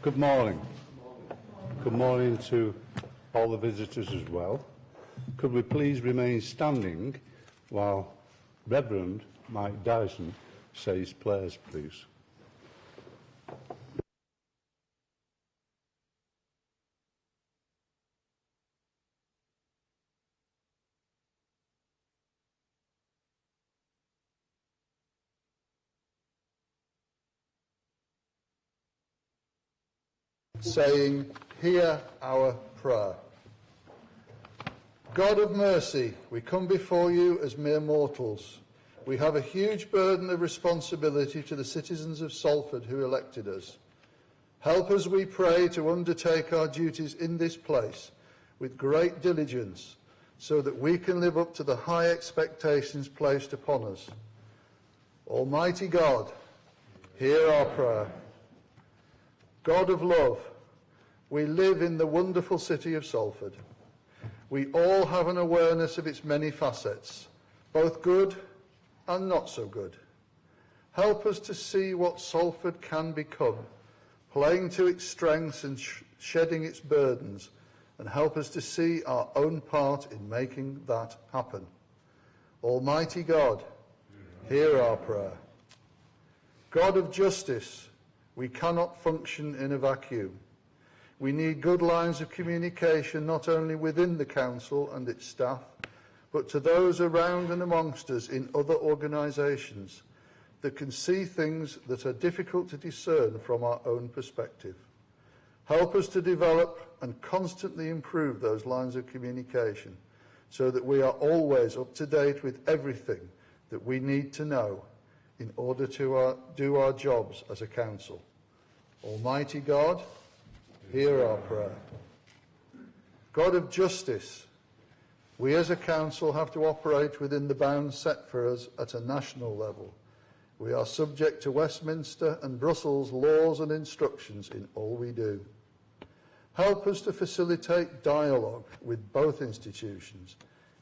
Good morning. Good morning to all the visitors as well. Could we please remain standing while Reverend Mike Dyson says prayers, please? Saying, hear our prayer. God of mercy, we come before you as mere mortals. We have a huge burden of responsibility to the citizens of Salford who elected us. Help us, we pray, to undertake our duties in this place with great diligence so that we can live up to the high expectations placed upon us. Almighty God, hear our prayer. God of love, we live in the wonderful city of Salford. We all have an awareness of its many facets, both good and not so good. Help us to see what Salford can become, playing to its strengths and shedding its burdens, and help us to see our own part in making that happen. Almighty God, hear our prayer. God of justice, we cannot function in a vacuum. We need good lines of communication not only within the council and its staff, but to those around and amongst us in other organisations that can see things that are difficult to discern from our own perspective. Help us to develop and constantly improve those lines of communication so that we are always up to date with everything that we need to know in order to do our jobs as a council. Almighty God, hear our prayer. God of justice, we as a council have to operate within the bounds set for us at a national level. We are subject to Westminster and Brussels laws and instructions in all we do. Help us to facilitate dialogue with both institutions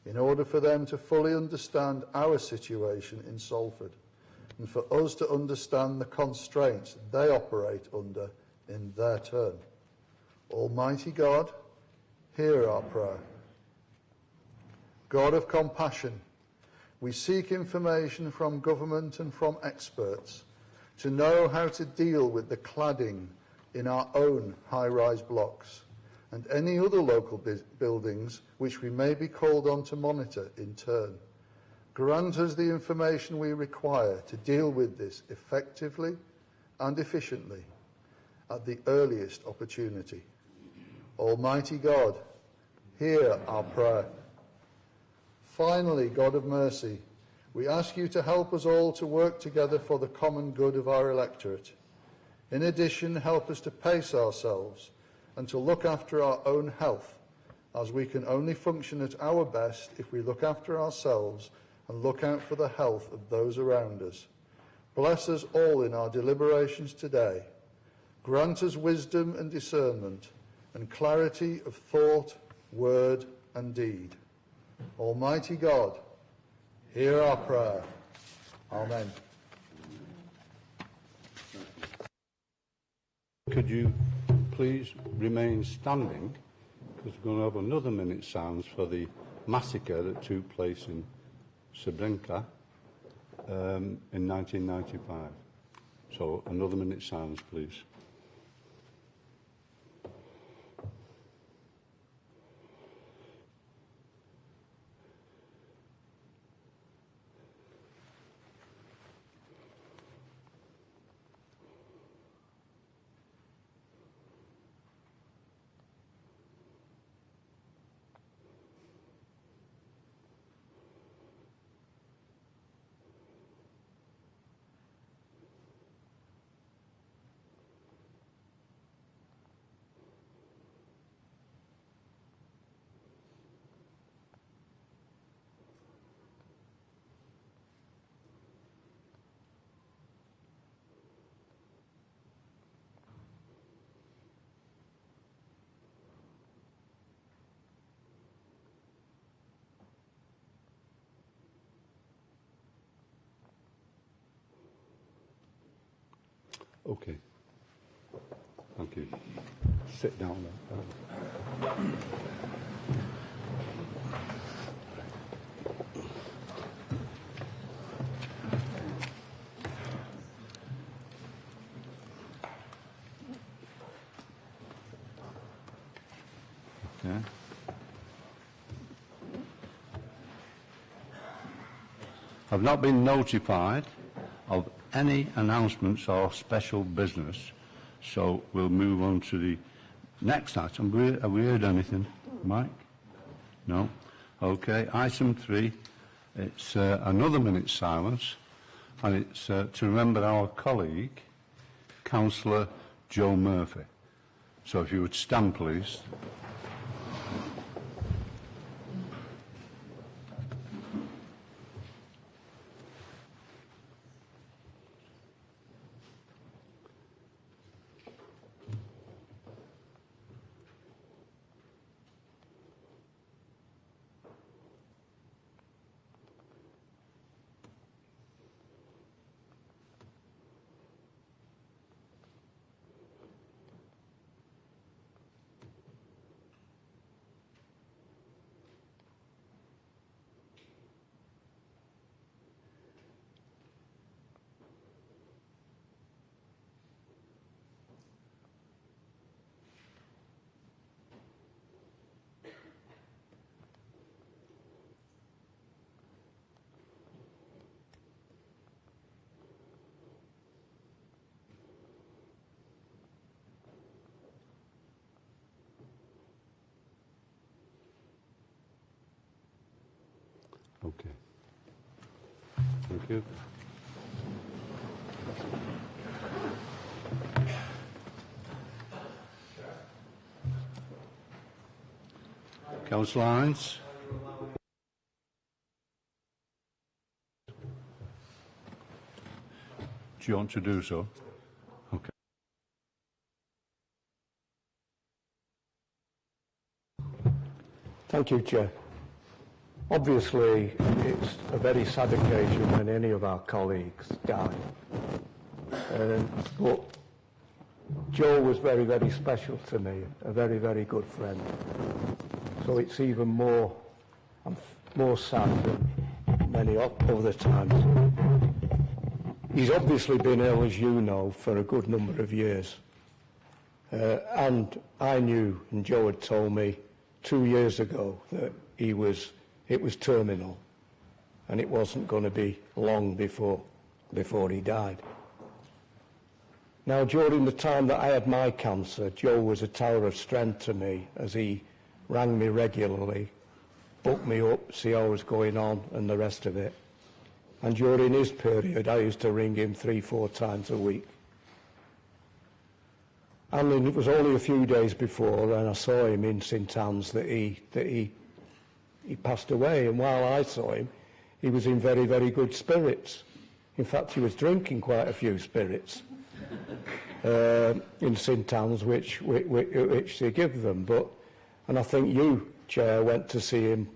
in order for them to fully understand our situation in Salford and for us to understand the constraints they operate under in their turn. Almighty God, hear our prayer. God of compassion, we seek information from government and from experts to know how to deal with the cladding in our own high-rise blocks and any other local buildings which we may be called on to monitor in turn. Grant us the information we require to deal with this effectively and efficiently at the earliest opportunity. Almighty God, hear our prayer. Finally, God of mercy, we ask you to help us all to work together for the common good of our electorate. In addition, help us to pace ourselves and to look after our own health, as we can only function at our best if we look after ourselves and look out for the health of those around us. Bless us all in our deliberations today. Grant us wisdom and discernment and clarity of thought, word and deed. Almighty God, hear our prayer. Amen. Could you please remain standing, because we're going to have another minute's silence for the massacre that took place in Srebrenica in 1995. So another minute's silence, please. Okay. Thank you. Sit down there. Okay. I've not been notified of any announcements or special business, so we'll move on to the next item. Have we heard anything, Mike? No? Okay, item 3, it's another minute's silence, and it's to remember our colleague, Councillor Joe Murphy. So if you would stand, please. Okay. Thank you. Councillor Hines. Do you want to do so? Okay. Thank you, Chair. Obviously, it's a very sad occasion when any of our colleagues die. But Joe was very, very special to me, a very, very good friend. So it's even more, I'm more sad than many other times. He's obviously been ill, as you know, for a good number of years. And I knew, and Joe had told me 2 years ago, that it was terminal, and it wasn't going to be long before he died. Now, during the time that I had my cancer, Joe was a tower of strength to me, as he rang me regularly, booked me up, see how I was going on, and the rest of it. And during his period, I used to ring him 3-4 times a week. And it was only a few days before, and I saw him in St Anne's, that he passed away. And while I saw him, he was in very, very good spirits. In fact, he was drinking quite a few spirits in St Anne's, which they give them. And I think you, Chair, went to see him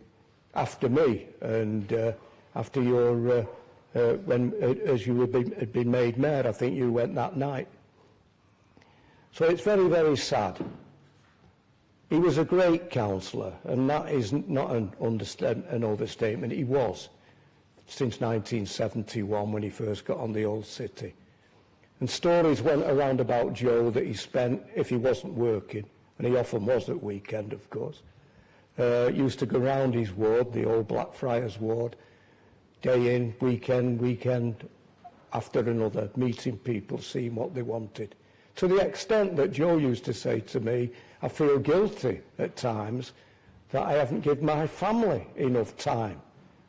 after me, and after your as you had been made mayor, I think you went that night. So it's very, very sad. He was a great councillor, and that is not an overstatement. He was, since 1971, when he first got on the Old City. And stories went around about Joe that he spent, if he wasn't working, and he often was at weekend, of course, used to go round his ward, the old Blackfriars ward, day in, weekend, after another, meeting people, seeing what they wanted. To the extent that Joe used to say to me, I feel guilty at times that I haven't given my family enough time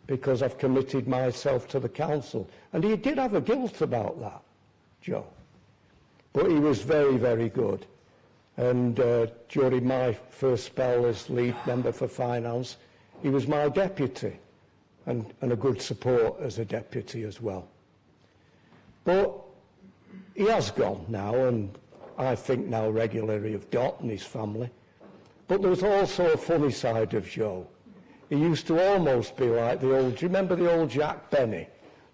because I've committed myself to the council. And he did have a guilt about that, Joe. But he was very, very good. And during my first spell as lead member for finance, he was my deputy, and a good support as a deputy as well. But he has gone now, and I think now regularly of Dot and his family. But there was also a funny side of Joe. He used to almost be like do you remember the old Jack Benny,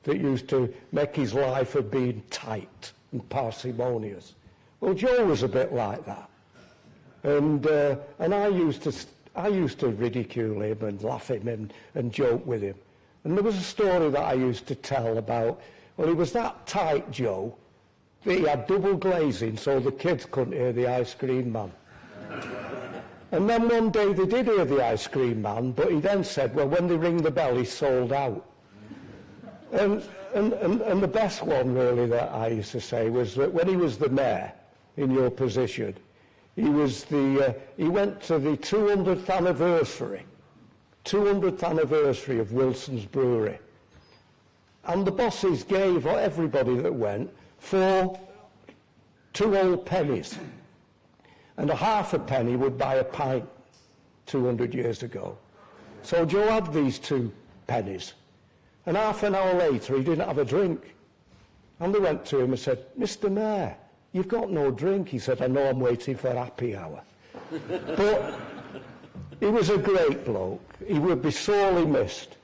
that used to make his life of being tight and parsimonious? Well, Joe was a bit like that, and I used to ridicule him and laugh at him and joke with him. And there was a story that I used to tell about, well, he was that tight, Joe, that he had double glazing so the kids couldn't hear the ice cream man. And then one day they did hear the ice cream man, but he then said, well, when they ring the bell, he's sold out. And the best one, really, that I used to say was that when he was the mayor in your position, he went to the 200th anniversary of Wilson's Brewery. And the bosses gave everybody that went 2 old pennies. And a half a penny would buy a pint 200 years ago. So Joe had these 2 pennies. And half an hour later, he didn't have a drink. And they went to him and said, Mr. Mayor, you've got no drink. He said, I know, I'm waiting for happy hour. But he was a great bloke. He would be sorely missed.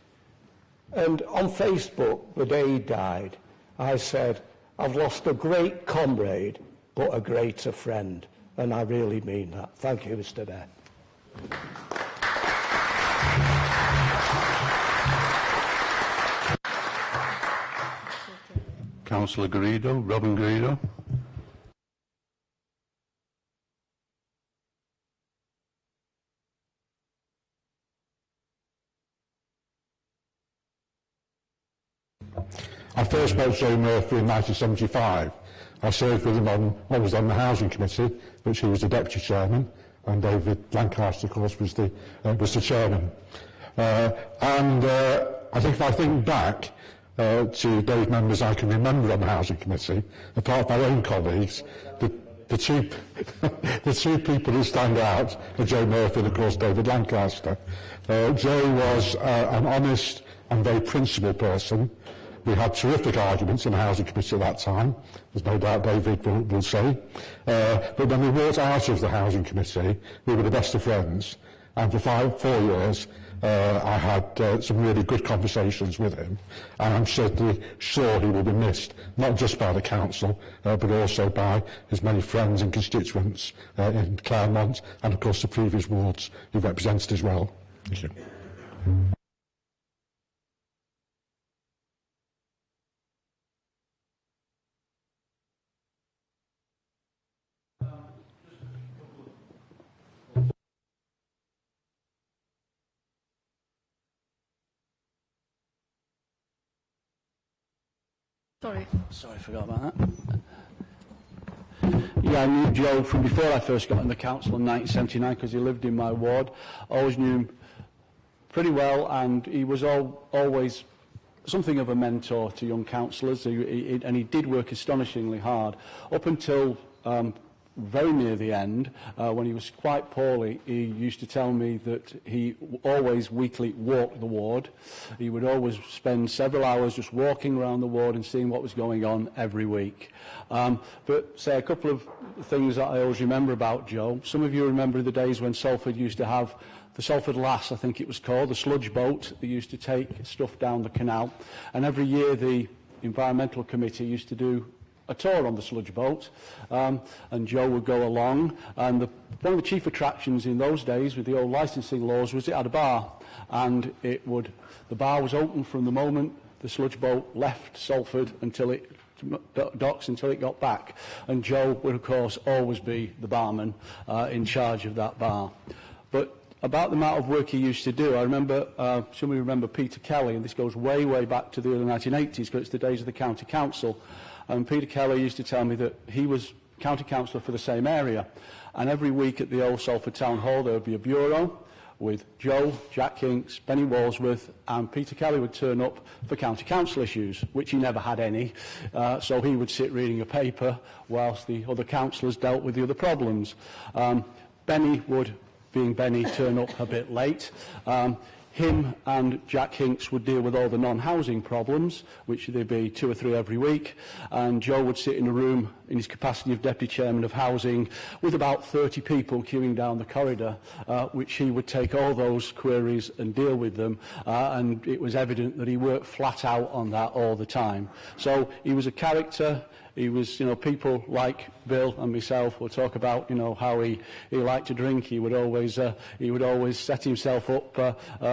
And on Facebook, the day he died, I said, I've lost a great comrade, but a greater friend. And I really mean that. Thank you, Mr. Mayor. Councillor Garrido, Robin Garrido. I first met Joe Murphy in 1975. I served with him I was on the Housing Committee, which he was the Deputy Chairman, and David Lancaster, of course, was the Chairman. I think if I think back to those members I can remember on the Housing Committee, apart from my own colleagues, the two people who stand out are Joe Murphy and, of course, David Lancaster. Joe was an honest and very principled person. We had terrific arguments in the Housing Committee at that time, there's no doubt David will say. But when we walked out of the Housing Committee, we were the best of friends. And for 4 years, I had some really good conversations with him. And I'm certainly sure he will be missed, not just by the council, but also by his many friends and constituents in Claremont and, of course, the previous wards he represented as well. Thank you. Sorry, I forgot about that. Yeah, I knew Joe from before I first got in the council in 1979 because he lived in my ward. I always knew him pretty well, and he was always something of a mentor to young councillors, and he did work astonishingly hard up until very near the end, when he was quite poorly. He used to tell me that he always weekly walked the ward. He would always spend several hours just walking around the ward and seeing what was going on every week. But say a couple of things that I always remember about Joe. Some of you remember the days when Salford used to have the Salford Lass, I think it was called, the sludge boat that used to take stuff down the canal. And every year the Environmental Committee used to do a tour on the sludge boat, and Joe would go along, and one of the chief attractions in those days with the old licensing laws was it had a bar, and the bar was open from the moment the sludge boat left Salford until it docks until it got back, and Joe would of course always be the barman in charge of that bar. But about the amount of work he used to do, I remember, some of you remember Peter Kelly, and this goes way, way back to the early 1980s because it's the days of the county council. And Peter Kelly used to tell me that he was county councillor for the same area. And every week at the old Salford Town Hall there would be a bureau with Joe, Jack Hinks, Benny Walsworth, and Peter Kelly would turn up for county council issues, which he never had any. So he would sit reading a paper whilst the other councillors dealt with the other problems. Benny would, being Benny, turn up a bit late. Him and Jack Hinks would deal with all the non-housing problems, which there'd be 2 or 3 every week, and Joe would sit in a room in his capacity of Deputy Chairman of Housing with about 30 people queuing down the corridor, which he would take all those queries and deal with them, and it was evident that he worked flat out on that all the time. So he was a character. he was, you know, people like Bill and myself will talk about, you know, how he liked to drink. He would always set himself up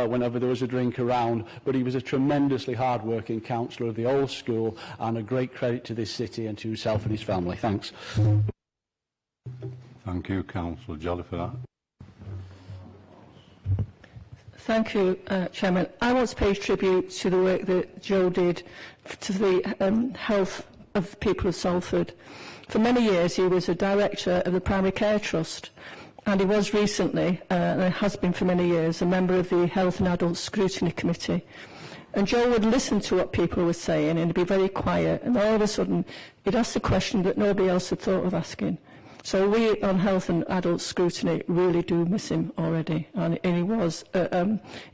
whenever there was a drink around. But he was a tremendously hard-working councillor of the old school, and a great credit to this city and to himself and his family. Thanks. Thank you, Councillor Jolly, for that. Thank you, Chairman. I want to pay tribute to the work that Joe did to the health of the people of Salford. For many years, he was a director of the Primary Care Trust, and he was recently, and has been for many years, a member of the Health and Adult Scrutiny Committee. And Joe would listen to what people were saying and he'd be very quiet, and all of a sudden he'd ask a question that nobody else had thought of asking. So we on Health and Adult Scrutiny really do miss him already, and he was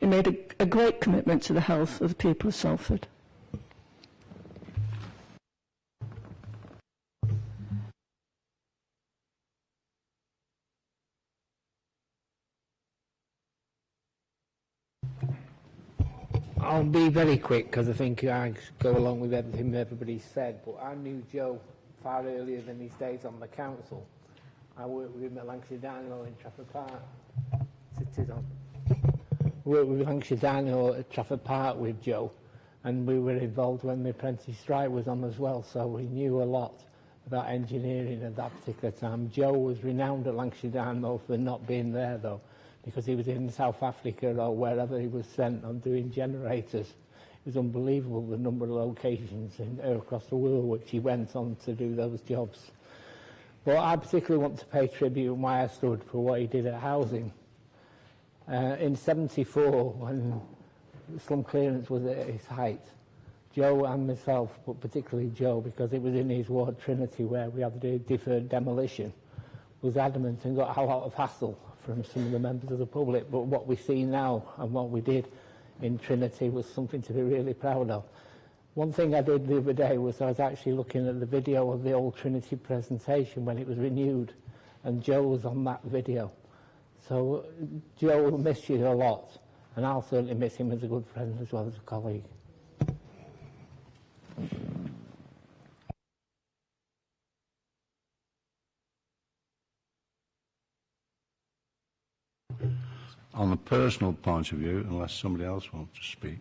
he made a great commitment to the health of the people of Salford. I'll be very quick because I think I go along with everything everybody said, but I knew Joe far earlier than his days on the council. I worked with him at Lancashire Dynamo in Trafford Park. It is on. I worked with Lancashire Dynamo at Trafford Park with Joe, and we were involved when the apprentice strike was on as well, so we knew a lot about engineering at that particular time. Joe was renowned at Lancashire Dynamo for not being there, though, because he was in South Africa or wherever he was sent on doing generators. It was unbelievable the number of locations across the world which he went on to do those jobs. But I particularly want to pay tribute and why I stood for what he did at housing. In '74, when slum clearance was at its height, Joe and myself, but particularly Joe, because it was in his ward Trinity where we had the deferred demolition, was adamant and got a lot of hassle from some of the members of the public. But what we see now and what we did in Trinity was something to be really proud of. One thing I did the other day was I was actually looking at the video of the old Trinity presentation when it was renewed, and Joe was on that video. So Joe will miss you a lot, and I'll certainly miss him as a good friend as well as a colleague. On a personal point of view, unless somebody else wants to speak,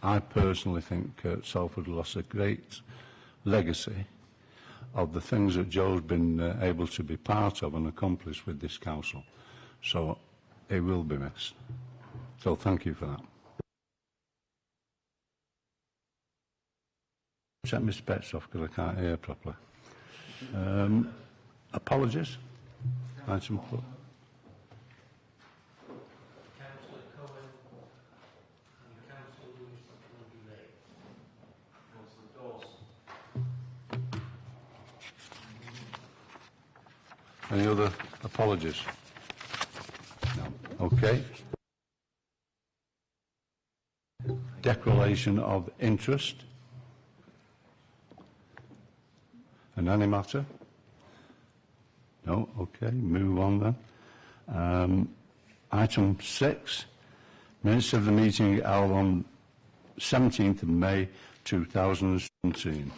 I personally think Salford lost a great legacy of the things that Joe's been able to be part of and accomplish with this council. So it will be missed. So thank you for that. Set my specs off because I can't hear properly. Apologies. Item 4. Any other apologies? No. Okay. Declaration of interest. And any matter? No. Okay. Move on then. Item 6. Minutes of the meeting held on 17th of May 2017.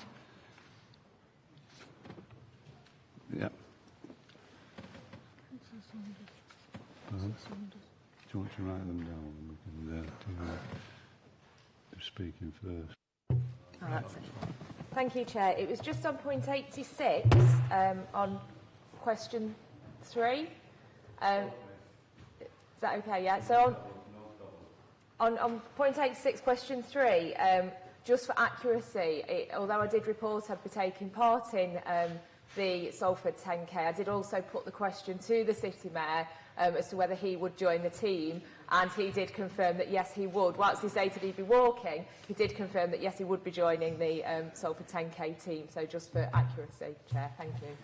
Yeah. Do you want to write them down? We can do speaking first. Oh, that's it. Thank you, Chair. It was just on point 86, on question 3. Is that okay? Yeah. So on point 86, question 3, just for accuracy, although I did report I'd be taking part in the Salford 10K, I did also put the question to the City Mayor as to whether he would join the team, and he did confirm that yes, he would. Whilst he stated he'd be walking, he did confirm that yes, he would be joining the Salford 10K team. So just for accuracy, Chair, thank you.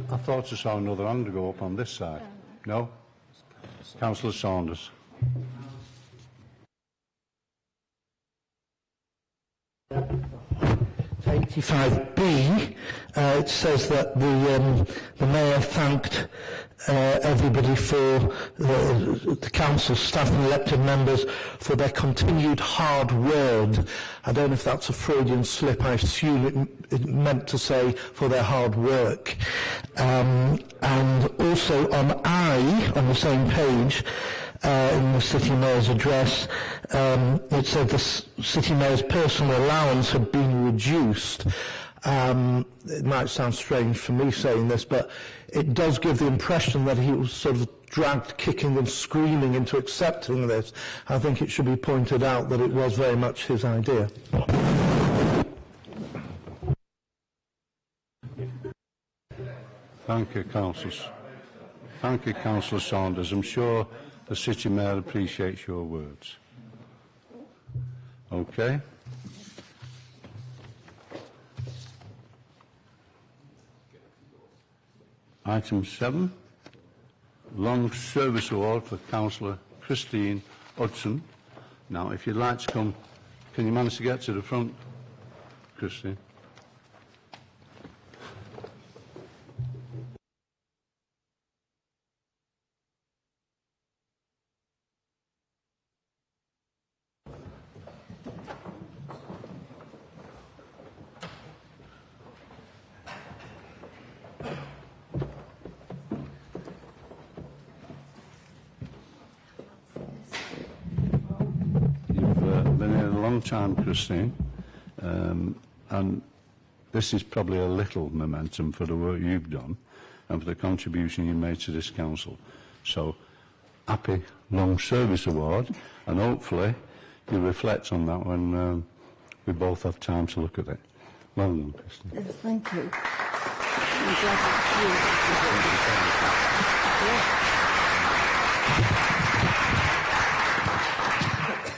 I thought I saw another hand go up on this side. No? Councillor Saunders. 85B, it says that the Mayor thanked everybody for the council staff and elected members for their continued hard work. I don't know if that's a Freudian slip. I assume it meant to say for their hard work. And also on I, on the same page, in the City Mayor's address, it said the City Mayor's personal allowance had been reduced. It might sound strange for me saying this, but it does give the impression that he was sort of dragged kicking and screaming into accepting this. I think it should be pointed out that it was very much his idea. Thank you, Councillor. Thank you, Councillor Saunders. I'm sure the City Mayor appreciates your words. Okay. Item 7, Long Service Award for Councillor Christine Hudson. Now, if you'd like to come, can you manage to get to the front, Christine? Time, Christine, and this is probably a little momentum for the work you've done and for the contribution you made to this council. So, happy Long Service Award, and hopefully you reflect on that when we both have time to look at it. Well done, Christine. Yes, thank you.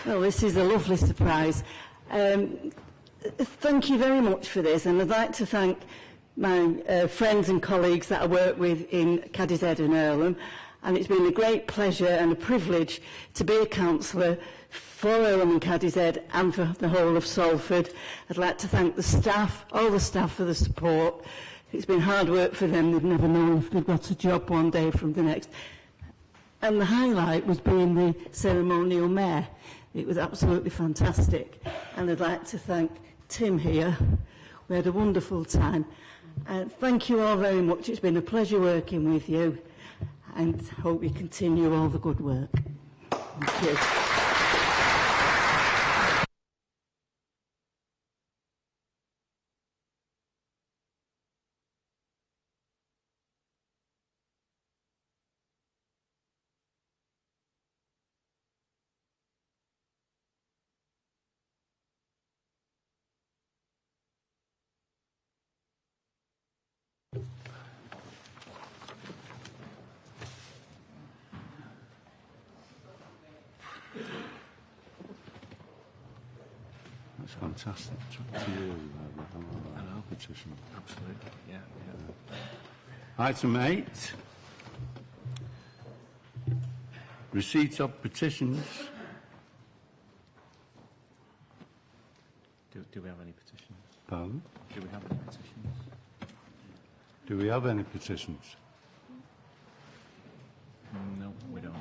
Well, this is a lovely surprise. Thank you very much for this, and I'd like to thank my friends and colleagues that I work with in Cadishead and Earlham, and it's been a great pleasure and a privilege to be a councillor for Earlham and Cadishead and for the whole of Salford. I'd like to thank the staff, all the staff, for the support. It's been hard work for them. They've never known if they've got a job one day from the next. And the highlight was being the ceremonial mayor. It was absolutely fantastic. And I'd like to thank Tim here. We had a wonderful time. And thank you all very much. It's been a pleasure working with you. And hope you continue all the good work. Thank you. That's fantastic. To you, hello, petition. Absolutely, yeah. Item 8, receipt of petitions. Do we have any petitions? Pardon? Do we have any petitions? Do we have any petitions? No, we don't.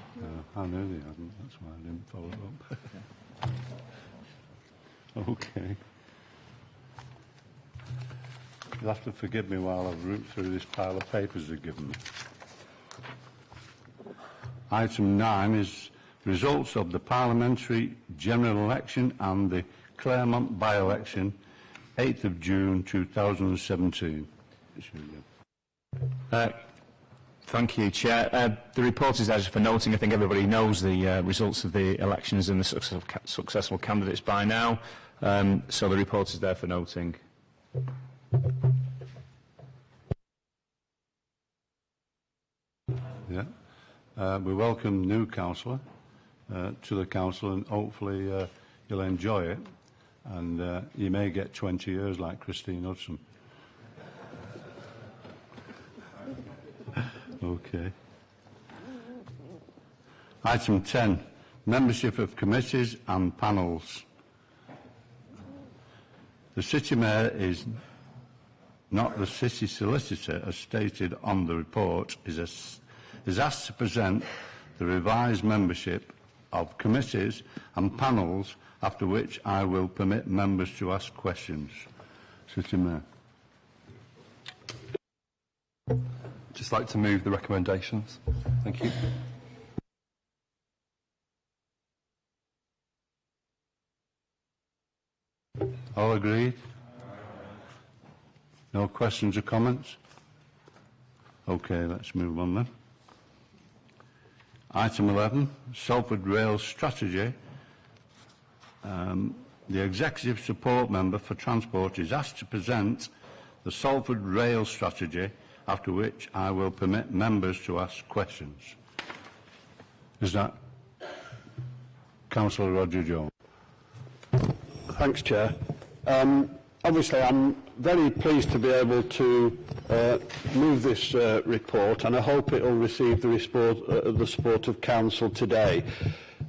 I knew they hadn't, that's why I didn't follow up. Okay. You'll have to forgive me while I root through this pile of papers they've given me. Item 9 is results of the parliamentary general election and the Claremont by-election, 8th of June 2017. Thank you, Chair. The report is there for noting. I think everybody knows the results of the elections and the successful candidates by now. So the report is there for noting. Yeah. We welcome new councillor to the council, and hopefully you'll enjoy it. And you may get 20 years like Christine Hudson. Okay. Item 10, membership of committees and panels. The City Mayor is not the City Solicitor, as stated on the report, is asked to present the revised membership of committees and panels, after which I will permit members to ask questions. City Mayor. Just like to move the recommendations. Thank you. All agreed? No questions or comments? Okay, let's move on then. Item 11, Salford Rail Strategy. The Executive Support Member for Transport is asked to present the Salford Rail Strategy, after which I will permit members to ask questions. Is that Councillor Roger Jones? Thanks, Chair. Obviously, I'm very pleased to be able to move this report, and I hope it will receive the support of Council today.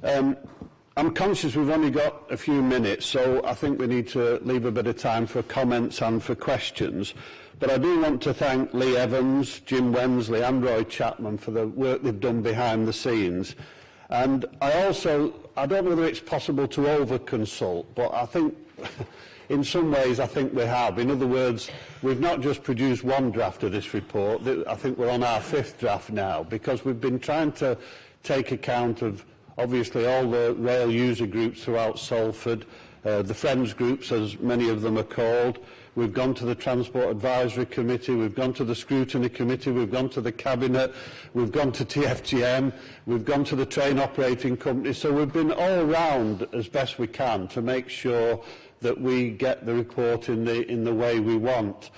I'm conscious we've only got a few minutes, so I think we need to leave a bit of time for comments and for questions. But I do want to thank Lee Evans, Jim Wensley and Roy Chapman for the work they've done behind the scenes. And I don't know whether it's possible to over-consult, but I think in some ways I think we have. In other words, we've not just produced one draft of this report, I think we're on our 5th draft now, because we've been trying to take account of obviously all the rail user groups throughout Salford, the Friends groups, as many of them are called. We've gone to the Transport Advisory Committee, we've gone to the Scrutiny Committee, we've gone to the Cabinet, we've gone to TFGM, we've gone to the train operating companies. So we've been all round as best we can to make sure that we get the report in the way we want.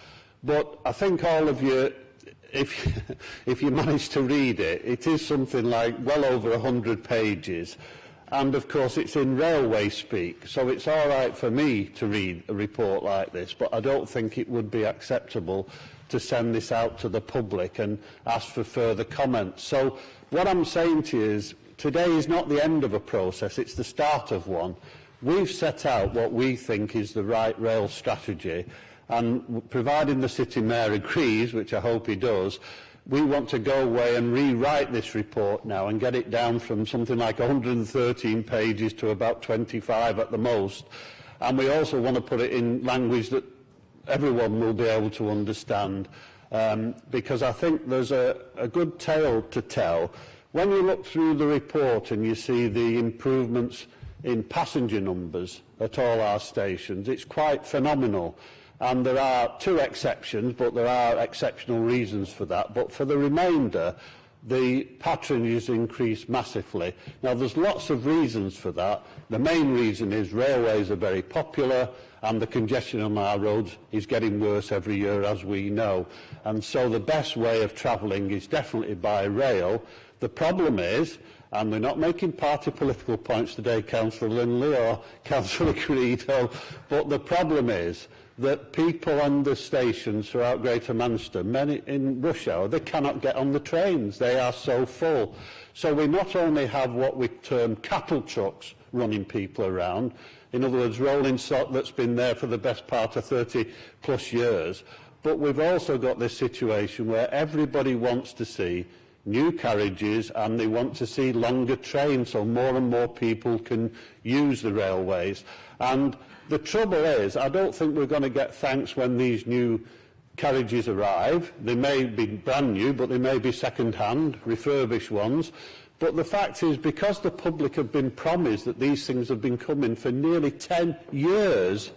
But I think all of you, if you manage to read it, it is something like well over 100 pages. And of course it's in railway speak, so it's all right for me to read a report like this, but I don't think it would be acceptable to send this out to the public and ask for further comments. So what I'm saying to you is, today is not the end of a process, it's the start of one. We've set out what we think is the right rail strategy, and providing the City Mayor agrees, which I hope he does, we want to go away and rewrite this report now and get it down from something like 113 pages to about 25 at the most. And we also want to put it in language that everyone will be able to understand, because I think there's a good tale to tell. When you look through the report and you see the improvements in passenger numbers at all our stations, it's quite phenomenal. And there are 2 exceptions, but there are exceptional reasons for that. But for the remainder, the patronage has increased massively. Now, there's lots of reasons for that. The main reason is railways are very popular, and the congestion on our roads is getting worse every year, as we know. And so the best way of travelling is definitely by rail. The problem is, and we're not making party political points today, Councillor Lindley or Councillor Credo, but the problem is that people on the stations throughout Greater Manchester, many in rush hour, they cannot get on the trains. They are so full. So we not only have what we term cattle trucks running people around, in other words, rolling stock that's been there for the best part of 30 plus years, but we've also got this situation where everybody wants to see new carriages and they want to see longer trains so more and more people can use the railways. And the trouble is, I don't think we're going to get thanks when these new carriages arrive. They may be brand new, but they may be second-hand, refurbished ones. But the fact is, because the public have been promised that these things have been coming for nearly 10 years,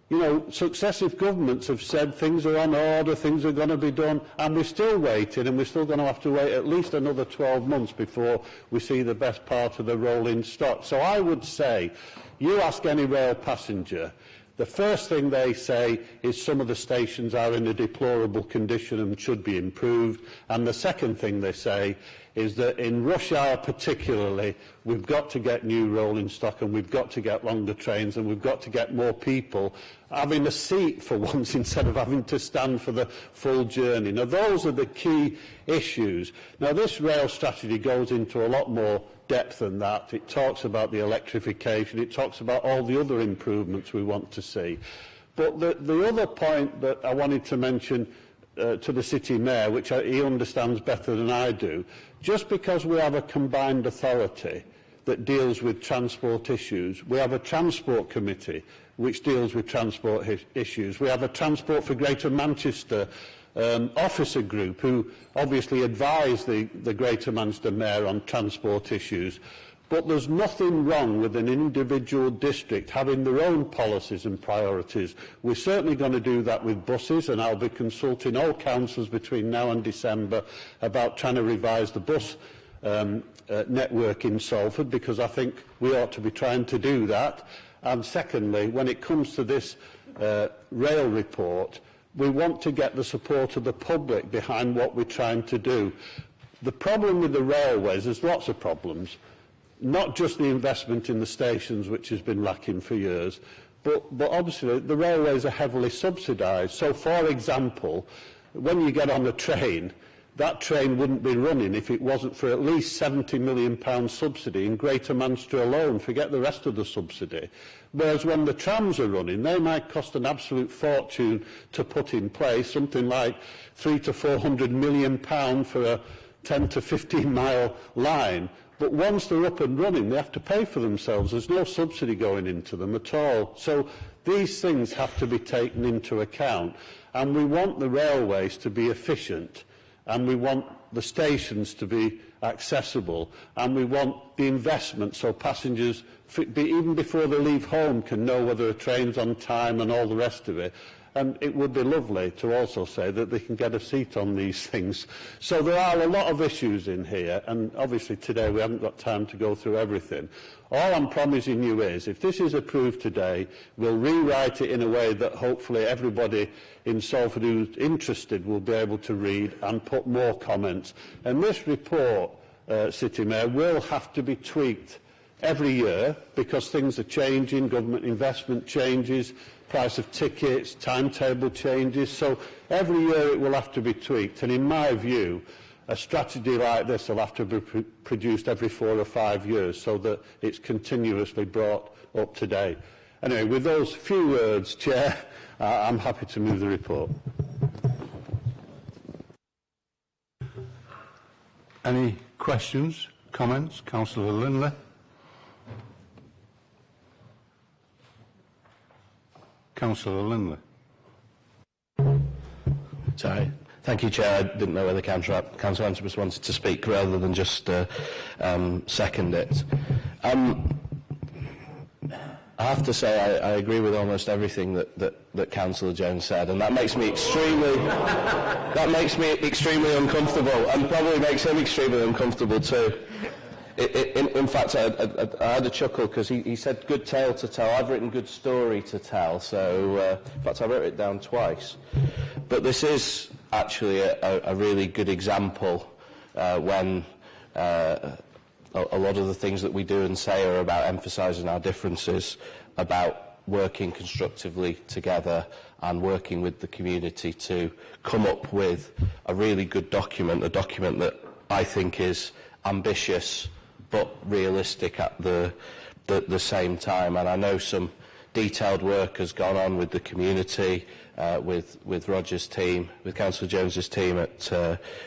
you know, successive governments have said things are on order, things are going to be done, and we're still waiting, and we're still going to have to wait at least another 12 months before we see the best part of the rolling stock. So I would say, you ask any rail passenger, the first thing they say is some of the stations are in a deplorable condition and should be improved, and the second thing they say is that in rush hour particularly, we've got to get new rolling stock and we've got to get longer trains and we've got to get more people having a seat for once instead of having to stand for the full journey. Now, those are the key issues. Now, this rail strategy goes into a lot more depth than that. It talks about the electrification, it talks about all the other improvements we want to see. But the other point that I wanted to mention to the City Mayor, which he understands better than I do, just because we have a combined authority that deals with transport issues, we have a Transport Committee which deals with transport issues, we have a Transport for Greater Manchester officer group who obviously advise the Greater Manchester Mayor on transport issues. But there's nothing wrong with an individual district having their own policies and priorities. We're certainly going to do that with buses, and I'll be consulting all councils between now and December about trying to revise the bus network in Salford, because I think we ought to be trying to do that. And secondly, when it comes to this rail report, we want to get the support of the public behind what we're trying to do. The problem with the railways, there's lots of problems. Not just the investment in the stations, which has been lacking for years, but obviously the railways are heavily subsidised. So, for example, when you get on a train, that train wouldn't be running if it wasn't for at least £70 million subsidy in Greater Manchester alone, forget the rest of the subsidy. Whereas when the trams are running, they might cost an absolute fortune to put in place, something like £300 to £400 million for a 10 to 15 mile line. But once they're up and running, they have to pay for themselves. There's no subsidy going into them at all. So these things have to be taken into account. And we want the railways to be efficient, and we want the stations to be accessible, and we want the investment so passengers, even before they leave home, can know whether a train's on time and all the rest of it. And it would be lovely to also say that they can get a seat on these things. So there are a lot of issues in here, and obviously today we haven't got time to go through everything. All I'm promising you is, if this is approved today, we'll rewrite it in a way that hopefully everybody in Salford who's interested will be able to read and put more comments. And this report, City Mayor, will have to be tweaked every year because things are changing, government investment changes, price of tickets, timetable changes. So every year it will have to be tweaked. And in my view, a strategy like this will have to be produced every 4 or 5 years so that it's continuously brought up to date. Anyway, with those few words, Chair, I'm happy to move the report. Any questions, comments? Councillor Lindley. Councillor Lindley. Sorry. Thank you, Chair. I didn't know whether Councillor Antrobus wanted to speak rather than just second it. I have to say I agree with almost everything that Councillor Jones said, and that makes me extremely uncomfortable, and probably makes him extremely uncomfortable too. In fact, I had a chuckle because he said good tale to tell. I've written good story to tell, so in fact I wrote it down twice. But this is actually a really good example when a lot of the things that we do and say are about emphasising our differences, about working constructively together and working with the community to come up with a really good document, a document that I think is ambitious but realistic at the same time. And I know some detailed work has gone on with the community, with Roger's team, with Councillor Jones's team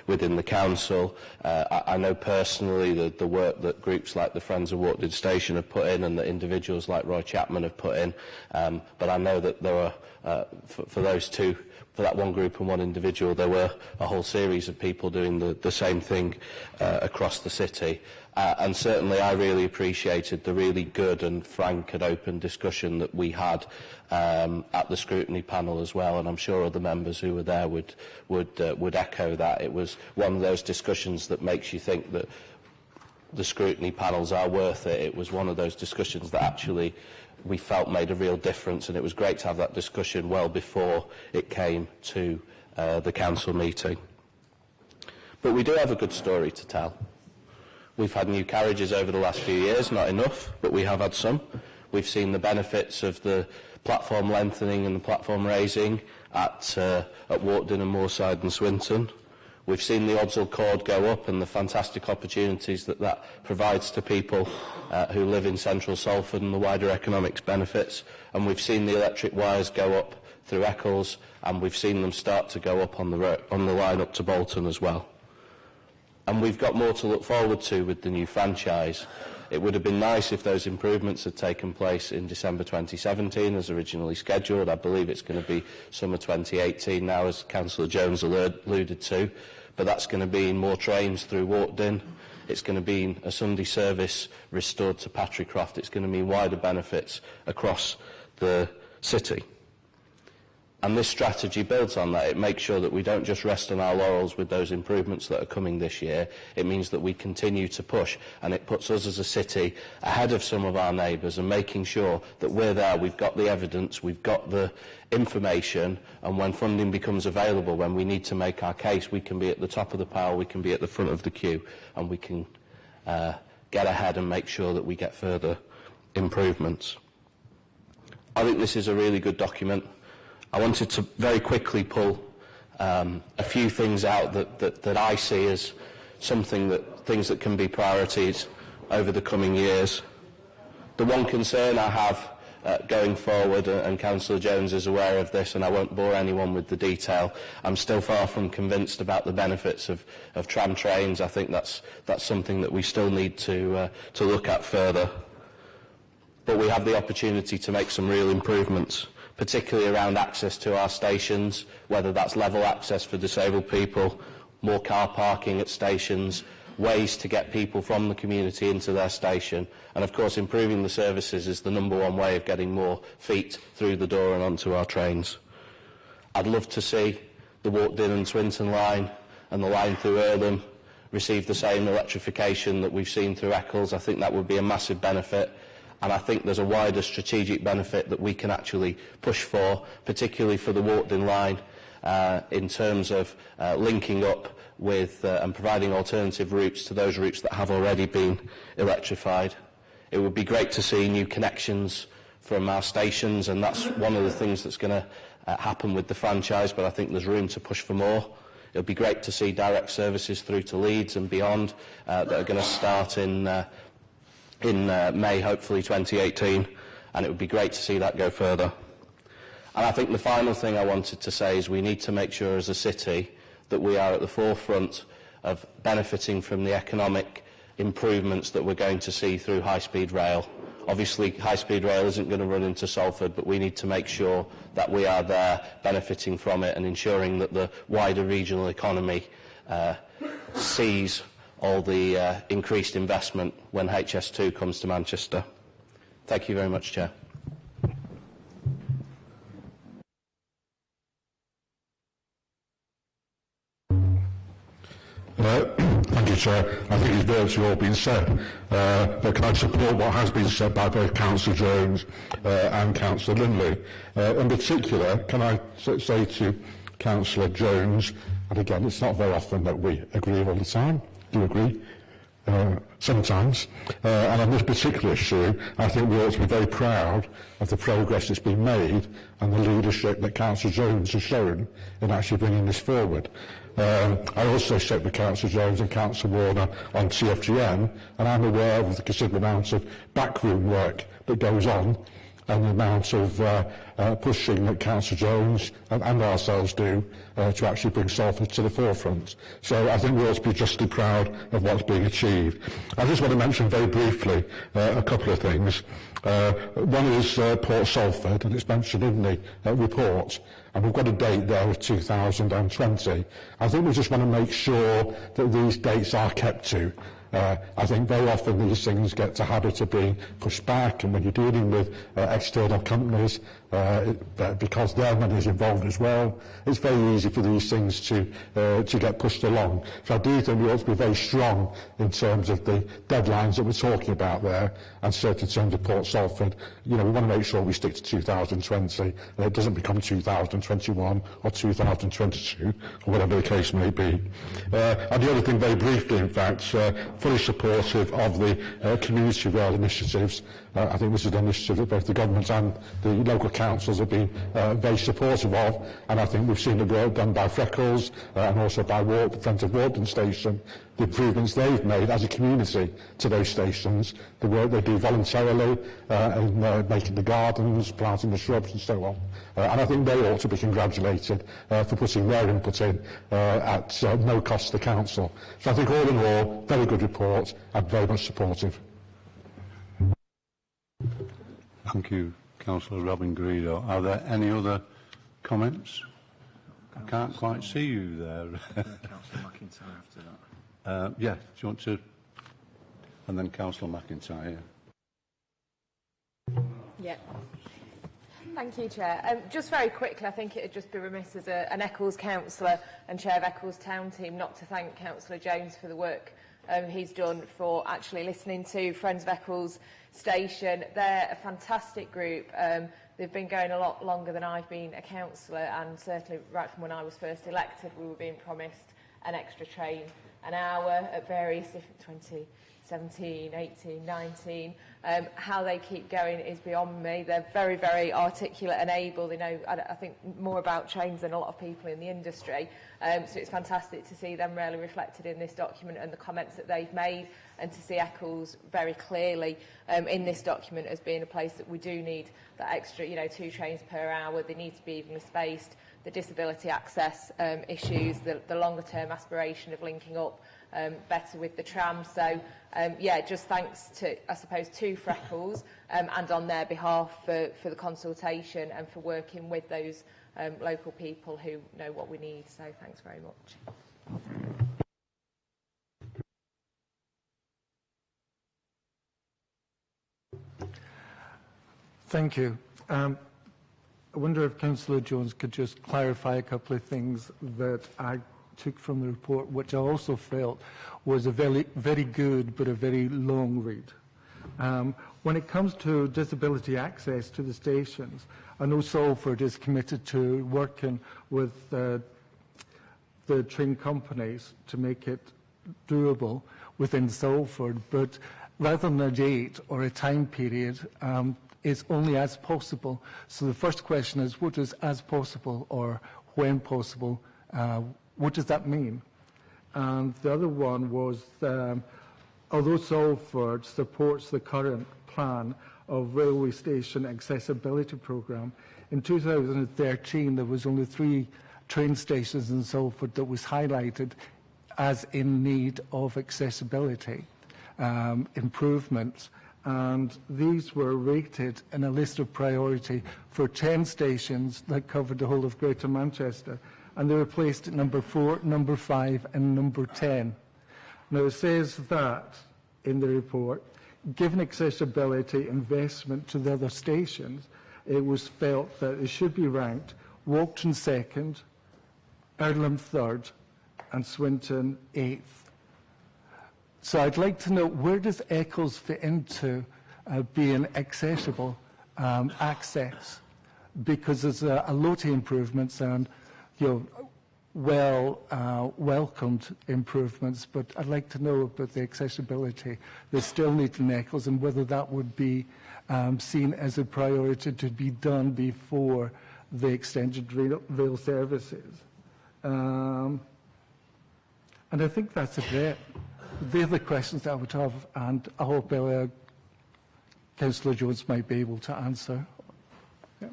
within the council. I know personally the work that groups like the Friends of Walkden Station have put in and that individuals like Roy Chapman have put in. But I know that there were, for those two, for that one group and one individual, there were a whole series of people doing the same thing across the city. And certainly I really appreciated the really good and frank and open discussion that we had at the scrutiny panel as well, and I'm sure other members who were there would echo that. It was one of those discussions that makes you think that the scrutiny panels are worth it. It was one of those discussions that actually we felt made a real difference, and it was great to have that discussion well before it came to the council meeting. But we do have a good story to tell. We've had new carriages over the last few years, not enough, but we have had some. We've seen the benefits of the platform lengthening and the platform raising at Walkden and Moorside and Swinton. We've seen the Odsal cord go up and the fantastic opportunities that provides to people who live in central Salford and the wider economics benefits. And we've seen the electric wires go up through Eccles, and we've seen them start to go up on the line up to Bolton as well. And we've got more to look forward to with the new franchise. It would have been nice if those improvements had taken place in December 2017 as originally scheduled. I believe it's going to be summer 2018 now, as Councillor Jones alluded to, but that's going to be more trains through Walkden. It's going to be a Sunday service restored to Patrickcroft. It's going to mean wider benefits across the city. And this strategy builds on that. It makes sure that we don't just rest on our laurels with those improvements that are coming this year. It means that we continue to push, and it puts us as a city ahead of some of our neighbours and making sure that we're there, we've got the evidence, we've got the information, and when funding becomes available, when we need to make our case, we can be at the top of the pile, we can be at the front of the queue, and we can get ahead and make sure that we get further improvements. I think this is a really good document. I wanted to very quickly pull a few things out that I see as things that can be priorities over the coming years. The one concern I have going forward, and Councillor Jones is aware of this, and I won't bore anyone with the detail, I'm still far from convinced about the benefits of tram trains. I think that's something that we still need to look at further. But we have the opportunity to make some real improvements, particularly around access to our stations, whether that's level access for disabled people, more car parking at stations, ways to get people from the community into their station, and of course improving the services is the #1 way of getting more feet through the door and onto our trains. I'd love to see the Walkden and Swinton line and the line through Earlham receive the same electrification that we've seen through Eccles. I think that would be a massive benefit. And I think there's a wider strategic benefit that we can actually push for, particularly for the Walkden line, in terms of linking up with and providing alternative routes to those routes that have already been electrified. It would be great to see new connections from our stations, and that's one of the things that's going to happen with the franchise, but I think there's room to push for more. It would be great to see direct services through to Leeds and beyond that are going to start in May, hopefully 2018, and it would be great to see that go further. And I think the final thing I wanted to say is we need to make sure as a city that we are at the forefront of benefiting from the economic improvements that we're going to see through high-speed rail. Obviously, high-speed rail isn't going to run into Salford, but we need to make sure that we are there benefiting from it and ensuring that the wider regional economy sees all the increased investment when HS2 comes to Manchester. Thank you very much, Chair. Thank you, Chair. I think it's virtually all been said, but can I support what has been said by both Councillor Jones and Councillor Lindley? In particular, can I say to Councillor Jones, and again, it's not very often that we agree all the time, do agree sometimes, and on this particular issue, I think we ought to be very proud of the progress that's been made and the leadership that Councillor Jones has shown in actually bringing this forward. I also sit with Councillor Jones and Councillor Warner on TFGN, and I'm aware of the considerable amount of backroom work that goes on and the amount of pushing that Councillor Jones and ourselves do to actually bring Salford to the forefront. So I think we ought to be justly proud of what's being achieved. I just want to mention very briefly a couple of things. One is Port Salford, and it's mentioned in the report, and we've got a date there of 2020. I think we just want to make sure that these dates are kept to. I think very often these things get to habit of being pushed back, and when you're dealing with external companies, because their money is involved as well, it's very easy for these things to get pushed along. So I do think we ought to be very strong in terms of the deadlines that we're talking about there, and certainly in terms of Port Salford. You know, we want to make sure we stick to 2020, and it doesn't become 2021 or 2022, or whatever the case may be. And the other thing, very briefly, in fact, fully supportive of the community rail initiatives. I think this is an initiative that both the government and the local councils have been very supportive of, and I think we've seen the work done by Freckles and also by Friends of Warden Station, the improvements they've made as a community to those stations, the work they do voluntarily in making the gardens, planting the shrubs and so on. And I think they ought to be congratulated for putting their input in at no cost to the council. So I think all in all, very good report and very much supportive. Thank you, Councillor Robin Greedo. Are there any other comments? I can't quite see you there. Councillor McIntyre after that. Yeah, do you want to? And then Councillor McIntyre. Yeah. Thank you, Chair. Just very quickly, I think it would just be remiss as an Eccles councillor and Chair of Eccles Town Team not to thank Councillor Jones for the work he's done for actually listening to Friends of Eccles Station. They're a fantastic group. They've been going a lot longer than I've been a councillor, and certainly right from when I was first elected, we were being promised an extra train an hour at various different 2017, 18, 19. How they keep going is beyond me. They're very, very articulate and able. They know, I think, more about trains than a lot of people in the industry. So it's fantastic to see them really reflected in this document and the comments that they've made, and to see Eccles very clearly in this document as being a place that we do need that extra, 2 trains per hour. They need to be evenly spaced. The disability access issues, the longer term aspiration of linking up better with the tram. So yeah, just thanks to, I suppose, to Freckles and on their behalf for the consultation and for working with those local people who know what we need. So thanks very much. Thank you. I wonder if Councillor Jones could just clarify a couple of things that I took from the report, which I also felt was a very, very good but a very long read. When it comes to disability access to the stations, I know Salford is committed to working with the train companies to make it doable within Salford, but rather than a date or a time period, it's only as possible. So the first question is, what is as possible, or when possible? What does that mean? And the other one was, although Salford supports the current plan of railway station accessibility programme, in 2013 there was only 3 train stations in Salford that was highlighted as in need of accessibility improvements. And these were rated in a list of priority for 10 stations that covered the whole of Greater Manchester, and they were placed at number 4, number 5 and number 10. Now it says that in the report, given accessibility investment to the other stations, it was felt that it should be ranked Walkton 2nd, Earlham 3rd and Swinton 8th. So I'd like to know, where does Eccles fit into being accessible access? Because there's a lot of improvements and welcomed improvements, but I'd like to know about the accessibility that's still needed in Eccles, and whether that would be seen as a priority to be done before the extended rail services. And I think that's a bit. They're the questions that I would have, and I hope Councillor Jones might be able to answer. Yeah.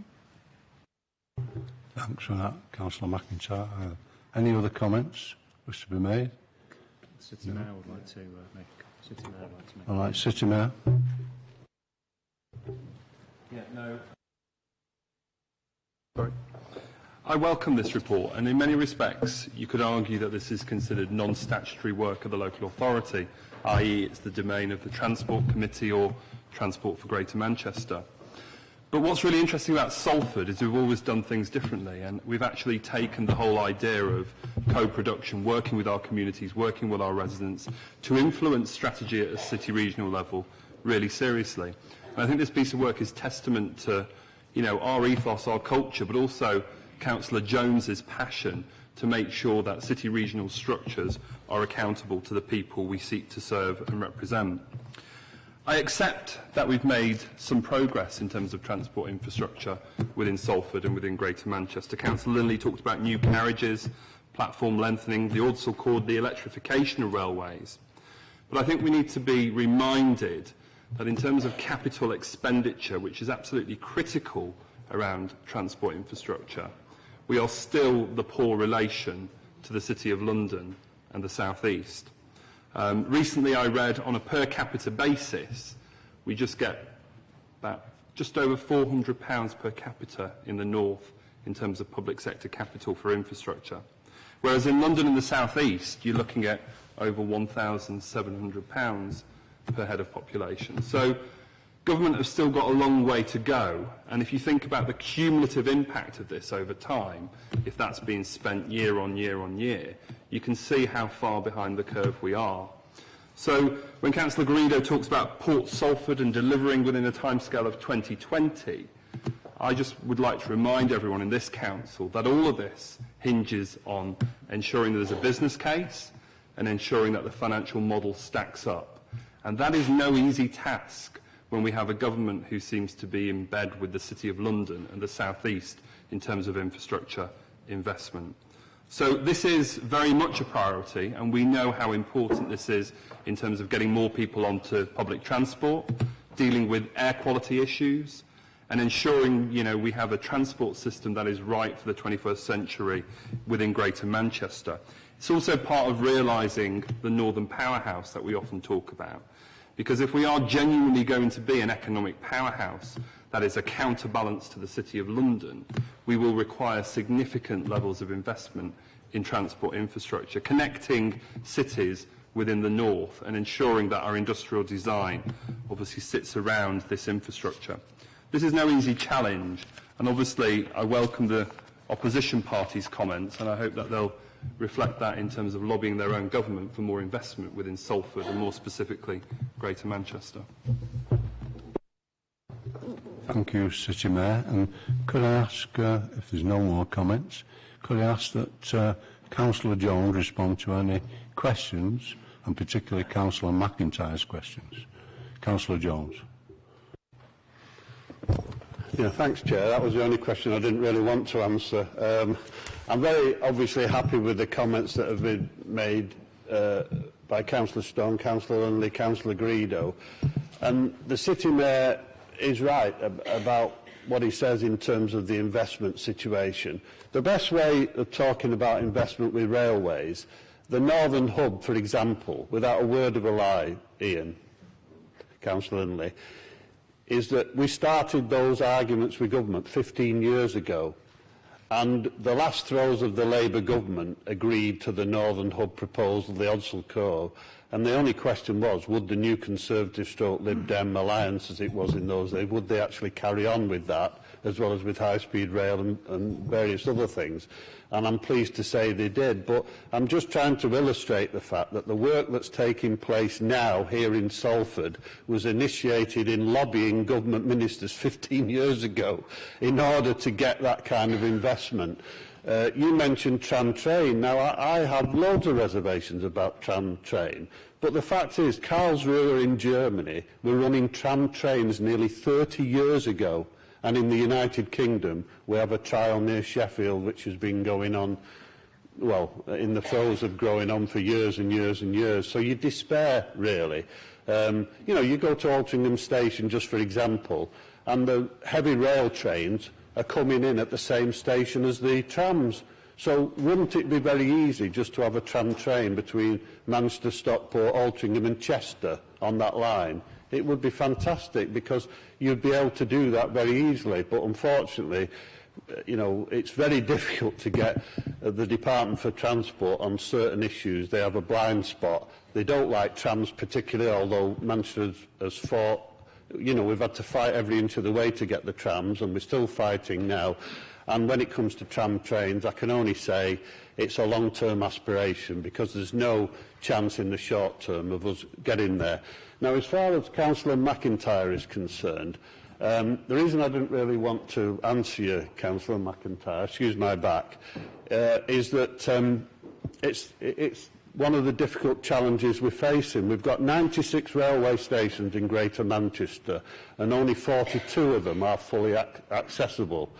Thanks for that, Councillor McIntyre. Any other comments wish to be made? City Mayor would like to make. City Mayor would like to make. All right, City Mayor. Yeah, no. Sorry. I welcome this report, and in many respects you could argue that this is considered non-statutory work of the local authority, i.e. it's the domain of the Transport Committee or Transport for Greater Manchester. But what's really interesting about Salford is we've always done things differently, and we've actually taken the whole idea of co-production, working with our communities, working with our residents, to influence strategy at a city regional level really seriously. And I think this piece of work is testament to, our ethos, our culture, but also Councillor Jones's passion to make sure that city regional structures are accountable to the people we seek to serve and represent. I accept that we've made some progress in terms of transport infrastructure within Salford and within Greater Manchester. Councillor Lindley talked about new carriages, platform lengthening, the also called the electrification of railways. But I think we need to be reminded that in terms of capital expenditure, which is absolutely critical around transport infrastructure, we are still the poor relation to the City of London and the South East. Recently I read on a per capita basis, we just get about just over £400 per capita in the north in terms of public sector capital for infrastructure. Whereas in London and the South East, you're looking at over £1,700 per head of population. So government have still got a long way to go, and if you think about the cumulative impact of this over time, if that's being spent year on year on year, you can see how far behind the curve we are. So when Councillor Garrido talks about Port Salford and delivering within a timescale of 2020, I just would like to remind everyone in this council that all of this hinges on ensuring that there's a business case and ensuring that the financial model stacks up. And that is no easy task when we have a government who seems to be in bed with the City of London and the South East in terms of infrastructure investment. So this is very much a priority, and we know how important this is in terms of getting more people onto public transport, dealing with air quality issues, and ensuring, we have a transport system that is right for the 21st century within Greater Manchester. It's also part of realising the Northern Powerhouse that we often talk about. Because if we are genuinely going to be an economic powerhouse that is a counterbalance to the City of London, we will require significant levels of investment in transport infrastructure, connecting cities within the north and ensuring that our industrial design obviously sits around this infrastructure. This is no easy challenge, and obviously I welcome the opposition parties' comments, and I hope that they'll reflect that in terms of lobbying their own government for more investment within Salford and more specifically Greater Manchester. Thank you, City Mayor. And could I ask, if there's no more comments, could I ask that Councillor Jones respond to any questions, and particularly Councillor McIntyre's questions? Councillor Jones. Yeah, thanks, Chair. That was the only question I didn't really want to answer. I'm very obviously happy with the comments that have been made by Councillor Stone, Councillor Lindley, Councillor Garrido. And the City Mayor is right about what he says in terms of the investment situation. The best way of talking about investment with railways, the Northern Hub, for example, without a word of a lie, Ian, Councillor Lindley, is that we started those arguments with government 15 years ago, and the last throes of the Labour government agreed to the Northern Hub proposal, the Odsal Co, and the only question was, would the new Conservative/Lib Dem alliance, as it was in those days, would they actually carry on with that, as well as with high-speed rail and various other things? And I'm pleased to say they did. But I'm just trying to illustrate the fact that the work that's taking place now here in Salford was initiated in lobbying government ministers 15 years ago in order to get that kind of investment. You mentioned tram-train. Now, I have loads of reservations about tram-train, but the fact is Karlsruhe in Germany were running tram-trains nearly 30 years ago, and in the United Kingdom we have a trial near Sheffield which has been going on, well, in the throes of going on for years and years and years. So you despair, really. You go to Altrincham Station, just for example, and the heavy rail trains are coming in at the same station as the trams. So wouldn't it be very easy just to have a tram train between Manchester, Stockport, Altrincham and Chester on that line? It would be fantastic, because you'd be able to do that very easily. But unfortunately, it's very difficult to get the Department for Transport on certain issues. They have a blind spot. They don't like trams particularly, although Manchester has fought. We've had to fight every inch of the way to get the trams, and we're still fighting now. And when it comes to tram trains, I can only say it's a long-term aspiration, because there's no chance in the short term of us getting there. Now, as far as Councillor McIntyre is concerned, the reason I didn't really want to answer you, Councillor McIntyre, excuse my back, is that it's one of the difficult challenges we're facing. We've got 96 railway stations in Greater Manchester, and only 42 of them are fully accessible.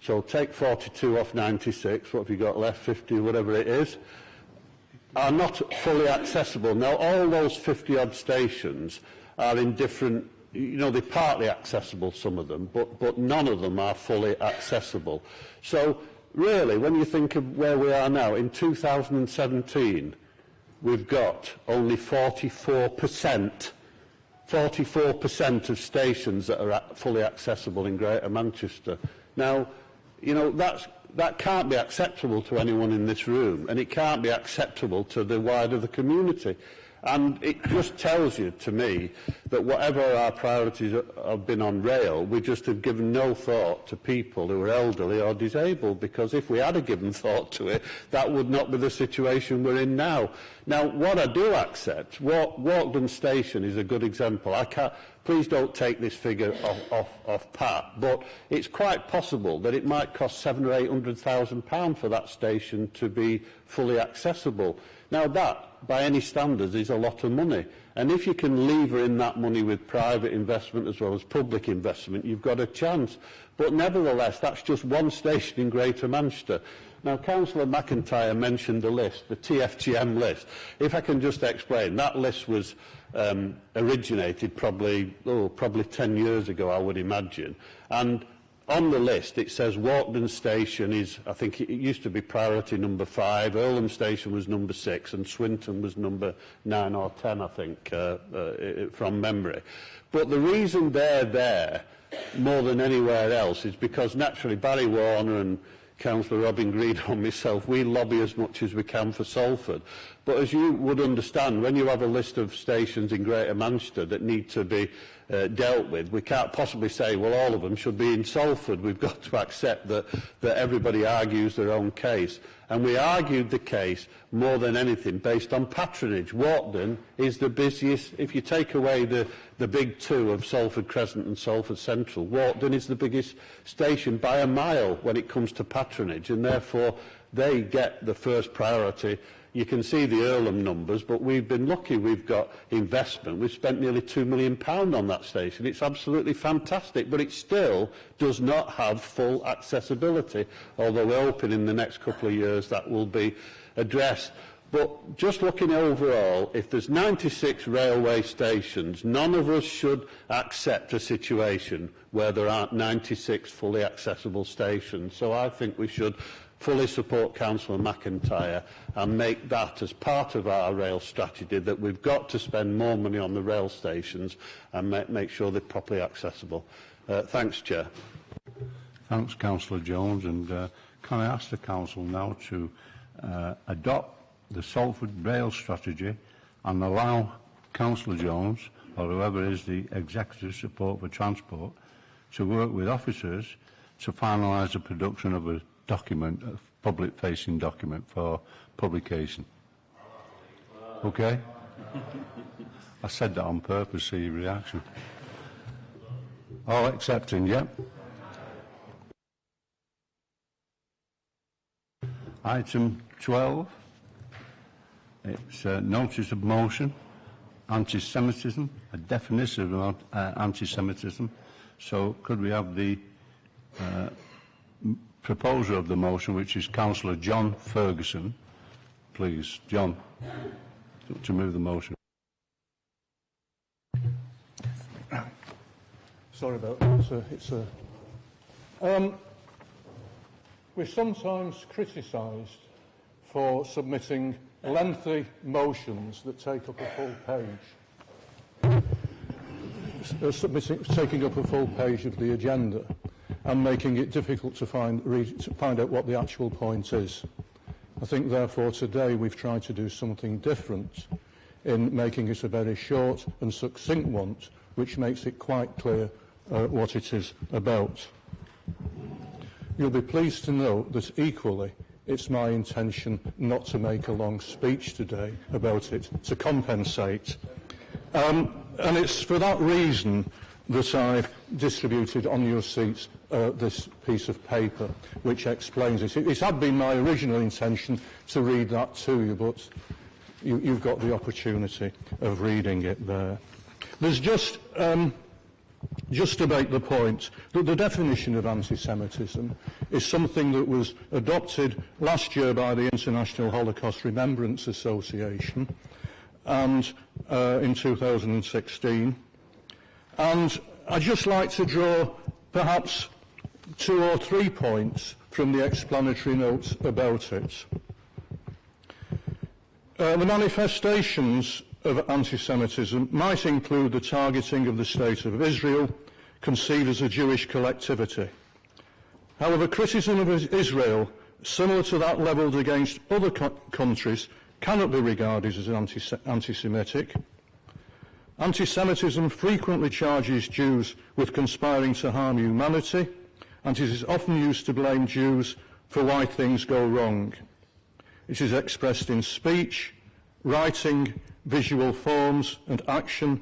So take 42 off 96, what have you got left, 50, whatever it is, are not fully accessible. Now, all those 50-odd stations are in different, you know, they're partly accessible, some of them, but none of them are fully accessible. So, really, when you think of where we are now, in 2017, we've got only 44% of stations that are fully accessible in Greater Manchester. Now, you know, that can't be acceptable to anyone in this room, and it can't be acceptable to the wider the community. And it just tells you, to me, that whatever our priorities have been on rail, we just have given no thought to people who are elderly or disabled, because if we had given thought to it, that would not be the situation we're in now. Now, what I do accept, Walkden Station is a good example. Please don't take this figure off pat, but it's quite possible that it might cost £700,000 or £800,000 for that station to be fully accessible. Now that, by any standards, is a lot of money. And if you can lever in that money with private investment as well as public investment, you've got a chance. But nevertheless, that's just one station in Greater Manchester. Now, Councillor McIntyre mentioned the list, the TFGM list. If I can just explain, that list was originated probably 10 years ago, I would imagine. And on the list, it says Walkden Station is, I think it used to be priority number 5, Earlham Station was number 6, and Swinton was number 9 or 10, I think, from memory. But the reason they're there more than anywhere else is because, naturally, Barry Warner and Councillor Robin Green and myself, we lobby as much as we can for Salford. But as you would understand, when you have a list of stations in Greater Manchester that need to be dealt with, we can't possibly say, well, all of them should be in Salford. We've got to accept that everybody argues their own case. And we argued the case more than anything based on patronage. Walkden is the busiest, if you take away the big two of Salford Crescent and Salford Central, Walkden is the biggest station by a mile when it comes to patronage, and therefore they get the first priority. You can see the Earlham numbers, but we've been lucky. We've got investment. We've spent nearly £2 million on that station. It's absolutely fantastic, but it still does not have full accessibility, although we're hoping in the next couple of years that will be addressed. But just looking overall, if there's 96 railway stations, none of us should accept a situation where there aren't 96 fully accessible stations. So I think we should fully support Councillor McIntyre and make that as part of our rail strategy, that we've got to spend more money on the rail stations and make sure they're properly accessible. Thanks, Chair. Thanks, Councillor Jones. And can I ask the Council now to adopt the Salford rail strategy and allow Councillor Jones, or whoever is the executive support for transport, to work with officers to finalise the production of a document, a public-facing document for publication. Okay? I said that on purpose, see your reaction. All accepting, yeah? Item 12. It's notice of motion, anti-Semitism, a definition of anti-Semitism. So could we have the proposer of the motion, which is Councillor John Ferguson, please. John, to move the motion. Sorry about that. We're sometimes criticised for submitting lengthy motions that take up a full page, taking up a full page of the agenda and making it difficult to find out what the actual point is. I think, therefore, today we've tried to do something different in making it a very short and succinct one, which makes it quite clear what it is about. You'll be pleased to know that equally it's my intention not to make a long speech today about it, to compensate. And it's for that reason that I've distributed on your seats this piece of paper which explains it. It had been my original intention to read that to you, but you've got the opportunity of reading it there. There's just to make the point that the definition of anti-Semitism is something that was adopted last year by the International Holocaust Remembrance Association and in 2016. And I'd just like to draw perhaps 2 or 3 points from the explanatory notes about it. The manifestations of anti-Semitism might include the targeting of the State of Israel, conceived as a Jewish collectivity. However, criticism of Israel, similar to that levelled against other countries, cannot be regarded as anti-Semitic. Anti-Semitism frequently charges Jews with conspiring to harm humanity, and it is often used to blame Jews for why things go wrong. It is expressed in speech, writing, visual forms and action,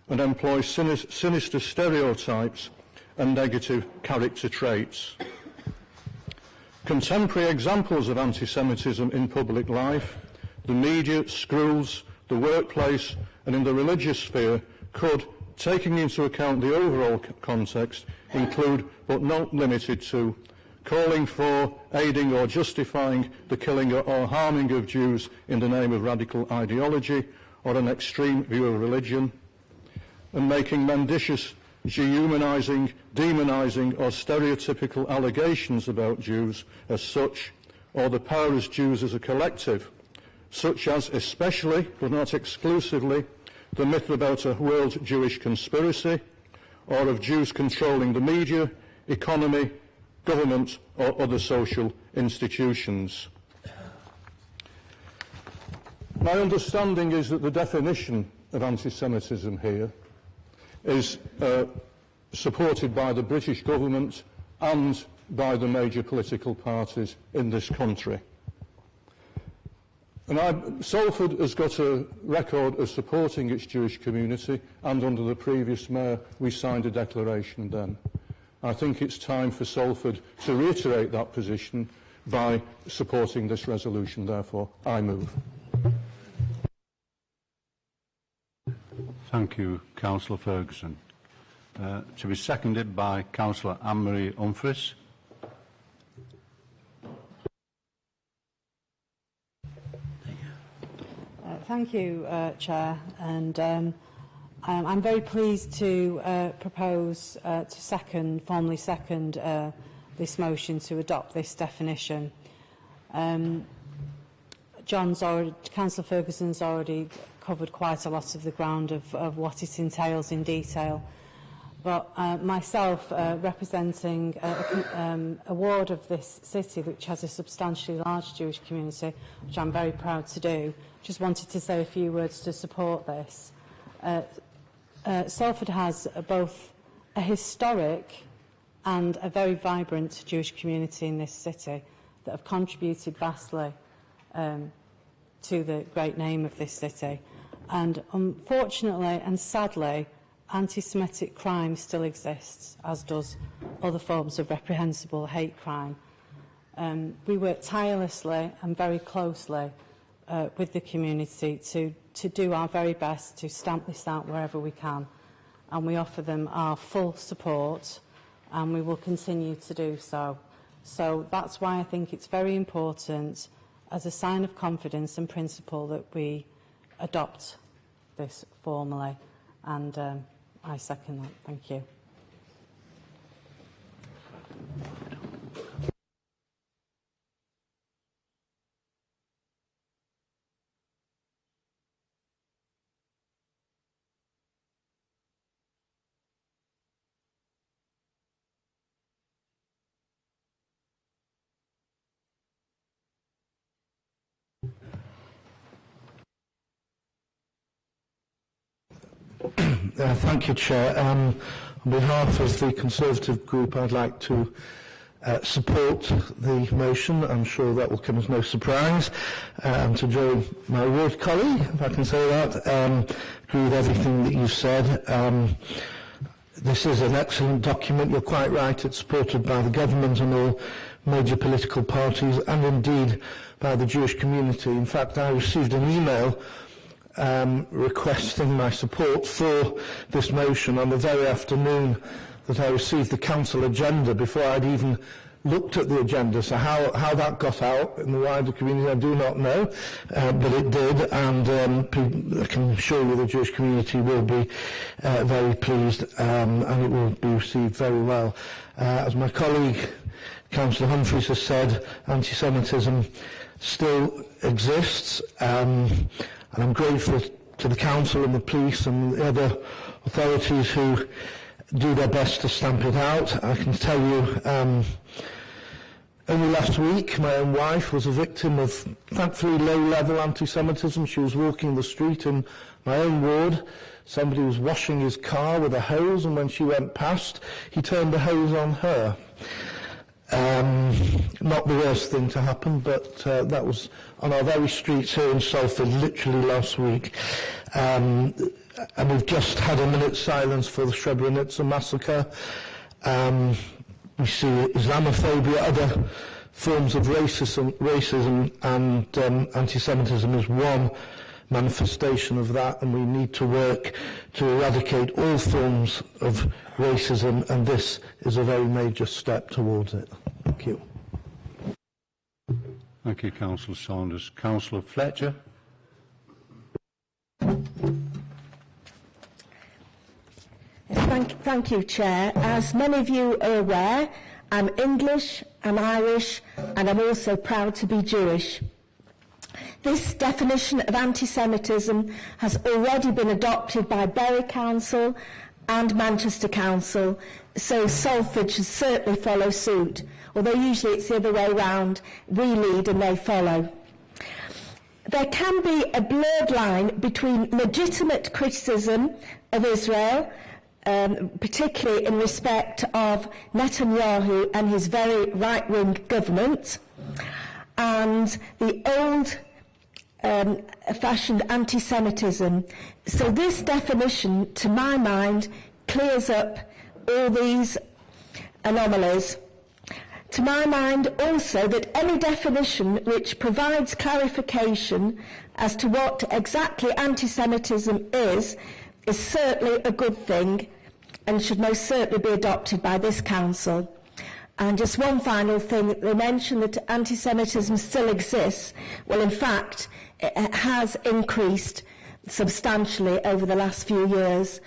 and employs sinister stereotypes and negative character traits. Contemporary examples of anti-Semitism in public life, the media, schools, the workplace and in the religious sphere could, taking into account the overall context, include, but not limited to, calling for, aiding or justifying the killing or harming of Jews in the name of radical ideology or an extreme view of religion, and making mendacious, dehumanising, demonising or stereotypical allegations about Jews as such, or the power as Jews as a collective, such as especially, but not exclusively, the myth about a world Jewish conspiracy, or of Jews controlling the media, economy, government or other social institutions. My understanding is that the definition of anti-Semitism here is supported by the British government and by the major political parties in this country. And Salford has got a record of supporting its Jewish community, and under the previous mayor we signed a declaration then. I think it's time for Salford to reiterate that position by supporting this resolution. Therefore, I move. Thank you, Councillor Ferguson. To be seconded by Councillor Anne-Marie Humphreys. Thank you, Chair, and I'm very pleased to propose to formally second this motion to adopt this definition. Councillor Ferguson's already covered quite a lot of the ground of what it entails in detail, but myself, representing a ward of this city which has a substantially large Jewish community, which I'm very proud to do, just wanted to say a few words to support this. Salford has both a historic and a very vibrant Jewish community in this city that have contributed vastly to the great name of this city. And unfortunately and sadly, anti-Semitic crime still exists, as does other forms of reprehensible hate crime. We work tirelessly and very closely with the community to do our very best to stamp this out wherever we can, and we offer them our full support, and we will continue to do so. So that's why I think it's very important, as a sign of confidence and principle, that we adopt this formally, and I second that. Thank you. Thank you, Chair. On behalf of the Conservative Group, I'd like to support the motion. I'm sure that will come as no surprise. To join my ward colleague, if I can say that, agree with everything that you said. This is an excellent document. You're quite right, it's supported by the government and all, major political parties and indeed by the Jewish community. In fact, I received an email requesting my support for this motion on the very afternoon that I received the council agenda, before I'd even looked at the agenda. So how that got out in the wider community, I do not know, but it did, and I can assure you the Jewish community will be very pleased, and it will be received very well. As my colleague Councillor Humphreys has said, anti-Semitism still exists, and I'm grateful to the council and the police and the other authorities who do their best to stamp it out. I can tell you, only last week my own wife was a victim of thankfully low-level anti-Semitism. She was walking the street in my own ward. Somebody was washing his car with a hose, and when she went past, he turned the hose on her. Not the worst thing to happen, but that was on our very streets here in Salford literally last week. And we've just had a minute's silence for the Srebrenica massacre. We see Islamophobia, other forms of racism and anti-Semitism is one manifestation of that, and we need to work to eradicate all forms of racism, and this is a very major step towards it. Thank you. Thank you, Councillor Saunders. Councillor Fletcher. Thank you, Chair. As many of you are aware, I'm English, I'm Irish, and I'm also proud to be Jewish. This definition of anti-Semitism has already been adopted by Bury Council and Manchester Council, so Salford should certainly follow suit, although usually it's the other way round. We lead and they follow. There can be a blurred line between legitimate criticism of Israel, particularly in respect of Netanyahu and his very right-wing government, and the old fashioned anti-Semitism. So this definition, to my mind, clears up all these anomalies. To my mind also that any definition which provides clarification as to what exactly anti-Semitism is certainly a good thing and should most certainly be adopted by this council. And just one final thing, they mentioned that anti-Semitism still exists. Well, in fact, it has increased substantially over the last few years.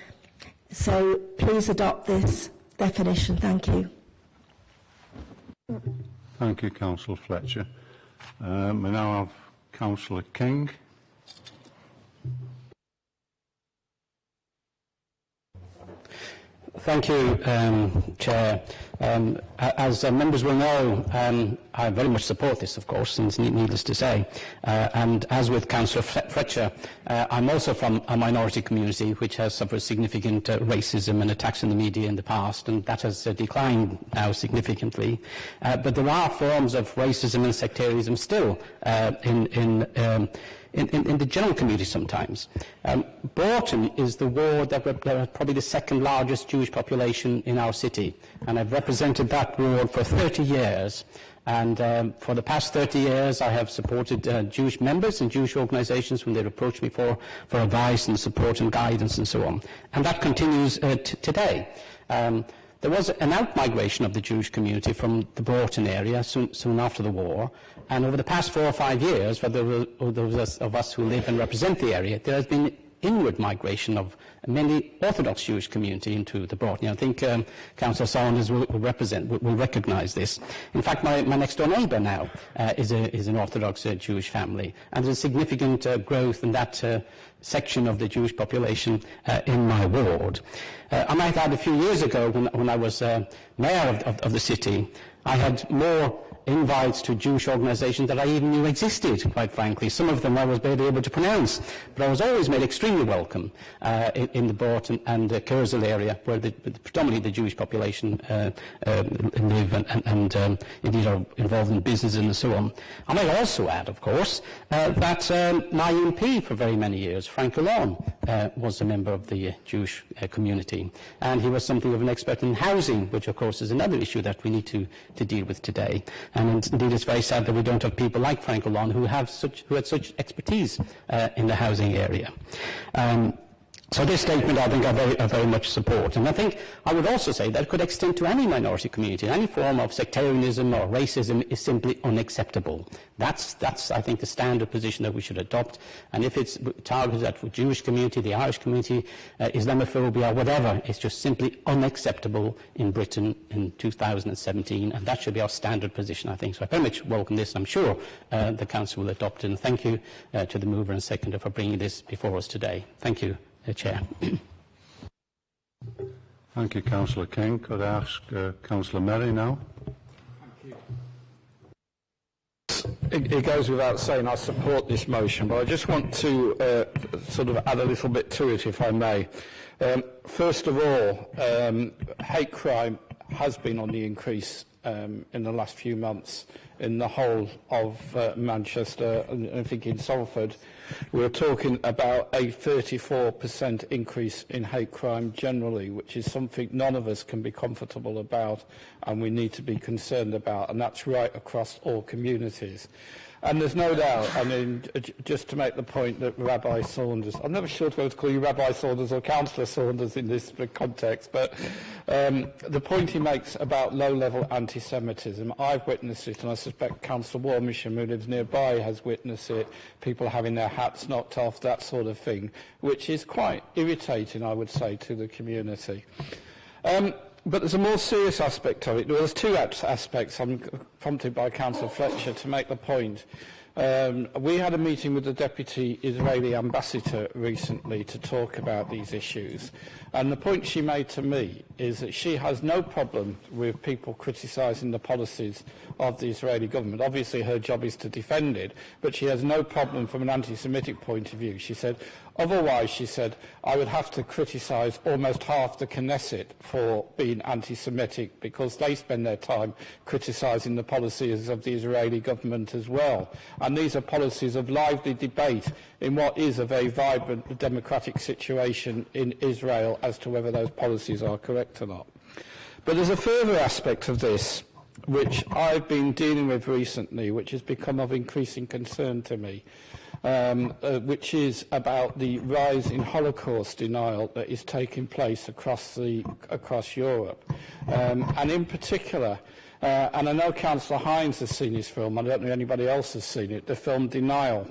So please adopt this definition. Thank you. Thank you, Councillor Fletcher. We now have Councillor King. Thank you, Chair. As members will know, I very much support this, of course, and it's needless to say. And as with Councillor Fletcher, I'm also from a minority community which has suffered significant racism and attacks in the media in the past, and that has declined now significantly. But there are forms of racism and sectarianism still in the general community sometimes. Broughton is the ward that probably the second largest Jewish population in our city, and I've represented that ward for 30 years. And for the past 30 years, I have supported Jewish members and Jewish organisations when they approach me for advice and support and guidance and so on. And that continues today. There was an out-migration of the Jewish community from the Broughton area soon after the war, and over the past 4 or 5 years, for those of us who live and represent the area, there has been inward migration of many Orthodox Jewish community into the Broughton. I think Councillor Saunders will recognise this. In fact, my next-door neighbour now is an Orthodox Jewish family, and there's significant growth in that section of the Jewish population in my ward. I might add, a few years ago, when I was mayor of the city, I had more invites to Jewish organisations that I even knew existed, quite frankly. Some of them I was barely able to pronounce, but I was always made extremely welcome in the Broughton and Kersal area, where predominantly the Jewish population live and indeed are involved in business and so on. I might also add, of course, that my MP for very many years, Frank Lalonde, was a member of the Jewish community, and he was something of an expert in housing, which of course is another issue that we need to to deal with today. And indeed, it's very sad that we don't have people like Frank Olan who had such expertise in the housing area. So this statement, I think, I very much support. And I think I would also say that it could extend to any minority community. Any form of sectarianism or racism is simply unacceptable. That's I think, the standard position that we should adopt. And if it's targeted at the Jewish community, the Irish community, Islamophobia, whatever, it's just simply unacceptable in Britain in 2017. And that should be our standard position, I think. So I very much welcome this. I'm sure the Council will adopt it. And thank you to the mover and seconder for bringing this before us today. Thank you. Chair. Thank you, Councillor King. Could I ask Councillor Merry now? It goes without saying I support this motion, but I just want to sort of add a little bit to it, if I may. First of all, hate crime has been on the increase in the last few months in the whole of Manchester, and I think in Salford. We're talking about a 34% increase in hate crime generally, which is something none of us can be comfortable about and we need to be concerned about, and that's right across all communities. And there's no doubt, I mean, just to make the point that Rabbi Saunders, I'm never sure whether to call you Rabbi Saunders or Councillor Saunders in this context, but the point he makes about low-level anti-Semitism, I've witnessed it, and I suspect Councillor Warmisham, who lives nearby, has witnessed it, people having their hats knocked off, that sort of thing, which is quite irritating, I would say, to the community. But there's a more serious aspect of it. Well, there's two aspects. I'm prompted by Councillor Fletcher to make the point. We had a meeting with the Deputy Israeli Ambassador recently to talk about these issues. And the point she made to me is that she has no problem with people criticising the policies of the Israeli government. Obviously, her job is to defend it, but she has no problem from an anti-Semitic point of view. She said, otherwise, she said, I would have to criticise almost half the Knesset for being anti-Semitic because they spend their time criticising the policies of the Israeli government as well. And these are policies of lively debate in what is a very vibrant democratic situation in Israel as to whether those policies are correct or not. But there's a further aspect of this which I've been dealing with recently, which has become of increasing concern to me, which is about the rise in Holocaust denial that is taking place across Europe. And in particular, and I know Councillor Hines has seen this film, I don't know if anybody else has seen it, the film Denial,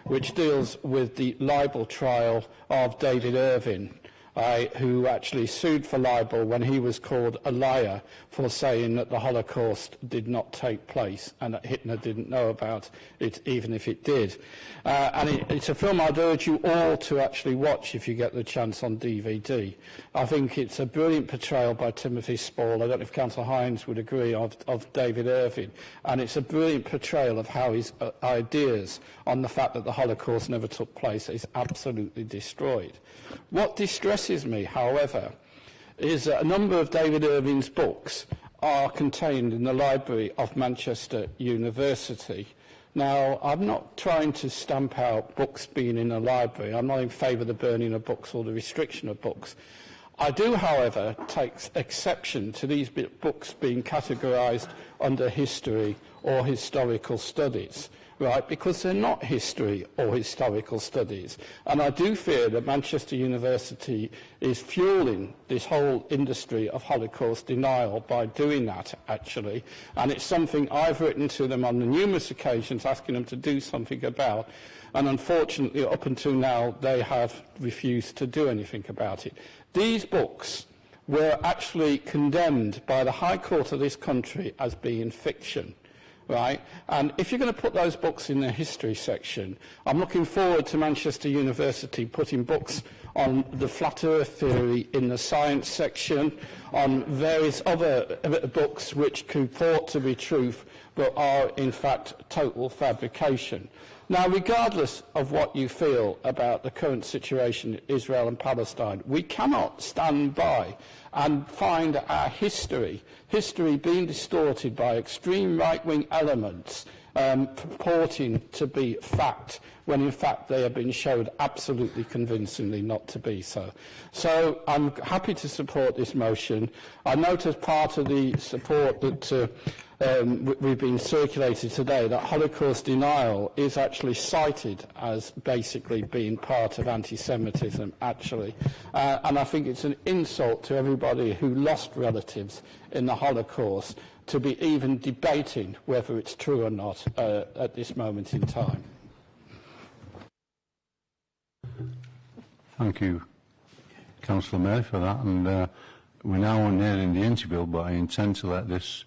which deals with the libel trial of David Irving, who actually sued for libel when he was called a liar for saying that the Holocaust did not take place and that Hitler didn't know about it, even if it did. And it's a film I'd urge you all to actually watch if you get the chance on DVD. I think it's a brilliant portrayal by Timothy Spall, I don't know if Councillor Hines would agree, of David Irving, and it's a brilliant portrayal of how his ideas on the fact that the Holocaust never took place is absolutely destroyed. What distresses me, however, is that a number of David Irving's books are contained in the library of Manchester University. Now, I'm not trying to stamp out books being in a library. I'm not in favour of the burning of books or the restriction of books. I do, however, take exception to these books being categorised under history or historical studies, right, because they're not history or historical studies. And I do fear that Manchester University is fueling this whole industry of Holocaust denial by doing that, actually. And it's something I've written to them on numerous occasions, asking them to do something about. And unfortunately, up until now, they have refused to do anything about it. These books were actually condemned by the High Court of this country as being fiction. Right? And if you're going to put those books in the history section, I'm looking forward to Manchester University putting books on the flat earth theory in the science section, on various other books which purport to be truth but are in fact total fabrication. Now, regardless of what you feel about the current situation in Israel and Palestine, we cannot stand by and find our history being distorted by extreme right-wing elements purporting to be fact, when in fact they have been showed absolutely convincingly not to be so. So I'm happy to support this motion. I note as part of the support that we've been circulated today that Holocaust denial is actually cited as basically being part of anti-Semitism, actually. And I think it's an insult to everybody who lost relatives in the Holocaust to be even debating whether it's true or not at this moment in time. Thank you, Councillor May, for that. And we're now nearing the interval, but I intend to let this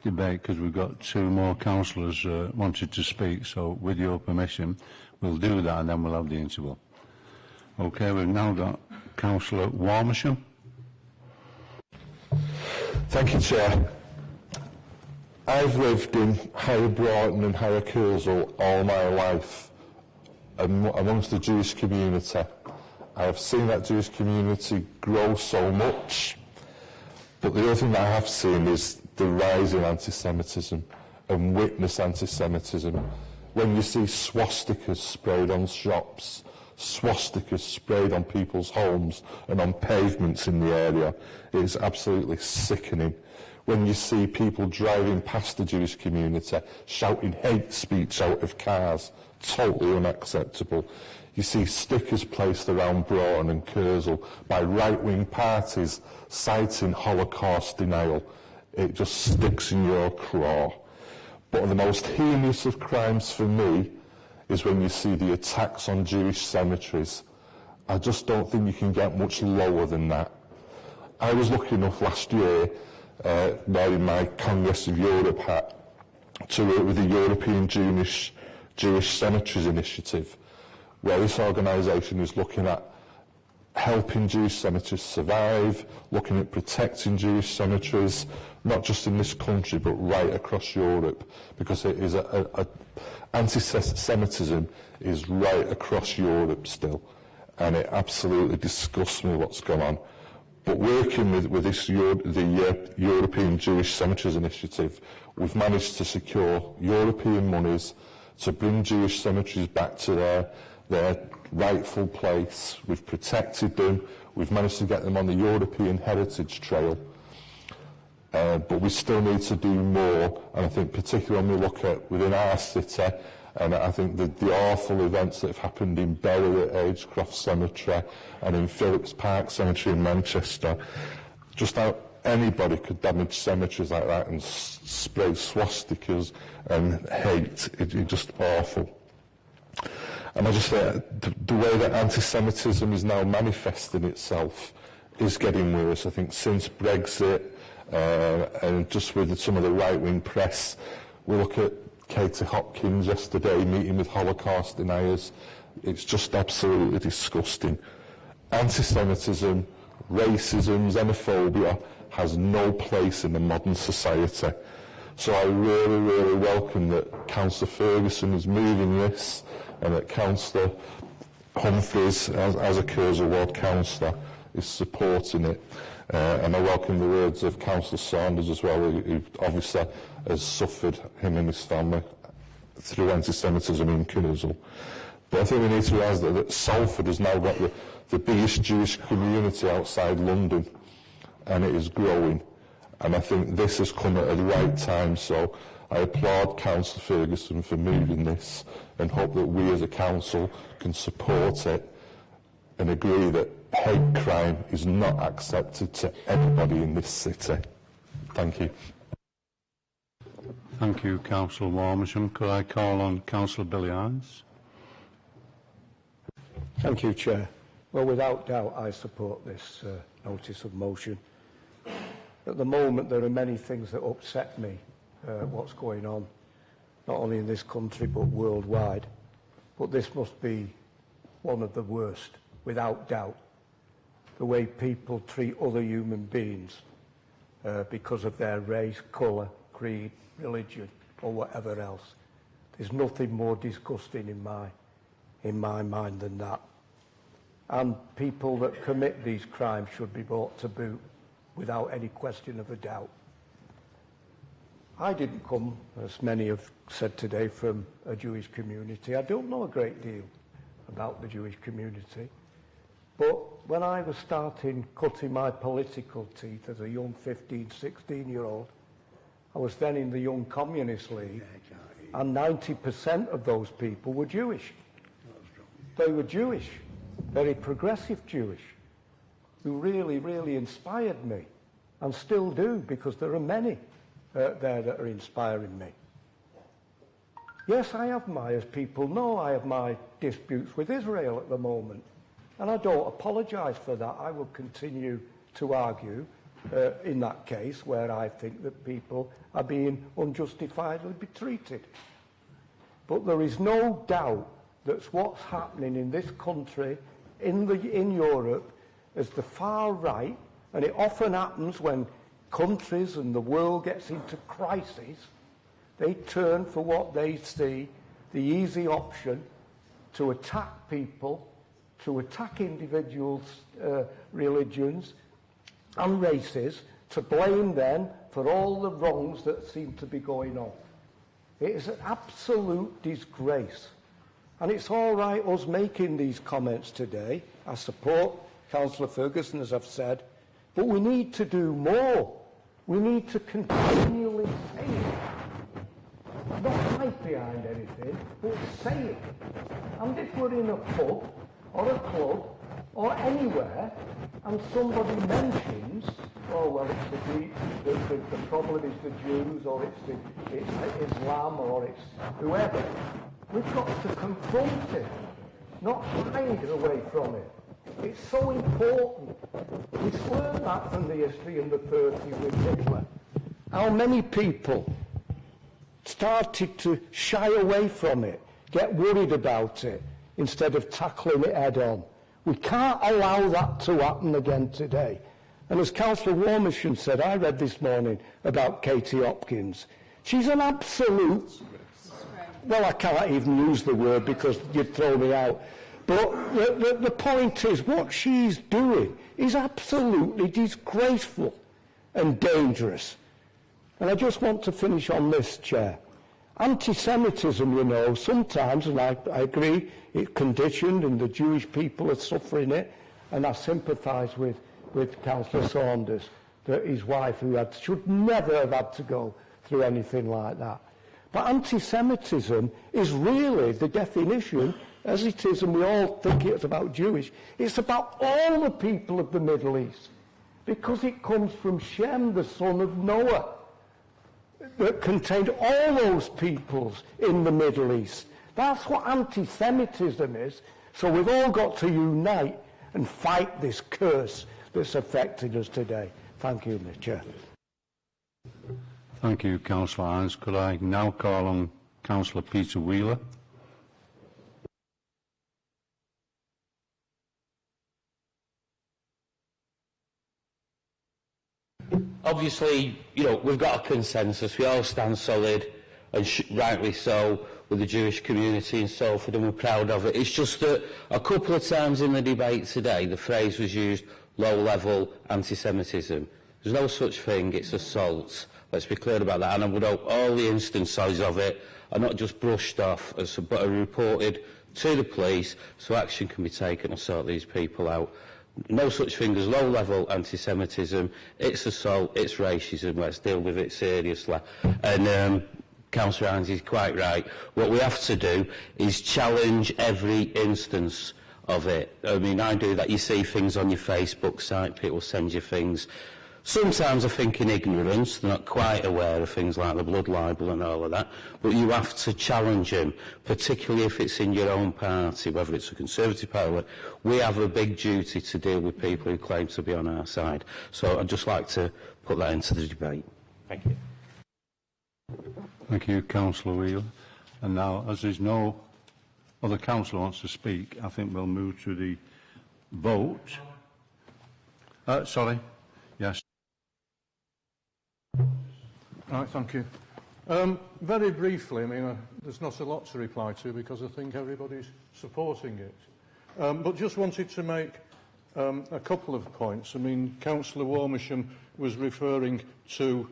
debate, because we've got two more councillors wanted to speak, so with your permission, we'll do that and then we'll have the interval. Okay, we've now got Councillor Warmisham. Thank you, Chair. I've lived in Higher Broughton and Higher Kersal all my life, amongst the Jewish community. I have seen that Jewish community grow so much, but the other thing that I have seen is the rise in anti-Semitism and witness anti-Semitism. When you see swastikas sprayed on shops, swastikas sprayed on people's homes and on pavements in the area, it is absolutely sickening. When you see people driving past the Jewish community shouting hate speech out of cars, totally unacceptable. You see stickers placed around Broughton and Kersal by right-wing parties citing Holocaust denial. It just sticks in your craw. But the most heinous of crimes for me is when you see the attacks on Jewish cemeteries. I just don't think you can get much lower than that. I was lucky enough last year, wearing my Congress of Europe hat, to work with the European Jewish Cemeteries Initiative, where this organisation is looking at helping Jewish cemeteries survive, looking at protecting Jewish cemeteries, not just in this country but right across Europe, because it is anti-Semitism is right across Europe still, and it absolutely disgusts me what's gone on. But working with this European Jewish Cemeteries Initiative, we've managed to secure European monies to bring Jewish cemeteries back to their rightful place. We've protected them. We've managed to get them on the European Heritage Trail. But we still need to do more, and I think particularly when we look at within our city, and I think the awful events that have happened in Bury at Agecroft Cemetery and in Phillips Park Cemetery in Manchester, just how anybody could damage cemeteries like that and spray swastikas and hate, it's just awful. And I just think the way that anti-Semitism is now manifesting itself is getting worse. I think since Brexit, and just with some of the right-wing press, we look at Katie Hopkins yesterday meeting with Holocaust deniers. It's just absolutely disgusting. Anti-Semitism, racism, xenophobia has no place in the modern society. So I really, really welcome that Councillor Ferguson is moving this, and that Councillor Humphreys, as a Kersal Ward councillor, is supporting it. And I welcome the words of Councillor Saunders as well, who obviously has suffered, him and his family, through anti-Semitism in Kersal. But I think we need to realise that Salford has now got the biggest Jewish community outside London, and it is growing. And I think this has come at the right time, so I applaud Councillor Ferguson for moving this and hope that we as a council can support it and agree that hate crime is not accepted to anybody in this city. Thank you. Thank you, Councillor Warmisham. Could I call on Councillor Billy Hines? Thank you, Chair. Well, without doubt, I support this notice of motion. At the moment, there are many things that upset me, what's going on, not only in this country but worldwide. But this must be one of the worst, without doubt. The way people treat other human beings because of their race, colour, creed, religion, or whatever else. There's nothing more disgusting in my mind than that. And people that commit these crimes should be brought to boot without any question of a doubt. I didn't come, as many have said today, from a Jewish community. I don't know a great deal about the Jewish community. But when I was starting cutting my political teeth as a young 15, 16-year-old, I was then in the Young Communist League, and 90% of those people were Jewish. They were Jewish, very progressive Jewish, who really, really inspired me, and still do, because there are many there that are inspiring me. Yes, I have my, as people know, I have my disputes with Israel at the moment, and I don't apologise for that. I will continue to argue in that case where I think that people are being unjustifiably treated. But there is no doubt that what's happening in this country, in Europe, is the far right, and it often happens when countries and the world gets into crisis, they turn for what they see the easy option to attack people, to attack individuals' religions and races, to blame them for all the wrongs that seem to be going on. It is an absolute disgrace. And it's all right us making these comments today. I support Councillor Ferguson, as I've said, but we need to do more. We need to continually say it. Not hide behind anything, but say it. And if we're in a pub or a club or anywhere and somebody mentions, oh well, it's the problem is the Jews, or it's Islam, or it's whoever, we've got to confront it, not hide away from it. It's so important. We've learned that from the history in the 30s with Hitler. How many people started to shy away from it, get worried about it, instead of tackling it head on. We can't allow that to happen again today. And as Councillor Warmisham said, I read this morning about Katie Hopkins. She's an absolute... Well, I can't even use the word because you'd throw me out. But the point is, what she's doing is absolutely disgraceful and dangerous. And I just want to finish on this, Chair. Anti-Semitism, you know, sometimes, and I agree, it's conditioned and the Jewish people are suffering it, and I sympathise with Councillor Saunders, that his wife, who should never have had to go through anything like that. But anti-Semitism is really the definition, as it is, and we all think it's about Jewish, it's about all the people of the Middle East, because it comes from Shem, the son of Noah, that contained all those peoples in the Middle East. That's what anti-Semitism is. So we've all got to unite and fight this curse that's affected us today. Thank you, Mr. Chair. Thank you, Councillor Hines. Could I now call on Councillor Peter Wheeler? Obviously, you know, we've got a consensus. We all stand solid, and rightly so, with the Jewish community in Salford, and we're proud of it. It's just that a couple of times in the debate today, the phrase was used, low-level anti-Semitism. There's no such thing. It's assault. Let's be clear about that. And I would hope all the instances of it are not just brushed off, but are reported to the police so action can be taken to sort these people out. No such thing as low-level anti-Semitism. It's assault, it's racism. Let's deal with it seriously. And Councillor Hines is quite right. What we have to do is challenge every instance of it. I mean, I do that. You see things on your Facebook site, people send you things. Sometimes I think in ignorance, they're not quite aware of things like the blood libel and all of that, but you have to challenge them, particularly if it's in your own party, whether it's a Conservative party. We have a big duty to deal with people who claim to be on our side. So I'd just like to put that into the debate. Thank you. Thank you, Councillor Wheeler. And now, as there's no other councillor wants to speak, I think we'll move to the vote. Sorry. Yes. Right, thank you. Very briefly, I mean, there's not a lot to reply to because I think everybody's supporting it. But just wanted to make a couple of points. I mean, Councillor Warmisham was referring to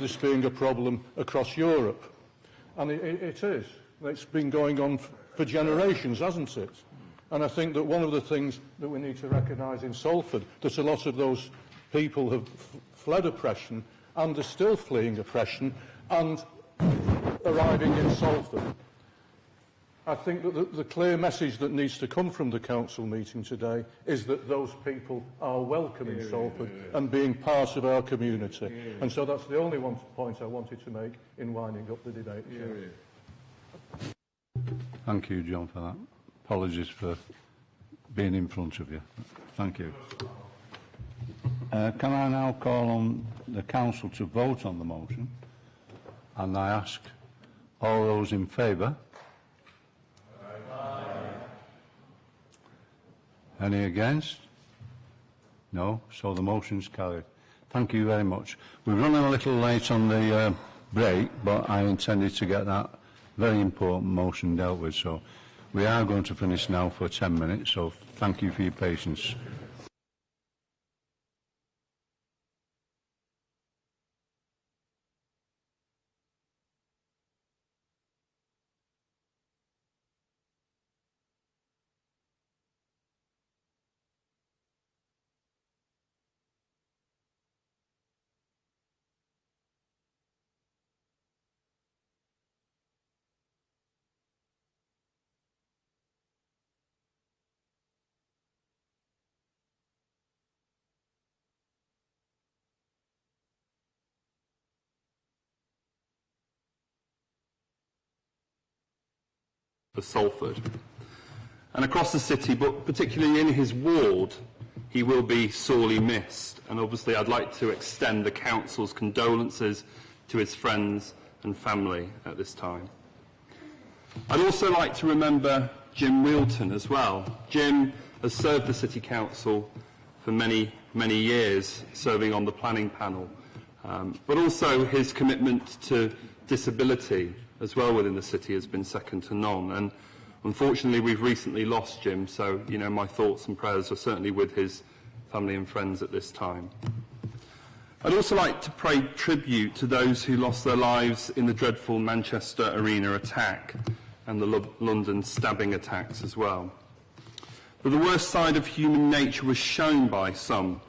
this being a problem across Europe. And it is. It's been going on for generations, hasn't it? And I think that one of the things that we need to recognise in Salford, that a lot of those people have fled oppression and are still fleeing oppression and arriving in Salford. I think that the clear message that needs to come from the council meeting today is that those people are welcome in Salford and being part of our community. And so that's the only point I wanted to make in winding up the debate. Thank you, John, for that. Apologies for being in front of you. Thank you. Can I now call on the council to vote on the motion? And I ask all those in favour? Any against? No, so the motion's carried. Thank you very much. We're running a little late on the break, but I intended to get that very important motion dealt with, so we are going to finish now for 10 minutes, so thank you for your patience. For Salford. And across the city, but particularly in his ward, he will be sorely missed. And obviously I'd like to extend the council's condolences to his friends and family at this time. I'd also like to remember Jim Wheelton as well. Jim has served the City Council for many, many years, serving on the planning panel, but also his commitment to disability as well within the city has been second to none. And unfortunately, we've recently lost Jim, so my thoughts and prayers are certainly with his family and friends at this time. I'd also like to pay tribute to those who lost their lives in the dreadful Manchester Arena attack and the London stabbing attacks as well. But the worst side of human nature was shown by some.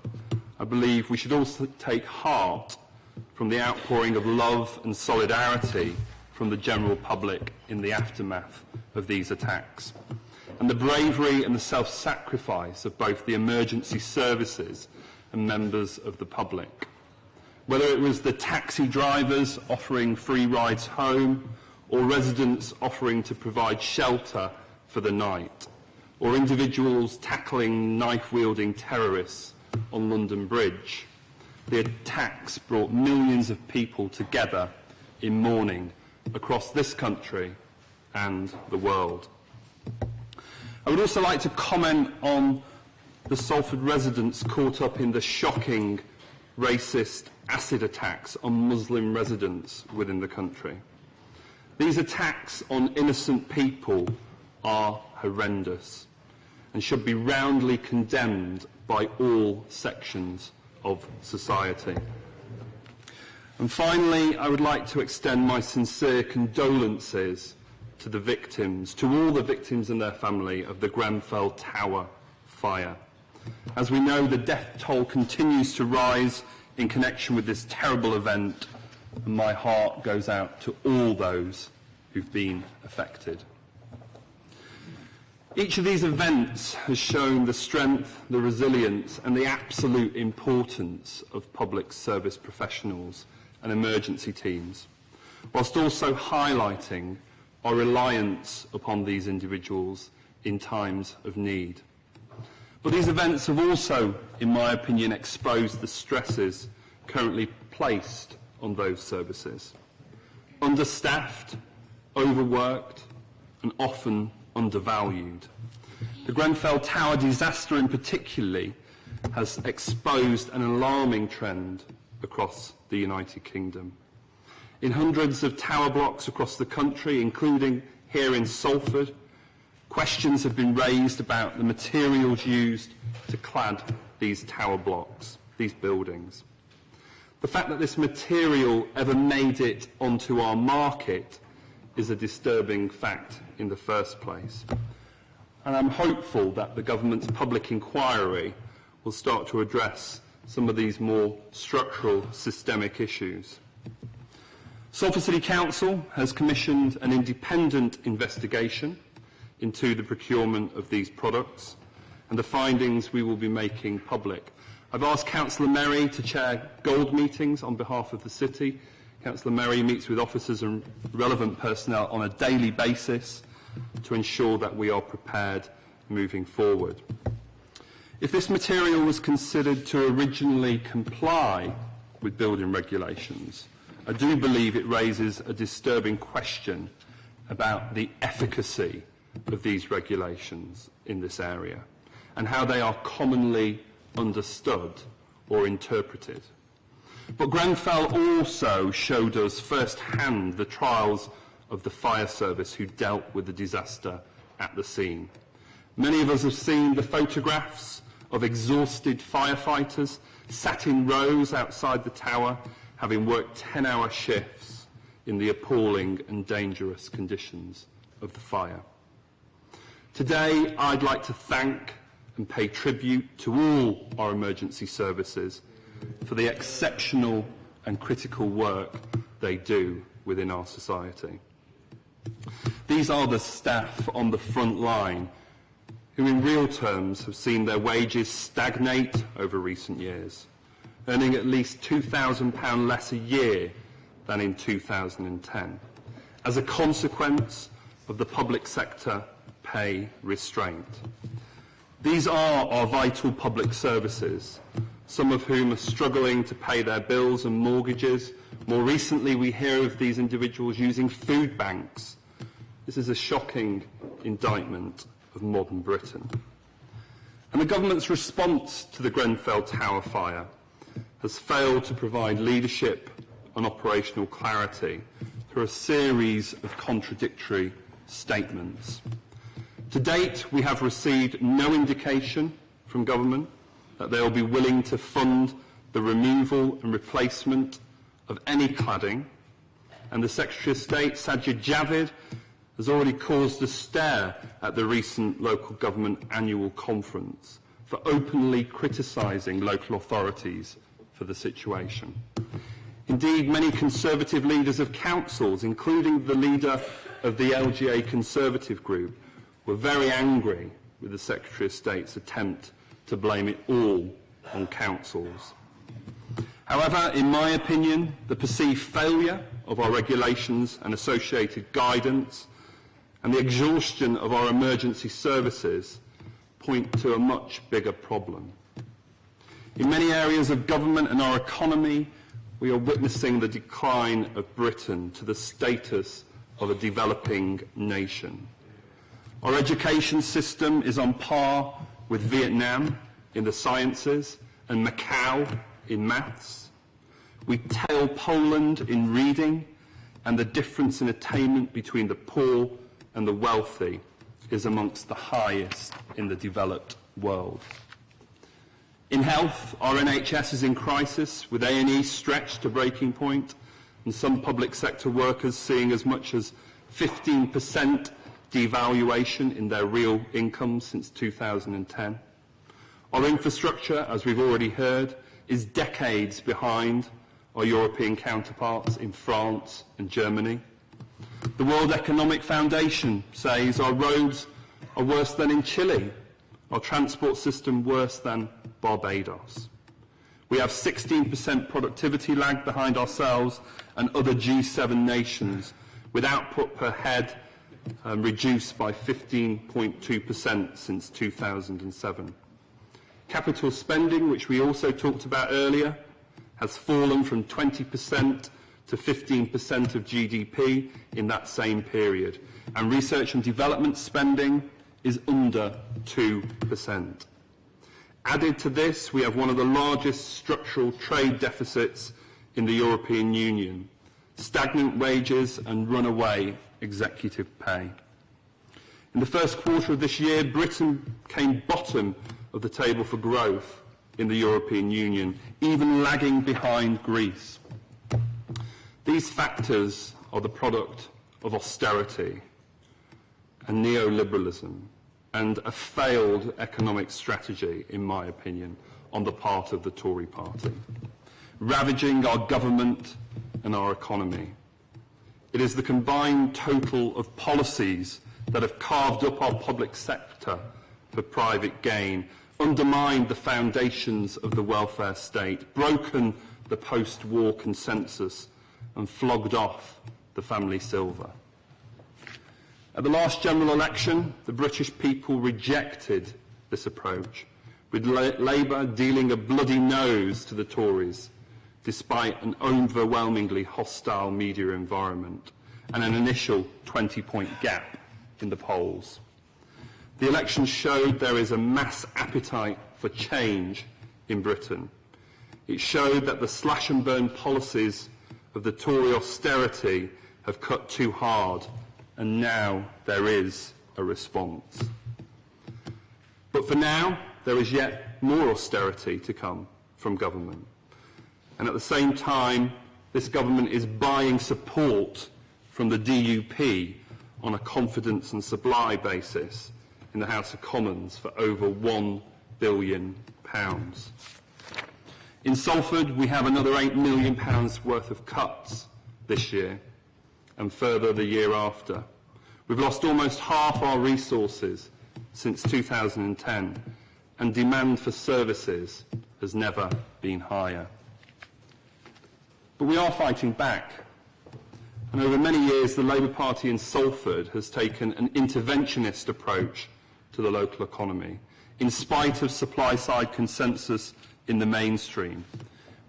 I believe we should also take heart from the outpouring of love and solidarity from the general public in the aftermath of these attacks, and the bravery and the self-sacrifice of both the emergency services and members of the public. Whether it was the taxi drivers offering free rides home, or residents offering to provide shelter for the night, or individuals tackling knife-wielding terrorists on London Bridge, the attacks brought millions of people together in mourning across this country and the world. I would also like to comment on the Salford residents caught up in the shocking racist acid attacks on Muslim residents within the country. These attacks on innocent people are horrendous and should be roundly condemned by all sections of society. And finally, I would like to extend my sincere condolences to the victims, to all the victims and their family of the Grenfell Tower fire. As we know, the death toll continues to rise in connection with this terrible event, and my heart goes out to all those who've been affected. Each of these events has shown the strength, the resilience, and the absolute importance of public service professionals and emergency teams, whilst also highlighting our reliance upon these individuals in times of need. But these events have also, in my opinion, exposed the stresses currently placed on those services. Understaffed, overworked, and often undervalued. The Grenfell Tower disaster in particular has exposed an alarming trend across the United Kingdom. In hundreds of tower blocks across the country, including here in Salford, questions have been raised about the materials used to clad these tower blocks, these buildings. The fact that this material ever made it onto our market is a disturbing fact in the first place. And I'm hopeful that the government's public inquiry will start to address some of these more structural, systemic issues. Salford City Council has commissioned an independent investigation into the procurement of these products, and the findings we will be making public. I've asked Councillor Merry to chair gold meetings on behalf of the City. Councillor Merry meets with officers and relevant personnel on a daily basis to ensure that we are prepared moving forward. If this material was considered to originally comply with building regulations, I do believe it raises a disturbing question about the efficacy of these regulations in this area and how they are commonly understood or interpreted. But Grenfell also showed us firsthand the trials of the fire service who dealt with the disaster at the scene. Many of us have seen the photographs of exhausted firefighters sat in rows outside the tower, having worked 10-hour shifts in the appalling and dangerous conditions of the fire. Today, I'd like to thank and pay tribute to all our emergency services for the exceptional and critical work they do within our society. These are the staff on the front line who in real terms have seen their wages stagnate over recent years, earning at least £2,000 less a year than in 2010, as a consequence of the public sector pay restraint. These are our vital public services, some of whom are struggling to pay their bills and mortgages. More recently, we hear of these individuals using food banks. This is a shocking indictment of modern Britain. And the government's response to the Grenfell Tower fire has failed to provide leadership and operational clarity through a series of contradictory statements. To date, we have received no indication from government that they will be willing to fund the removal and replacement of any cladding, and the Secretary of State, Sajid Javid, has already caused a stare at the recent local government annual conference for openly criticising local authorities for the situation. Indeed, many Conservative leaders of councils, including the leader of the LGA Conservative group, were very angry with the Secretary of State's attempt to blame it all on councils. However, in my opinion, the perceived failure of our regulations and associated guidance and the exhaustion of our emergency services point to a much bigger problem. In many areas of government and our economy, we are witnessing the decline of Britain to the status of a developing nation. Our education system is on par with Vietnam in the sciences and Macau in maths. We tail Poland in reading, and the difference in attainment between the poor and the wealthy is amongst the highest in the developed world. In health, our NHS is in crisis, with A&E stretched to breaking point, and some public sector workers seeing as much as 15% devaluation in their real income since 2010. Our infrastructure, as we've already heard, is decades behind our European counterparts in France and Germany. The World Economic Foundation says our roads are worse than in Chile, our transport system worse than Barbados. We have 16% productivity lag behind ourselves and other G7 nations, with output per head reduced by 15.2% since 2007. Capital spending, which we also talked about earlier, has fallen from 20% to 15% of GDP in that same period, and research and development spending is under 2%. Added to this, we have one of the largest structural trade deficits in the European Union, stagnant wages and runaway executive pay. In the first quarter of this year, Britain came bottom of the table for growth in the European Union, even lagging behind Greece. These factors are the product of austerity and neoliberalism and a failed economic strategy, in my opinion, on the part of the Tory party, ravaging our government and our economy. It is the combined total of policies that have carved up our public sector for private gain, undermined the foundations of the welfare state, broken the post-war consensus, and flogged off the family silver. At the last general election, the British people rejected this approach, with Labour dealing a bloody nose to the Tories, despite an overwhelmingly hostile media environment and an initial 20-point gap in the polls. The election showed there is a mass appetite for change in Britain. It showed that the slash-and-burn policies of the Tory austerity have cut too hard, and now there is a response. But for now, there is yet more austerity to come from government. And at the same time, this government is buying support from the DUP on a confidence and supply basis in the House of Commons for over £1 billion. In Salford, we have another £8 million worth of cuts this year, and further the year after. We've lost almost half our resources since 2010, and demand for services has never been higher. But we are fighting back. And over many years, the Labour Party in Salford has taken an interventionist approach to the local economy, in spite of supply-side consensus in the mainstream.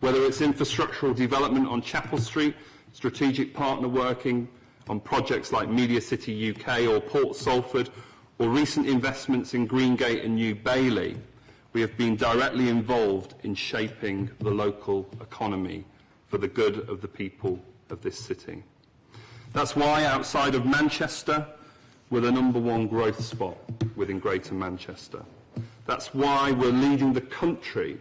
Whether it's infrastructural development on Chapel Street, strategic partner working on projects like Media City UK or Port Salford, or recent investments in Greengate and New Bailey, we have been directly involved in shaping the local economy for the good of the people of this city. That's why, outside of Manchester, we're the #1 growth spot within Greater Manchester. That's why we're leading the country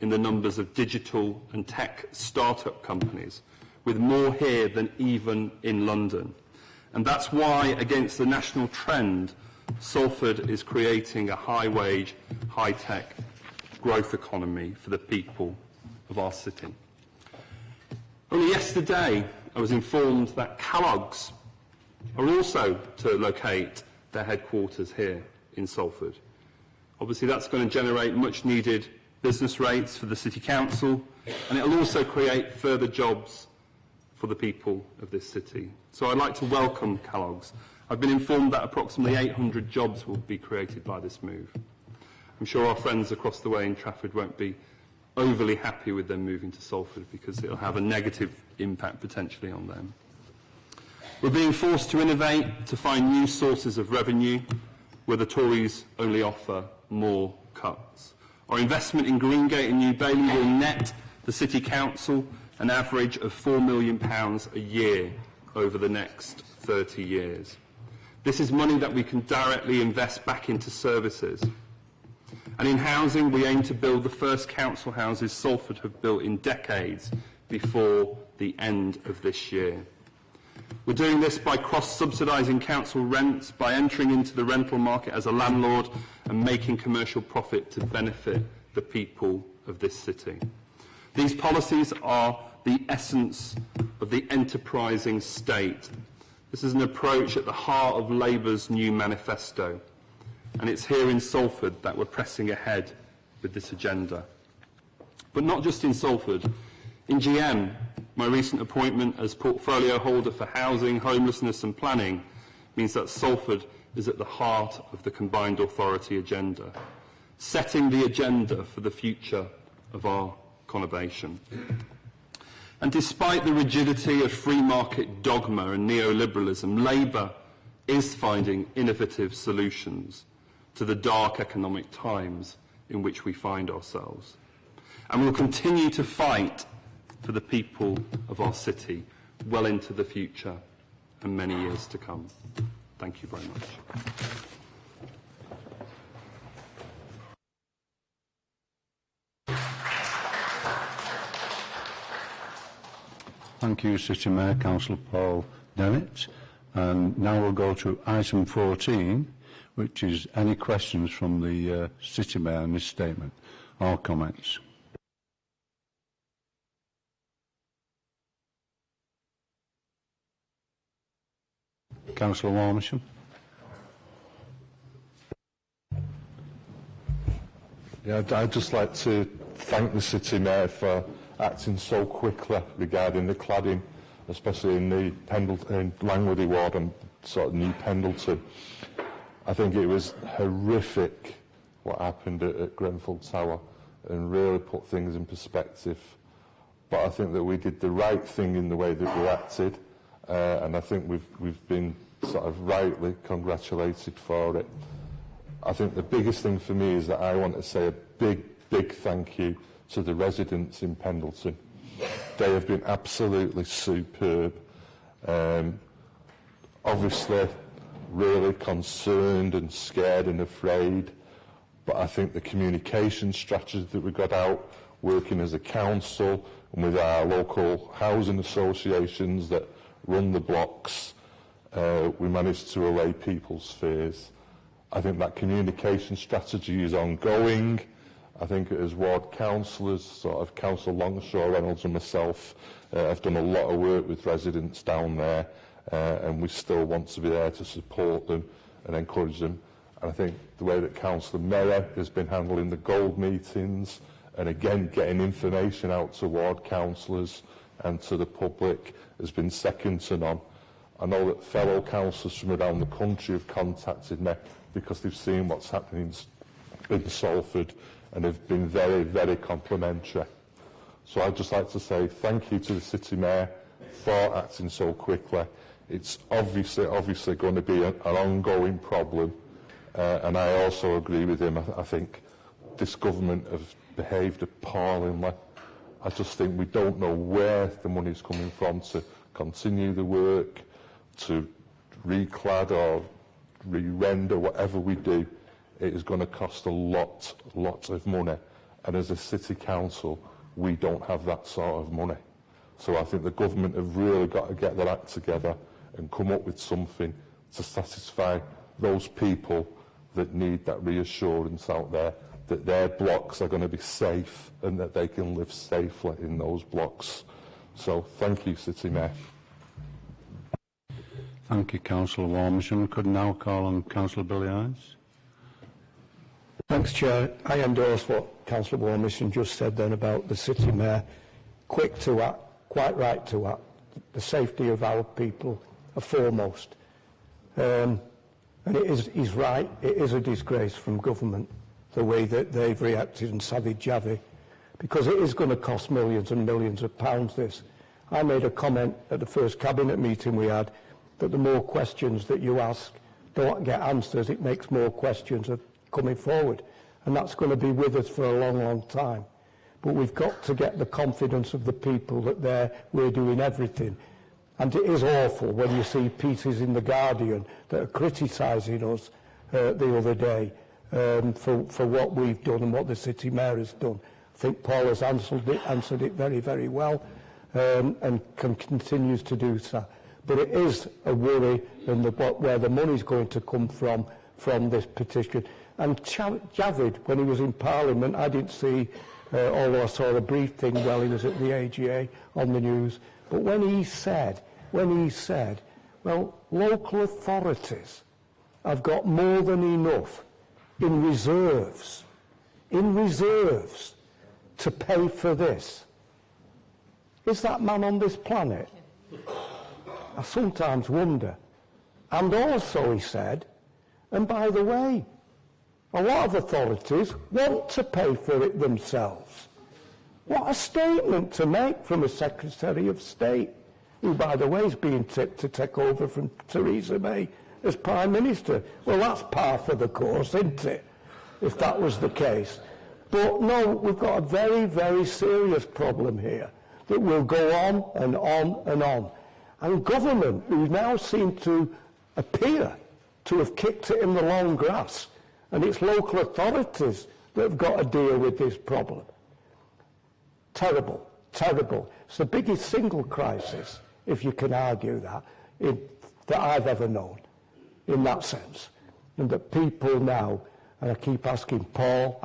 in the numbers of digital and tech start-up companies, with more here than even in London. And that's why, against the national trend, Salford is creating a high-wage, high-tech growth economy for the people of our city. Only yesterday, I was informed that Kellogg's are also to locate their headquarters here in Salford. Obviously, that's going to generate much-needed business rates for the City Council, and it will also create further jobs for the people of this city. So I'd like to welcome Kellogg's. I've been informed that approximately 800 jobs will be created by this move. I'm sure our friends across the way in Trafford won't be overly happy with them moving to Salford, because it'll have a negative impact potentially on them. We're being forced to innovate, to find new sources of revenue, where the Tories only offer more cuts. Our investment in Greengate and New Bailey will net the City Council an average of £4 million a year over the next 30 years. This is money that we can directly invest back into services. And in housing, we aim to build the first council houses Salford have built in decades before the end of this year. We're doing this by cross-subsidising council rents, by entering into the rental market as a landlord and making commercial profit to benefit the people of this city. These policies are the essence of the enterprising state. This is an approach at the heart of Labour's new manifesto, and it's here in Salford that we're pressing ahead with this agenda. But not just in Salford. In GM, my recent appointment as portfolio holder for housing, homelessness and planning means that Salford is at the heart of the combined authority agenda, setting the agenda for the future of our conurbation. And despite the rigidity of free market dogma and neoliberalism, Labour is finding innovative solutions to the dark economic times in which we find ourselves. And we'll continue to fight for the people of our city well into the future and many years to come. Thank you very much. Thank you, City Mayor, Councillor Paul Dennett. And now we'll go to item 14, which is any questions from the City Mayor on this statement. or comments? Councillor Warmisham. Yeah, I'd just like to thank the City Mayor for acting so quickly regarding the cladding, especially in the Langworthy ward and sort of New Pendleton. I think it was horrific what happened at Grenfell Tower and really put things in perspective. But I think that we did the right thing in the way that we acted, and I think we've been sort of rightly congratulated for it. I think the biggest thing for me is that I want to say a big thank you to the residents in Pendleton. They have been absolutely superb. Obviously, really concerned and scared and afraid, but I think the communication strategy that we got out, working as a council and with our local housing associations that run the blocks, we managed to allay people's fears. I think that communication strategy is ongoing. I think as ward councillors, sort of Councillor Longshore, Reynolds and myself, have done a lot of work with residents down there, and we still want to be there to support them and encourage them. And I think the way that Councillor Mayer has been handling the gold meetings and again getting information out to ward councillors and to the public has been second to none. I know that fellow councillors from around the country have contacted me because they've seen what's happening in Salford and have been very complimentary. So I'd just like to say thank you to the City Mayor for acting so quickly. It's obviously going to be an ongoing problem, and I also agree with him. I think this government have behaved appallingly. I just think we don't know where the money's coming from to continue the work, to reclad or re-render, whatever we do. It is going to cost a lot of money, and as a city council we don't have that sort of money. So I think the government have really got to get their act together and come up with something to satisfy those people that need that reassurance out there that their blocks are going to be safe and that they can live safely in those blocks. So thank you, City Mayor. Thank you, Councillor Warmisham. Could now call on Councillor Billy Hines. Thanks, Chair. I endorse what Councillor Warmisham just said then about the City Mayor. Quick to act, quite right to act. The safety of our people are foremost. And he's right, it is a disgrace from government, the way that they've reacted and savvy-javvy, because it is going to cost millions and millions of pounds, this. I made a comment at the first cabinet meeting we had that the more questions that you ask don't get answers, it makes more questions of coming forward. And that's going to be with us for a long time. But we've got to get the confidence of the people that we're doing everything. And it is awful when you see pieces in The Guardian that are criticising us the other day for what we've done and what the City Mayor has done. I think Paul has answered it very well and continues to do so. But it is a worry in where the money's going to come from this petition. And Javid, when he was in Parliament, I didn't see, although I saw a brief thing while he was at the AGA on the news, but when he said, well, local authorities have got more than enough in reserves to pay for this. Is that man on this planet? I sometimes wonder. And also he said, and by the way, a lot of authorities want to pay for it themselves. What a statement to make from a Secretary of State, who, by the way, is being tipped to take over from Theresa May as Prime Minister. Well, that's par for the course, isn't it, if that was the case? But no, we've got a very serious problem here that will go on and on and on. And government, who now seem to appear to have kicked it in the long grass, and it's local authorities that have got to deal with this problem. Terrible. It's the biggest single crisis, if you can argue that, that I've ever known, in that sense. And that people now, and I keep asking Paul,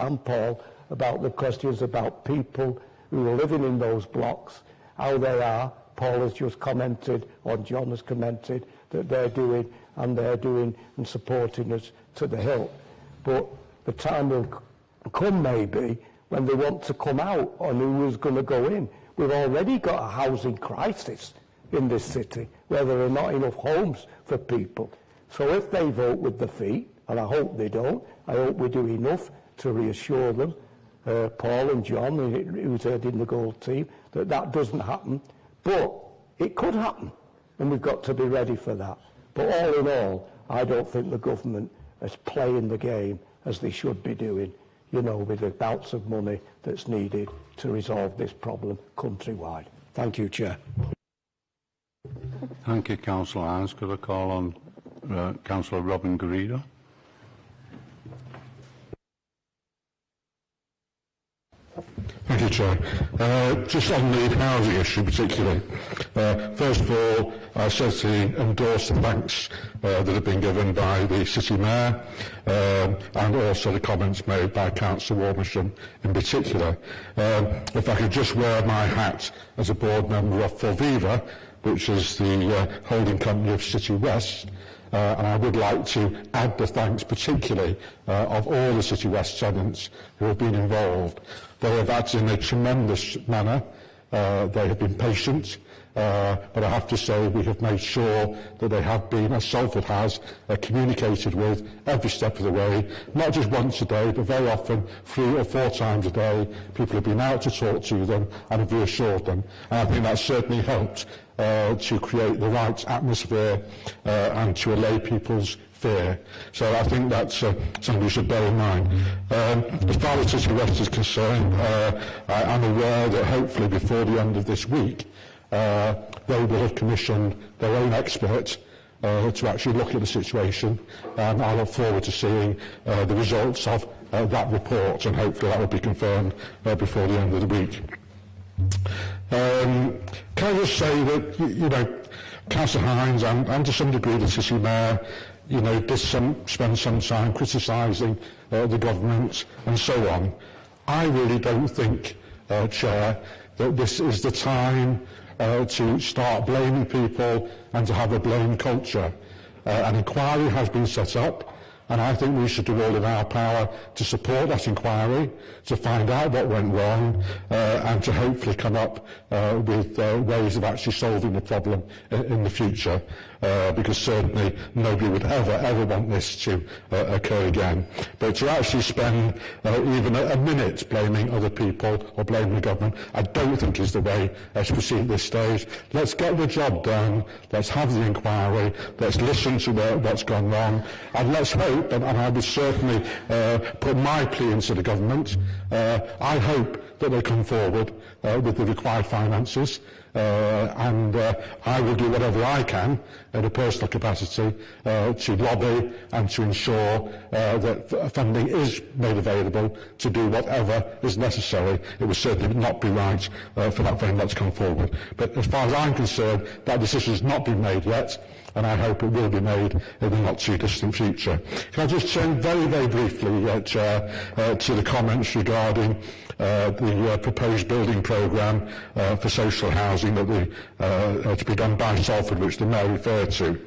about the questions about people who are living in those blocks, how they are. Paul has just commented, or John has commented, that they're doing and supporting us to the hilt. But the time will come maybe when they want to come out on who is going to go in. We've already got a housing crisis in this city where there are not enough homes for people. So if they vote with their feet, and I hope they don't, I hope we do enough to reassure them, Paul and John, who's heading the Gold team, that that doesn't happen. But it could happen, and we've got to be ready for that. But all in all, I don't think the government is playing the game as they should be doing, you know, with the amounts of money that's needed to resolve this problem countrywide. Thank you, Chair. Thank you, Councillor Hines. Could I call on Councillor Robin Garrido? Thank you, Chair. Just on the housing issue particularly, first of all, I certainly endorse the thanks that have been given by the City Mayor and also the comments made by Councillor Warmisham in particular. If I could just wear my hat as a board member of Forviva, which is the holding company of City West, and I would like to add the thanks particularly of all the City West tenants who have been involved. They have acted in a tremendous manner. They have been patient, but I have to say we have made sure that they have been, as Salford has, communicated with every step of the way, not just once a day, but very often 3 or 4 times a day. People have been out to talk to them and have reassured them. And I think that certainly helped to create the right atmosphere and to allay people's fear. So I think that's something we should bear in mind. As far as City West is concerned, I am aware that hopefully before the end of this week, they will have commissioned their own expert to actually look at the situation, and I look forward to seeing the results of that report, and hopefully that will be confirmed before the end of the week. Can I just say that, you know, Councillor Hines and to some degree the City Mayor, you know, did spend some time criticising the government and so on. I really don't think, Chair, that this is the time to start blaming people and to have a blame culture. An inquiry has been set up, and I think we should do all in our power to support that inquiry, to find out what went wrong, and to hopefully come up with ways of actually solving the problem in the future, because certainly nobody would ever want this to occur again. But to actually spend even a minute blaming other people or blaming the government, I don't think is the way to proceed at this stage. Let's get the job done, let's have the inquiry, let's listen to what's gone wrong, and let's hope, and I would certainly put my plea into the government, I hope that they come forward with the required finances, and I will do whatever I can in a personal capacity to lobby and to ensure that funding is made available to do whatever is necessary. It would certainly not be right for that funding not to come forward. But as far as I'm concerned, that decision has not been made yet, and I hope it will be made in the not too distant future. Can I just turn very, very briefly, Chair, to the comments regarding the proposed building programme for social housing that to be done by Salford, which the Mayor referred to.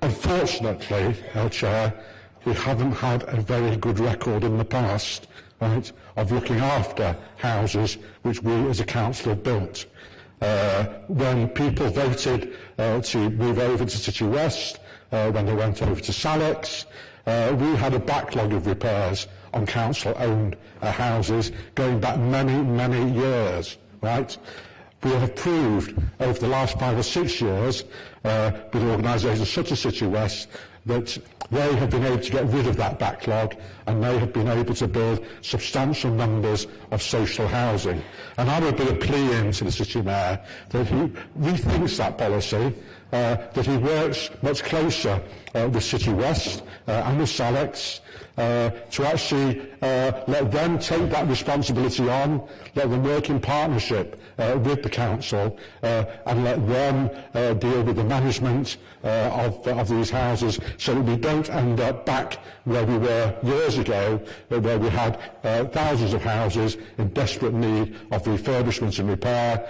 Unfortunately, Chair, we haven't had a very good record in the past, right, of looking after houses which we as a council have built. When people voted to move over to City West, when they went over to Salex, we had a backlog of repairs on council-owned houses going back many, many years, right? We have proved over the last 5 or 6 years with organisations such as City West that they have been able to get rid of that backlog, and they have been able to build substantial numbers of social housing. And I would put a plea into the City Mayor that he rethinks that policy, that he works much closer with City West and with Salex to actually let them take that responsibility on, let them work in partnership with the council and let them deal with the management of these houses, so that we don't end up back where we were years ago, where we had thousands of houses in desperate need of refurbishment and repair,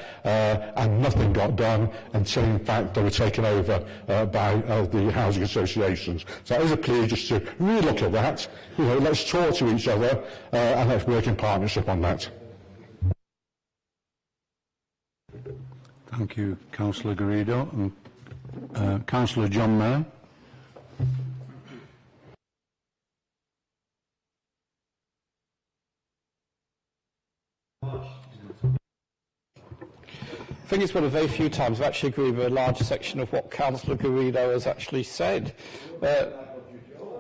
and nothing got done until in fact they were taken over by the housing associations. So that is a plea just to really look at that. You know, let's talk to each other and let's work in partnership on that. Thank you, Councillor Garrido. And Councillor John Mayer. I think it's one of very few times I've actually agreed with a large section of what Councillor Garrido has actually said.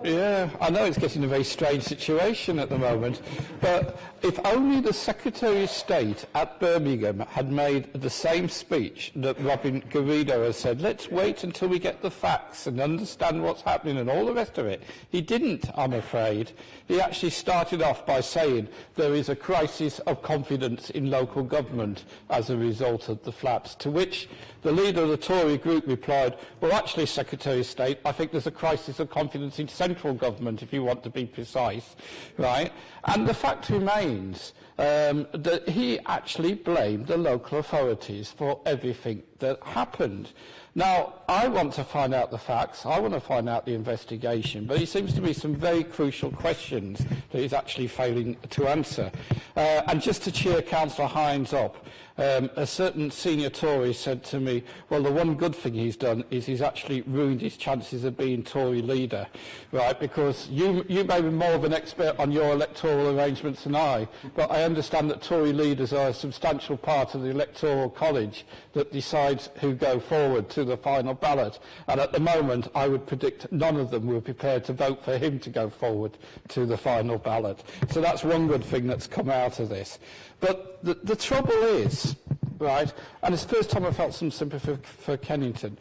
Yeah, I know it's getting a very strange situation at the moment, but if only the Secretary of State at Birmingham had made the same speech that Robin Garrido has said, let's wait until we get the facts and understand what's happening and all the rest of it. He didn't, I'm afraid. He actually started off by saying there is a crisis of confidence in local government as a result of the flats, to which the leader of the Tory group replied, well, actually, Secretary of State, I think there's a crisis of confidence in central government, if you want to be precise, right? And the fact remains that he actually blamed the local authorities for everything that happened. Now, I want to find out the facts, I want to find out the investigation, but it seems to be some very crucial questions that he's actually failing to answer. And just to cheer Councillor Hines up, a certain senior Tory said to me, well, the one good thing he's done is he's actually ruined his chances of being Tory leader, right? Because you may be more of an expert on your electoral arrangements than I, but I understand that Tory leaders are a substantial part of the electoral college that decides who go forward to the final ballot. And at the moment, I would predict none of them were prepared to vote for him to go forward to the final ballot. So that's one good thing that's come out of this. But the trouble is, right, and it's the first time I felt some sympathy for Kensington,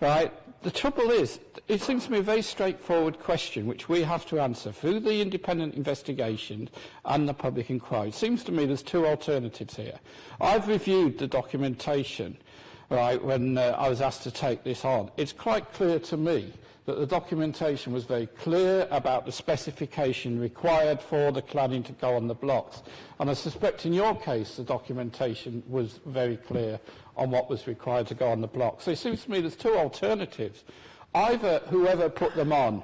right? The trouble is, it seems to me a very straightforward question which we have to answer through the independent investigation and the public inquiry. It seems to me there's two alternatives here. I've reviewed the documentation, right, when I was asked to take this on. It's quite clear to me that the documentation was very clear about the specification required for the cladding to go on the blocks. And I suspect in your case the documentation was very clear on what was required to go on the blocks. So it seems to me there's two alternatives. Either whoever put them on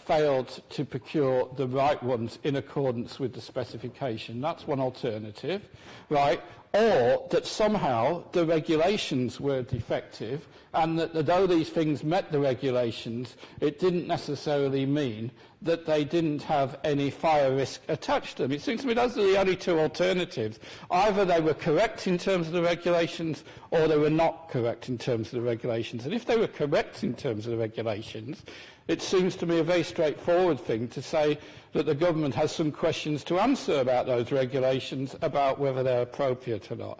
failed to procure the right ones in accordance with the specification. That's one alternative, right? Or that somehow the regulations were defective and that though these things met the regulations, it didn't necessarily mean that they didn't have any fire risk attached to them. It seems to me those are the only two alternatives. Either they were correct in terms of the regulations or they were not correct in terms of the regulations. And if they were correct in terms of the regulations, it seems to me a very straightforward thing to say that the government has some questions to answer about those regulations, about whether they're appropriate or not.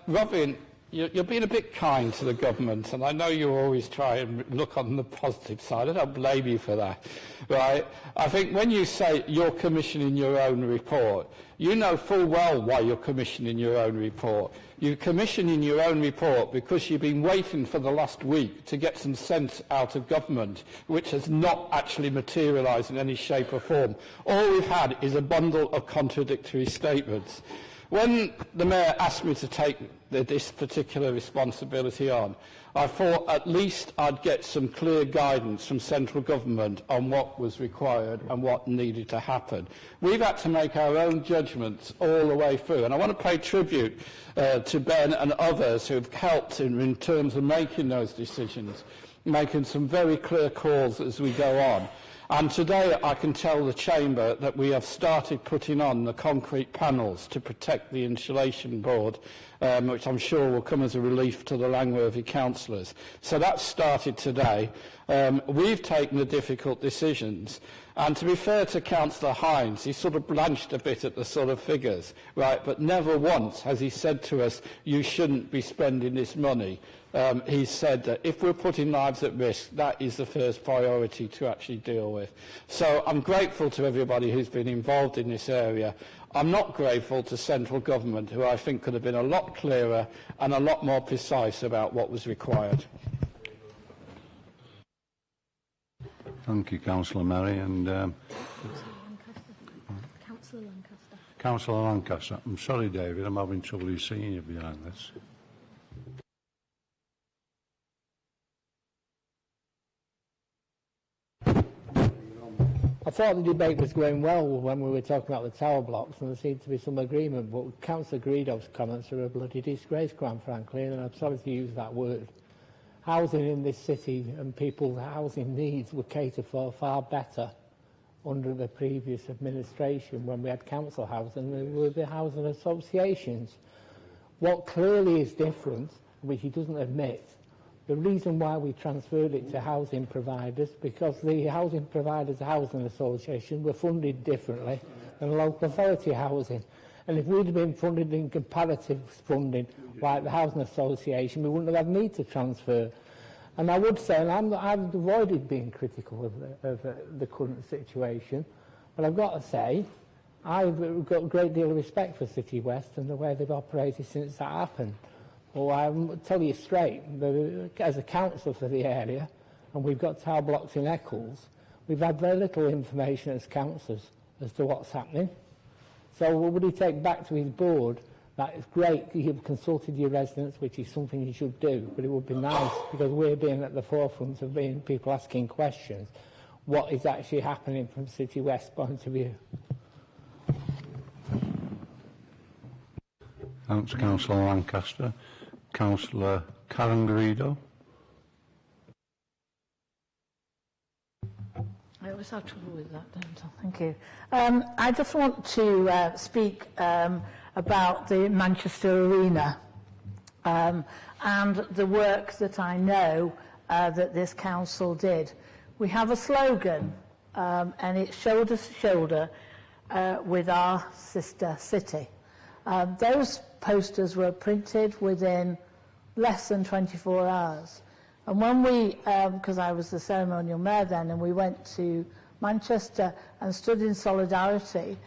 Robin, you're being a bit kind to the government, and I know you always try and look on the positive side. I don't blame you for that, right? I think when you say you're commissioning your own report, you know full well why you're commissioning your own report. You're commissioning your own report because you've been waiting for the last week to get some sense out of government, which has not actually materialised in any shape or form. All we've had is a bundle of contradictory statements. When the Mayor asked me to take this particular responsibility on, I thought at least I'd get some clear guidance from central government on what was required and what needed to happen. We've had to make our own judgments all the way through, and I want to pay tribute to Ben and others who have helped in terms of making those decisions, making some very clear calls as we go on. And today I can tell the Chamber that we have started putting on the concrete panels to protect the insulation board, which I'm sure will come as a relief to the Langworthy councillors. So that's started today. We've taken the difficult decisions. And to be fair to Councillor Hines, he sort of blanched a bit at the sort of figures, right? But never once has he said to us, you shouldn't be spending this money. He said that if we're putting lives at risk, that is the first priority to actually deal with. So I'm grateful to everybody who's been involved in this area. I'm not grateful to central government, who I think could have been a lot clearer and a lot more precise about what was required. Thank you, Councillor Merry. And Councillor Lancaster. Councillor Lancaster. I'm sorry, David, I'm having trouble seeing you behind this. I thought the debate was going well when we were talking about the tower blocks, and there seemed to be some agreement, but Councillor Greedov's comments are a bloody disgrace, quite frankly, and I'm sorry to use that word. Housing in this city and people's housing needs were catered for far better under the previous administration when we had council housing than with the housing associations. What clearly is different, which he doesn't admit, the reason why we transferred it to housing providers, because the housing providers' housing association were funded differently than local authority housing. And if we'd have been funded in comparative funding like the housing association, we wouldn't have had need to transfer. And I would say, and I've avoided being critical of the current situation, but I've got to say, I've got a great deal of respect for City West and the way they've operated since that happened. Well, I'll tell you straight, as a council for the area, and we've got tower blocks in Eccles, we've had very little information as councillors as to what's happening. So would he take back to his board, that is great, you've consulted your residents, which is something you should do, but it would be nice, because we're being at the forefront of being people asking questions, what is actually happening from City West point of view. Thanks, Councillor Lancaster. Councillor Karen Greedo. I always have trouble with that, don't I? Thank you. I just want to speak about the Manchester Arena and the work that I know that this council did. We have a slogan, and it's shoulder to shoulder with our sister city. Those posters were printed within less than 24 hours. And when we, because I was the ceremonial mayor then, and we went to Manchester and stood in solidarity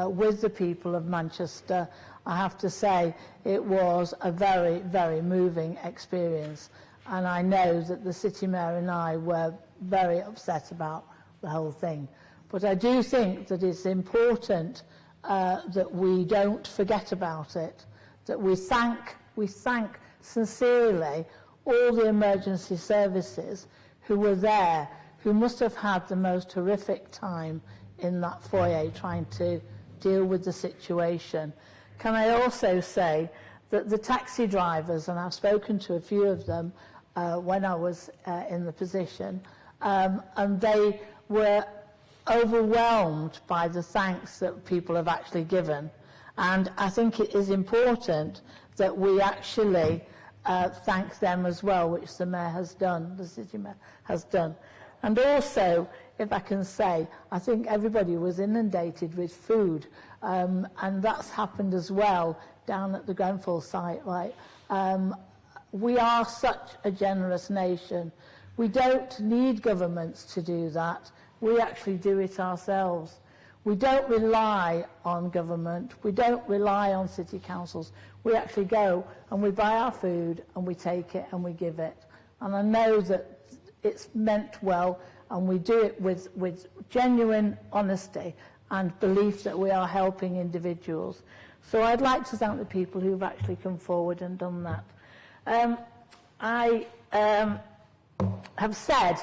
with the people of Manchester, I have to say it was a very, very moving experience. And I know that the city mayor and I were very upset about the whole thing. But I do think that it's important that we don't forget about it, that we thank sincerely all the emergency services who were there, who must have had the most horrific time in that foyer trying to deal with the situation. Can I also say that the taxi drivers, and I've spoken to a few of them when I was in the position, and they were overwhelmed by the thanks that people have actually given. And I think it is important that we actually thank them as well, which the mayor has done, the city mayor has done. And also, if I can say, I think everybody was inundated with food, and that's happened as well down at the Grenfell site. Right? We are such a generous nation. We don't need governments to do that. We actually do it ourselves. We don't rely on government. We don't rely on city councils. We actually go and we buy our food and we take it and we give it. And I know that it's meant well, and we do it with genuine honesty and belief that we are helping individuals. So I'd like to thank the people who've actually come forward and done that. I have said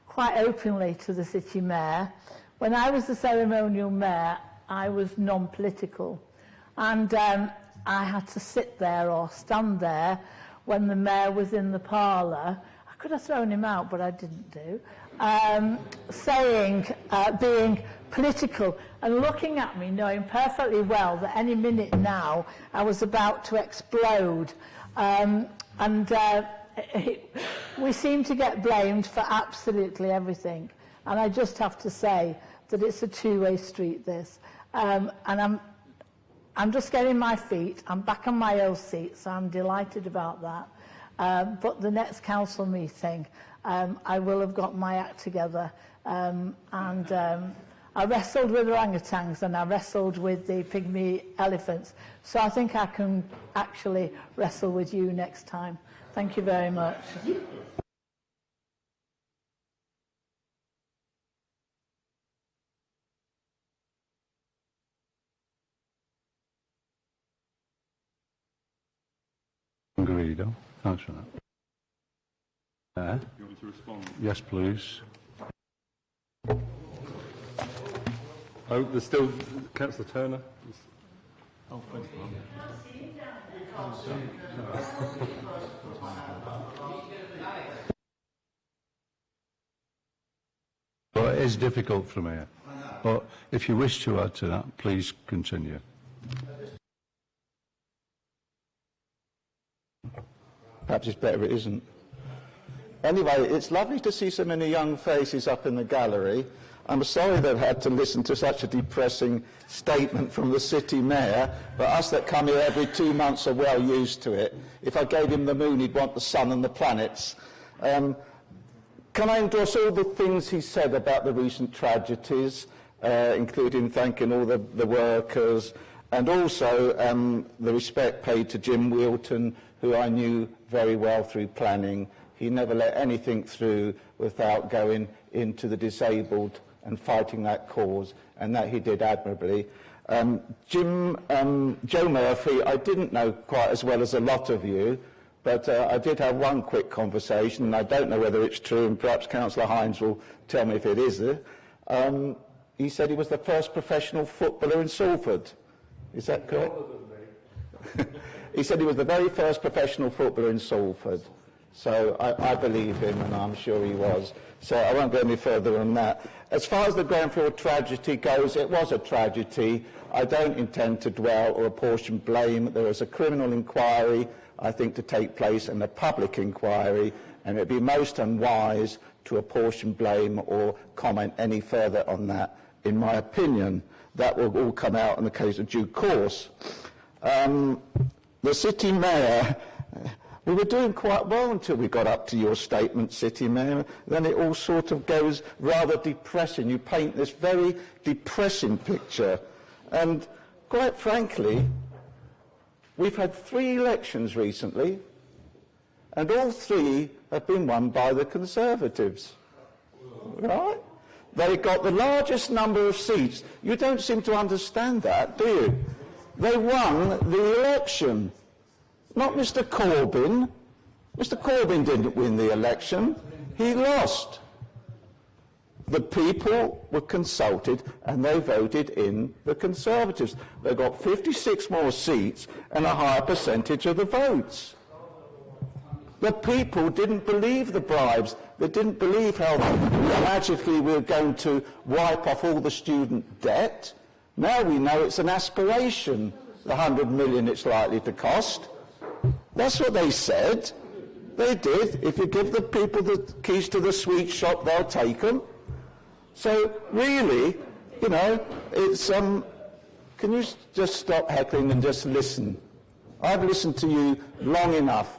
quite openly to the city mayor, when I was the ceremonial mayor, I was non-political, and I had to sit there or stand there when the mayor was in the parlour. I could have thrown him out, but I didn't do, saying, being political and looking at me, knowing perfectly well that any minute now I was about to explode. We seem to get blamed for absolutely everything. And I just have to say that it's a two-way street, this. And I'm just getting my feet. I'm back on my old seat, so I'm delighted about that. But the next council meeting, I will have got my act together. I wrestled with orangutans and I wrestled with the pygmy elephants. So I think I can actually wrestle with you next time. Thank you very much. Garrido, thanks for that. You want me to respond? Yes, please. Oh, there's still Councillor Turner. Oh, thanks. Well, it is difficult from here, but if you wish to add to that, please continue. Perhaps it's better it isn't. Anyway, it's lovely to see so many young faces up in the gallery. I'm sorry they've had to listen to such a depressing statement from the city mayor, but us that come here every 2 months are well used to it. If I gave him the moon, he'd want the sun and the planets. Can I endorse all the things he said about the recent tragedies, including thanking all the workers, and also the respect paid to Jim Wilton, who I knew very well through planning. He never let anything through without going into the disabled and fighting that cause, and that he did admirably. Joe Murphy, I didn't know quite as well as a lot of you, but I did have one quick conversation, and I don't know whether it's true, and perhaps Councillor Hines will tell me if it is. He said he was the first professional footballer in Salford. Is that correct? He said he was the very first professional footballer in Salford. So I believe him, and I'm sure he was. So I won't go any further on that. As far as the Grenfell tragedy goes, it was a tragedy. I don't intend to dwell or apportion blame. There is a criminal inquiry, I think, to take place, and a public inquiry, and it would be most unwise to apportion blame or comment any further on that, in my opinion. That will all come out in the case of due course. The city mayor, we were doing quite well until we got up to your statement, City Mayor. Then it all sort of goes rather depressing. You paint this very depressing picture. And quite frankly, we've had 3 elections recently, and all 3 have been won by the Conservatives. Right? They got the largest number of seats. You don't seem to understand that, do you? They won the election. Not Mr. Corbyn. Mr. Corbyn didn't win the election. He lost. The people were consulted and they voted in the Conservatives. They got 56 more seats and a higher percentage of the votes. The people didn't believe the bribes. They didn't believe how magically we were going to wipe off all the student debt. Now we know it's an aspiration, the 100 million it's likely to cost. That's what they said. They did. If you give the people the keys to the sweet shop, they'll take them. So really, you know, it's can you just stop heckling and just listen? I've listened to you long enough,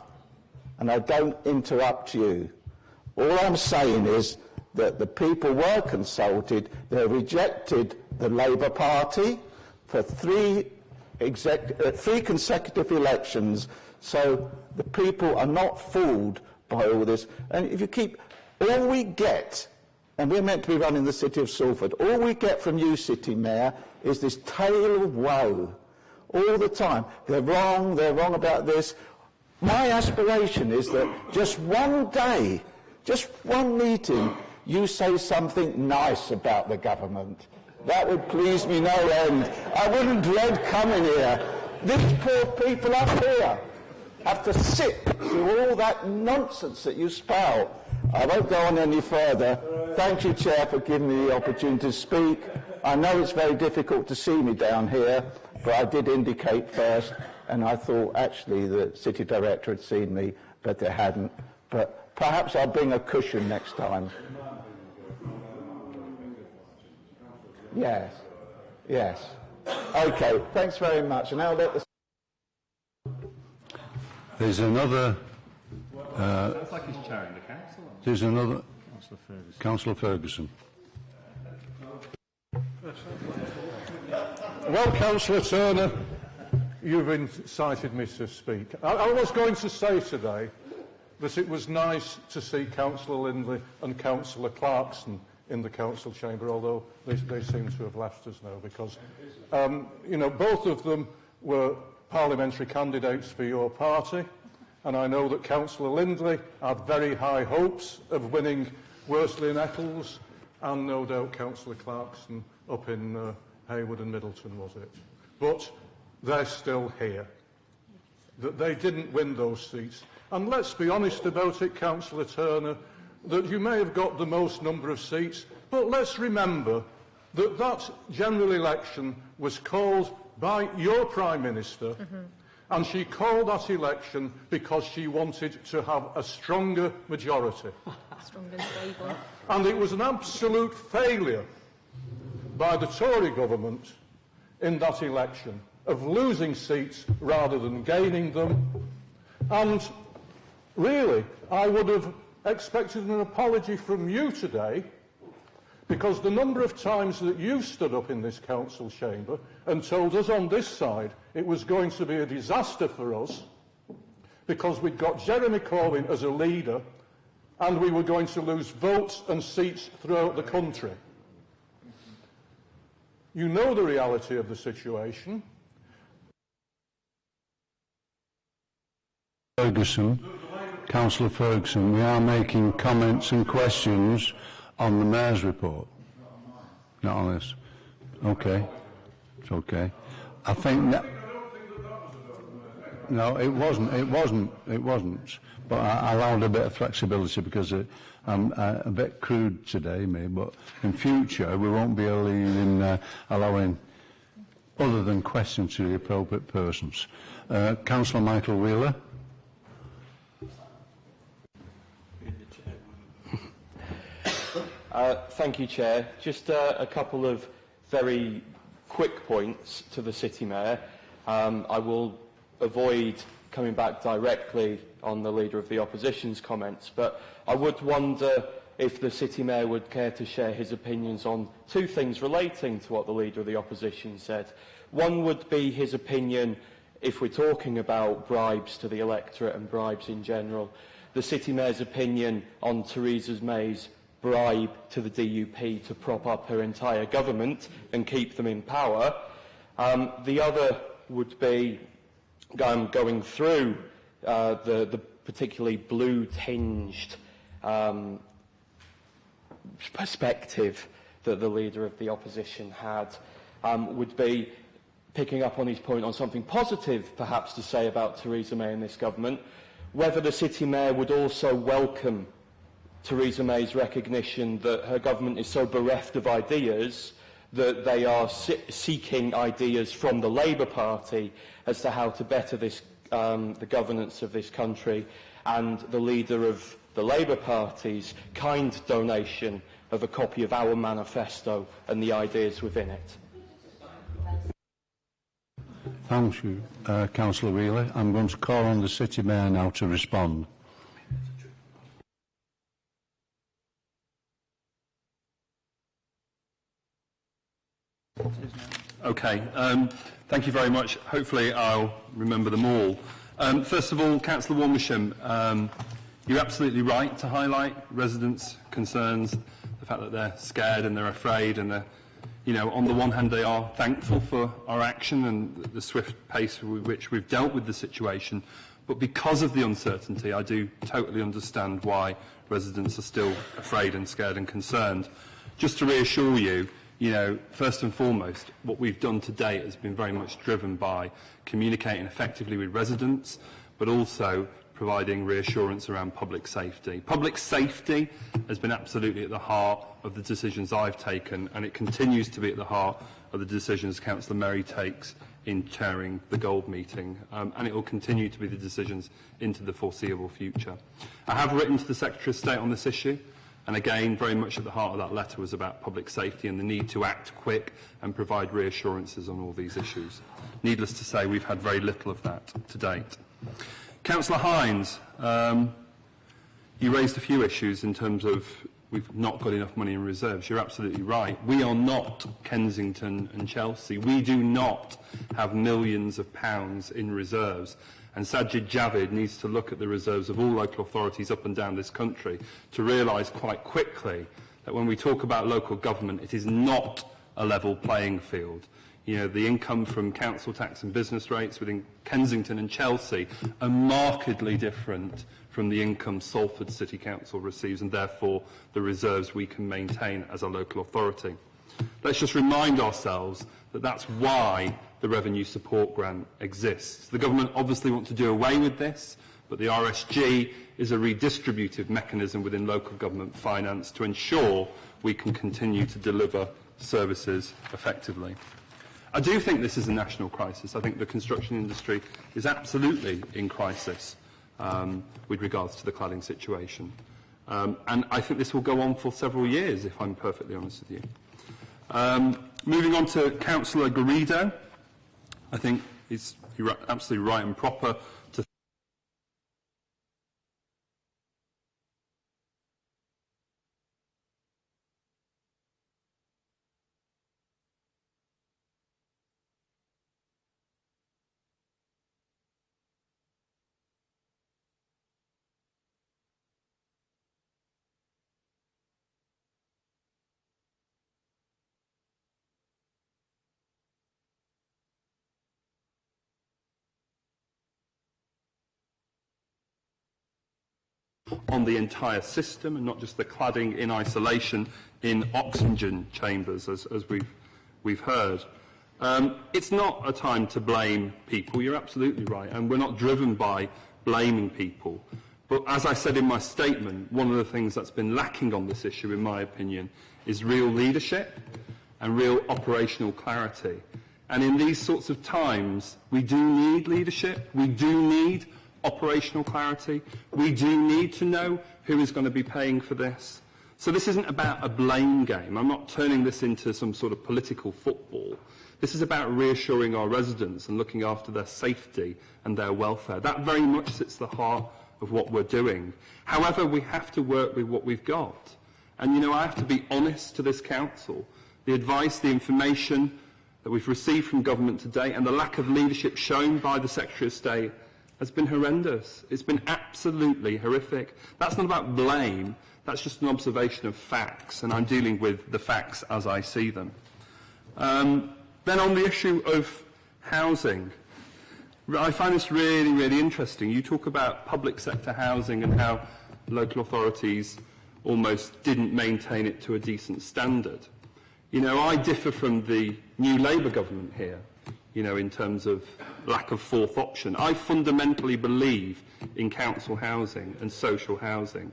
and I don't interrupt you. All I'm saying is that the people were consulted. They rejected the Labour Party for 3 consecutive elections. So the people are not fooled by all this. And if you keep, all we get, and we're meant to be running the city of Salford, all we get from you, City Mayor, is this tale of woe. All the time. They're wrong about this. My aspiration is that just one day, just one meeting, you say something nice about the government. That would please me no end. I wouldn't dread coming here. These poor people up here, have to sit through all that nonsense that you spout. I won't go on any further. Thank you, Chair, for giving me the opportunity to speak. I know it's very difficult to see me down here, but I did indicate first, and I thought actually the City Director had seen me, but they hadn't. But perhaps I'll bring a cushion next time. Yes. Yes. Okay, thanks very much. And now let the... There's another... Sounds like he's chairing the council. There's another... Councillor Ferguson. Councillor Ferguson. Well, Councillor Turner, you've incited me to speak. I was going to say today that it was nice to see Councillor Lindley and Councillor Clarkson in the council chamber, although they seem to have left us now because, you know, both of them were parliamentary candidates for your party, and I know that Councillor Lindley had very high hopes of winning Worsley and Eccles, and no doubt Councillor Clarkson up in Haywood and Middleton, was it? But they're still here. That they didn't win those seats. And let's be honest about it, Councillor Turner, that you may have got the most number of seats, but let's remember that that general election was called by your Prime Minister, and she called that election because she wanted to have a stronger majority. Strong and stable. And it was an absolute failure by the Tory government in that election of losing seats rather than gaining them. And really, I would have expected an apology from you today, because the number of times that you stood up in this council chamber and told us on this side it was going to be a disaster for us because we'd got Jeremy Corbyn as a leader and we were going to lose votes and seats throughout the country. You know the reality of the situation. Ferguson, Councillor Ferguson, we are making comments and questions on the Mayor's report. Not on this. Okay. It's okay. I think that... No, it wasn't. But I allowed a bit of flexibility because I'm a bit crude today, me, but in future we won't be allowing other than questions to the appropriate persons. Councillor Michael Wheeler. Thank you, Chair. Just a couple of very quick points to the City Mayor. I will avoid coming back directly on the Leader of the Opposition's comments, but I would wonder if the City Mayor would care to share his opinions on two things relating to what the Leader of the Opposition said. One would be his opinion, if we're talking about bribes to the electorate and bribes in general, the City Mayor's opinion on Theresa May's bribe to the DUP to prop up her entire government and keep them in power. The other would be going through the particularly blue-tinged perspective that the Leader of the Opposition had, would be picking up on his point on something positive perhaps to say about Theresa May and this government, whether the City Mayor would also welcome Theresa May's recognition that her government is so bereft of ideas that they are seeking ideas from the Labour Party as to how to better this, the governance of this country, and the leader of the Labour Party's kind donation of a copy of our manifesto and the ideas within it. Thank you, Councillor Wheeler. I'm going to call on the City Mayor now to respond. Okay, thank you very much. Hopefully I'll remember them all. First of all, Councillor Warmisham, you're absolutely right to highlight residents' concerns, the fact that they're scared and they're afraid, and they're, you know, on the one hand they are thankful for our action and the swift pace with which we've dealt with the situation, but because of the uncertainty, I do totally understand why residents are still afraid and scared and concerned. Just to reassure you, you know, first and foremost, what we've done to date has been very much driven by communicating effectively with residents, but also providing reassurance around public safety. Public safety has been absolutely at the heart of the decisions I've taken, and it continues to be at the heart of the decisions Councillor Merry takes in chairing the Gold meeting, and it will continue to be the decisions into the foreseeable future. I have written to the Secretary of State on this issue, and again, very much at the heart of that letter was about public safety and the need to act quick and provide reassurances on all these issues. Needless to say, we've had very little of that to date. Councillor Hines, you raised a few issues in terms of we've not got enough money in reserves. You're absolutely right. We are not Kensington and Chelsea. We do not have millions of pounds in reserves. And Sajid Javid needs to look at the reserves of all local authorities up and down this country to realise quite quickly that when we talk about local government, it is not a level playing field. You know, the income from council tax and business rates within Kensington and Chelsea are markedly different from the income Salford City Council receives, and therefore the reserves we can maintain as a local authority. Let's just remind ourselves that that's why the revenue support grant exists. The government obviously want to do away with this, but the RSG is a redistributive mechanism within local government finance to ensure we can continue to deliver services effectively. I do think this is a national crisis. I think the construction industry is absolutely in crisis with regards to the cladding situation. And I think this will go on for several years, if I'm perfectly honest with you. Moving on to Councillor Garrido, I think you're absolutely right and proper to on the entire system and not just the cladding in isolation in oxygen chambers, as we've heard. It's not a time to blame people, you're absolutely right, and we're not driven by blaming people. But as I said in my statement, one of the things that's been lacking on this issue, in my opinion, is real leadership and real operational clarity. And in these sorts of times, we do need leadership, we do need operational clarity. We do need to know who is going to be paying for this. So this isn't about a blame game. I'm not turning this into some sort of political football. This is about reassuring our residents and looking after their safety and their welfare. That very much sits at the heart of what we're doing. However, we have to work with what we've got. And, you know, I have to be honest to this council. The advice, the information that we've received from government today and the lack of leadership shown by the Secretary of State has been horrendous. It's been absolutely horrific. That's not about blame. That's just an observation of facts, and I'm dealing with the facts as I see them. Then on the issue of housing, I find this really, really interesting. You talk about public sector housing and how local authorities almost didn't maintain it to a decent standard. You know, I differ from the new Labour government here, you know, in terms of lack of fourth option. I fundamentally believe in council housing and social housing.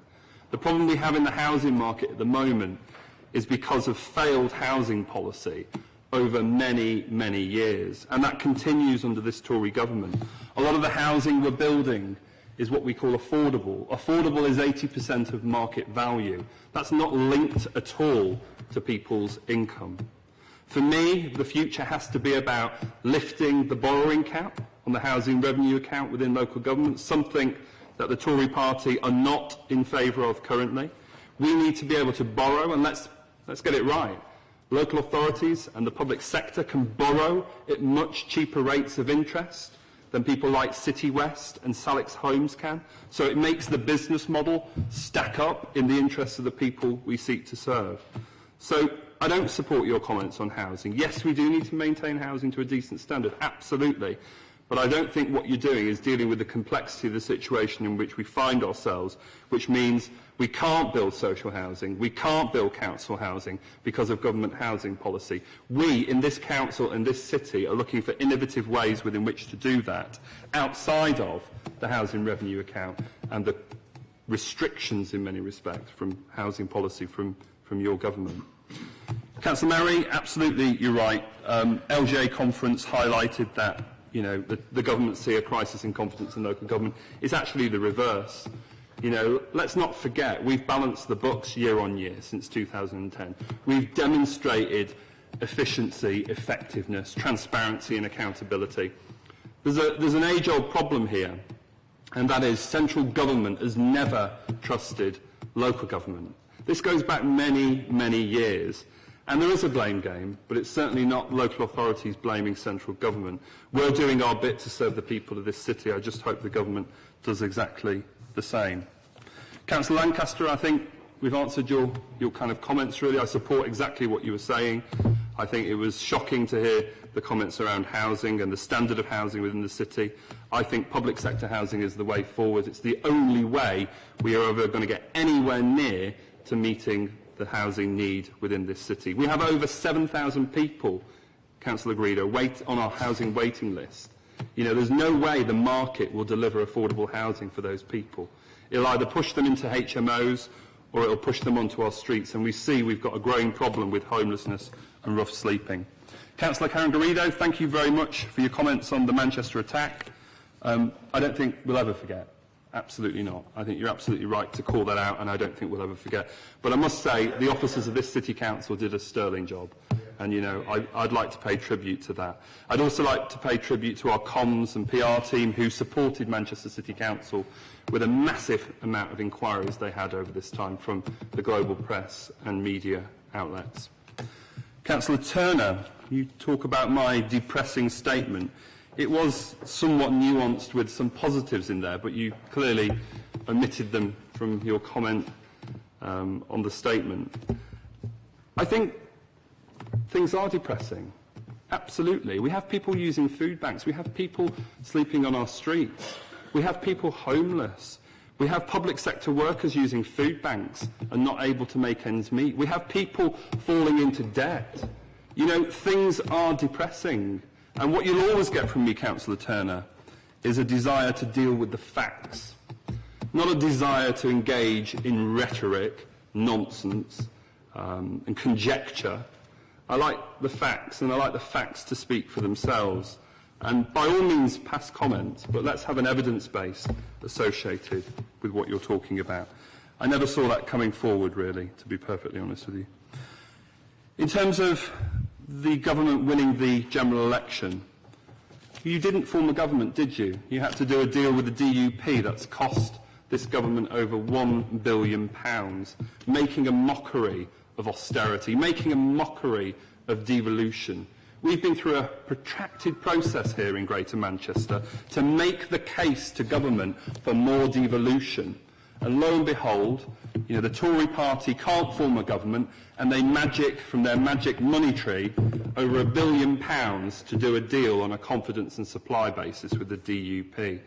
The problem we have in the housing market at the moment is because of failed housing policy over many, many years, and that continues under this Tory government. A lot of the housing we're building is what we call affordable. Affordable is 80% of market value. That's not linked at all to people's income. For me, the future has to be about lifting the borrowing cap on the housing revenue account within local government, something that the Tory party are not in favour of currently. We need to be able to borrow, and let's get it right. Local authorities and the public sector can borrow at much cheaper rates of interest than people like City West and Salix Homes can. So it makes the business model stack up in the interests of the people we seek to serve. So I don't support your comments on housing. Yes, we do need to maintain housing to a decent standard, absolutely. But I don't think what you're doing is dealing with the complexity of the situation in which we find ourselves, which means We can't build social housing. We can't build council housing because of government housing policy. We, in this council and this city, are looking for innovative ways within which to do that, outside of the housing revenue account and the restrictions, in many respects, from housing policy from your government. Councillor Merry, absolutely, you're right. LGA conference highlighted that, you know, the government see a crisis in confidence in local government. It's actually the reverse. You know, let's not forget, we've balanced the books year on year since 2010. We've demonstrated efficiency, effectiveness, transparency and accountability. There's an age-old problem here, and that is central government has never trusted local government. This goes back many, many years. And there is a blame game, but it's certainly not local authorities blaming central government. We're doing our bit to serve the people of this city. I just hope the government does exactly the same. Councillor Lancaster, I think we've answered your kind of comments, really. I support exactly what you were saying. I think it was shocking to hear the comments around housing and the standard of housing within the city. I think public sector housing is the way forward. It's the only way we are ever going to get anywhere near to meeting the housing need within this city. We have over 7,000 people, Councillor Greedo, wait on our housing waiting list. You know, there's no way the market will deliver affordable housing for those people. It'll either push them into HMOs or it'll push them onto our streets, and we see we've got a growing problem with homelessness and rough sleeping. Councillor Karen Garrido, thank you very much for your comments on the Manchester attack. I don't think we'll ever forget. Absolutely not. I think you're absolutely right to call that out, and I don't think we'll ever forget. But I must say, the officers of this City Council did a sterling job. And, you know, I'd like to pay tribute to that. I'd also like to pay tribute to our comms and PR team who supported Manchester City Council with a massive amount of inquiries they had over this time from the global press and media outlets. Councillor Turner, you talk about my depressing statement. It was somewhat nuanced with some positives in there, but you clearly omitted them from your comment on the statement. I think things are depressing. Absolutely. We have people using food banks. We have people sleeping on our streets. We have people homeless. We have public sector workers using food banks and not able to make ends meet. We have people falling into debt. You know, things are depressing. And what you'll always get from me, Councillor Turner, is a desire to deal with the facts, not a desire to engage in rhetoric, nonsense, and conjecture. I like the facts, and I like the facts to speak for themselves. And by all means, pass comment, but let's have an evidence base associated with what you're talking about. I never saw that coming forward, really, to be perfectly honest with you. In terms of the government winning the general election, you didn't form a government, did you? You had to do a deal with the DUP that's cost this government over £1 billion, making a mockery of austerity, making a mockery of devolution. We've been through a protracted process here in Greater Manchester to make the case to government for more devolution. And lo and behold, you know, the Tory party can't form a government, and they magic from their magic money tree over £1 billion to do a deal on a confidence and supply basis with the DUP.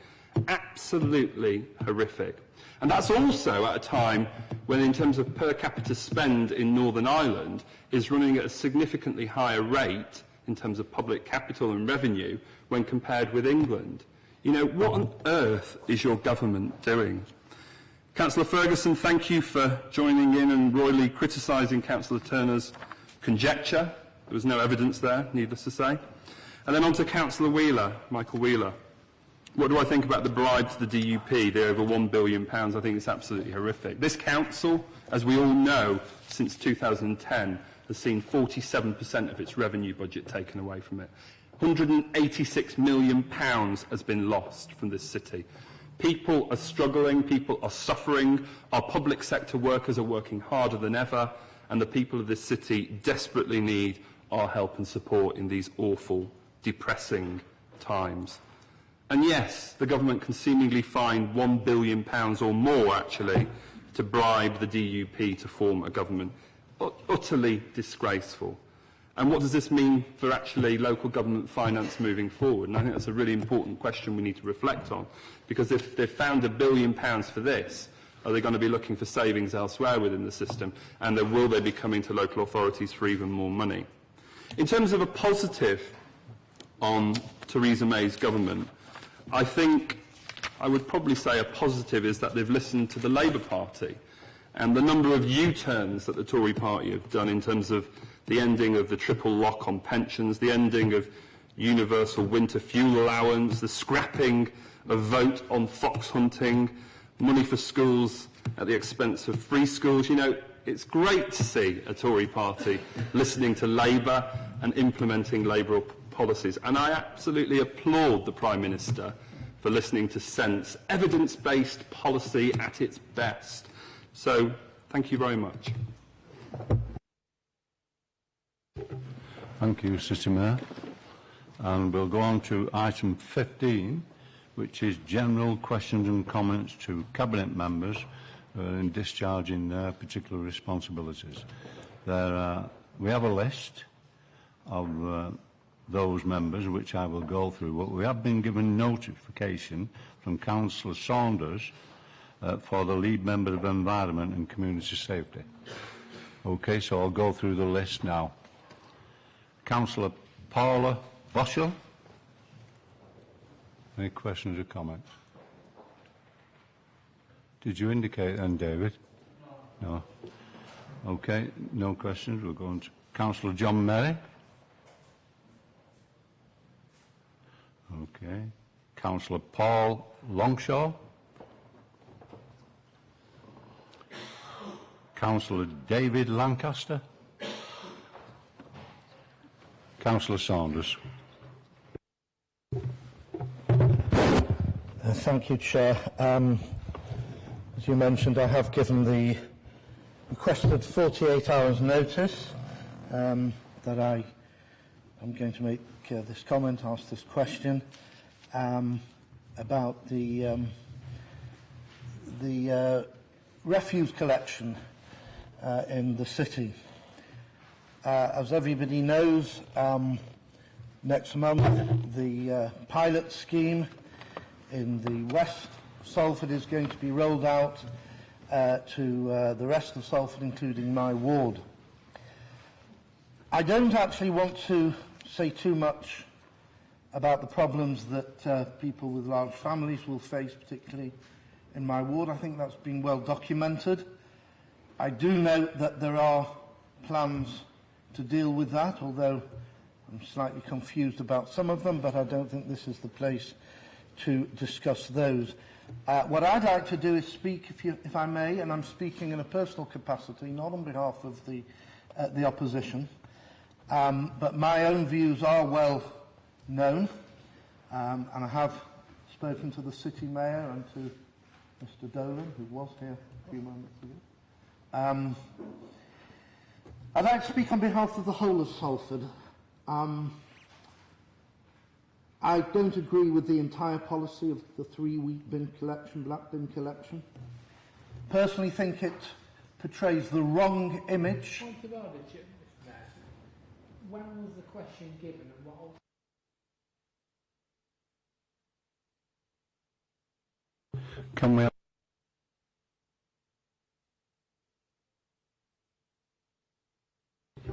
Absolutely horrific. And that's also at a time when, in terms of per capita spend in Northern Ireland, is running at a significantly higher rate in terms of public capital and revenue when compared with England. You know, what on earth is your government doing? Councillor Ferguson, thank you for joining in and royally criticising Councillor Turner's conjecture. There was no evidence there, needless to say. And then on to Councillor Wheeler, Michael Wheeler. What do I think about the bribe to the DUP, the over £1 billion? I think it's absolutely horrific. This council, as we all know, since 2010, has seen 47% of its revenue budget taken away from it. £186 million has been lost from this city. People are struggling, people are suffering, our public sector workers are working harder than ever, and the people of this city desperately need our help and support in these awful, depressing times. And yes, the government can seemingly find £1 billion or more, actually, to bribe the DUP to form a government. Utterly disgraceful. And what does this mean for actually local government finance moving forward? And I think that's a really important question we need to reflect on. Because if they've found £1 billion for this, Are they going to be looking for savings elsewhere within the system? And then will they be coming to local authorities for even more money? In terms of a positive on Theresa May's government, I think I would probably say a positive is that they've listened to the Labour Party and the number of U-turns that the Tory party have done in terms of the ending of the triple lock on pensions, the ending of universal winter fuel allowance, the scrapping of vote on fox hunting, money for schools at the expense of free schools. You know, it's great to see a Tory party listening to Labour and implementing Labour policies. And I absolutely applaud the Prime Minister for listening to sense, evidence-based policy at its best. So, thank you very much. Thank you, City Mayor. And we'll go on to item 15, which is general questions and comments to Cabinet members in discharging their particular responsibilities. We have a list of those members, which I will go through, but we have been given notification from Councillor Saunders for the lead member of Environment and Community Safety. Okay, so I'll go through the list now. Councillor Paula Boschel. Any questions or comments? Did you indicate then, David? No. Okay, no questions. We'll go on to Councillor John Merry. Okay. Councillor Paul Longshaw. Councillor David Lancaster. Councillor Saunders. Thank you, Chair. As you mentioned, I have given the requested 48 hours notice that I am going to make this comment, ask this question about the refuse collection in the city. As everybody knows, next month the pilot scheme in the West Salford is going to be rolled out to the rest of Salford, including my ward. I don't actually want to say too much about the problems that people with large families will face, particularly in my ward. I think that's been well documented. I do note that there are plans to deal with that, although I'm slightly confused about some of them, but I don't think this is the place to discuss those. What I'd like to do is speak, if I may, and I'm speaking in a personal capacity, not on behalf of the opposition, but my own views are well known, and I have spoken to the City Mayor and to Mr Dolan, who was here a few moments ago. I'd like to speak on behalf of the whole of Salford. I don't agree with the entire policy of the 3-week bin collection, black bin collection. Personally think it portrays the wrong image. Point of order, Mr. Mayor. When was the question given and what... Can we have I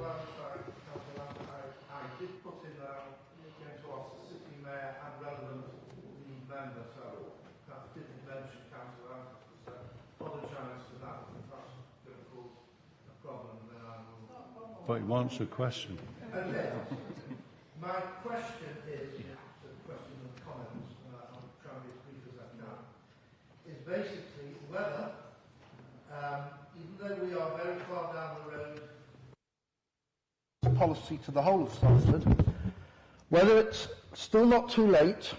did put in that I'm going to ask the City Mayor and relevant lead member, so that didn't mention Councillor Anderson, so apologise for that. If that's going to cause a problem, then I will... But he wants a question. Okay. My question is, the question and comments, I'll try and be as brief as I can, is basically whether, even though we are very far down the road policy to the whole of Salford, whether it's still not too late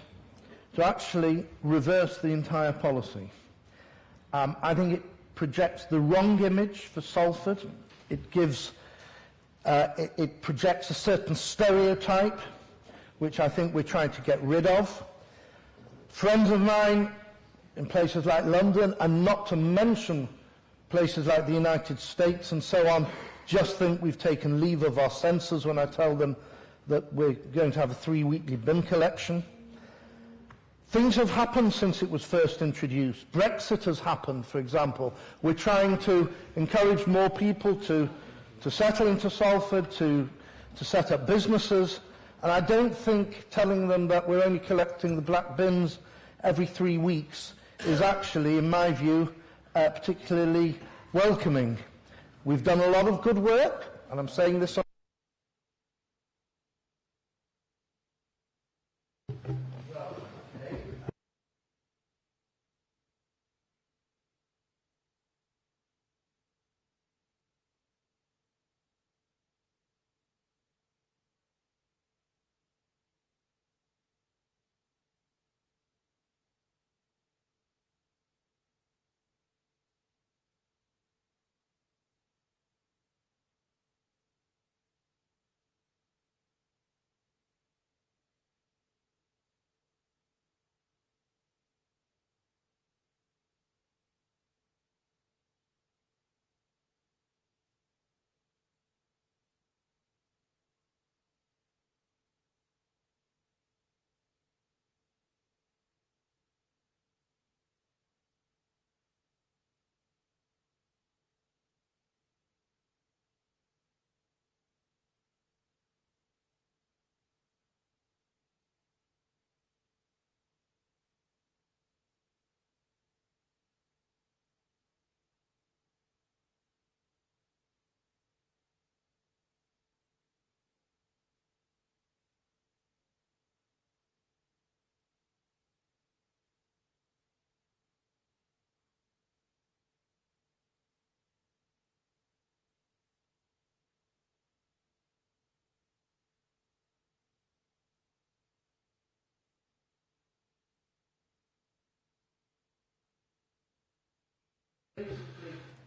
to actually reverse the entire policy. I think it projects the wrong image for Salford. It gives, it projects a certain stereotype, which I think we're trying to get rid of. Friends of mine in places like London, and not to mention places like the United States and so on, just think we've taken leave of our senses when I tell them that we're going to have a 3-weekly bin collection. Things have happened since it was first introduced. Brexit has happened, for example. We're trying to encourage more people to settle into Salford, to set up businesses, and I don't think telling them that we're only collecting the black bins every 3 weeks is actually, in my view, particularly welcoming. We've done a lot of good work, and I'm saying this on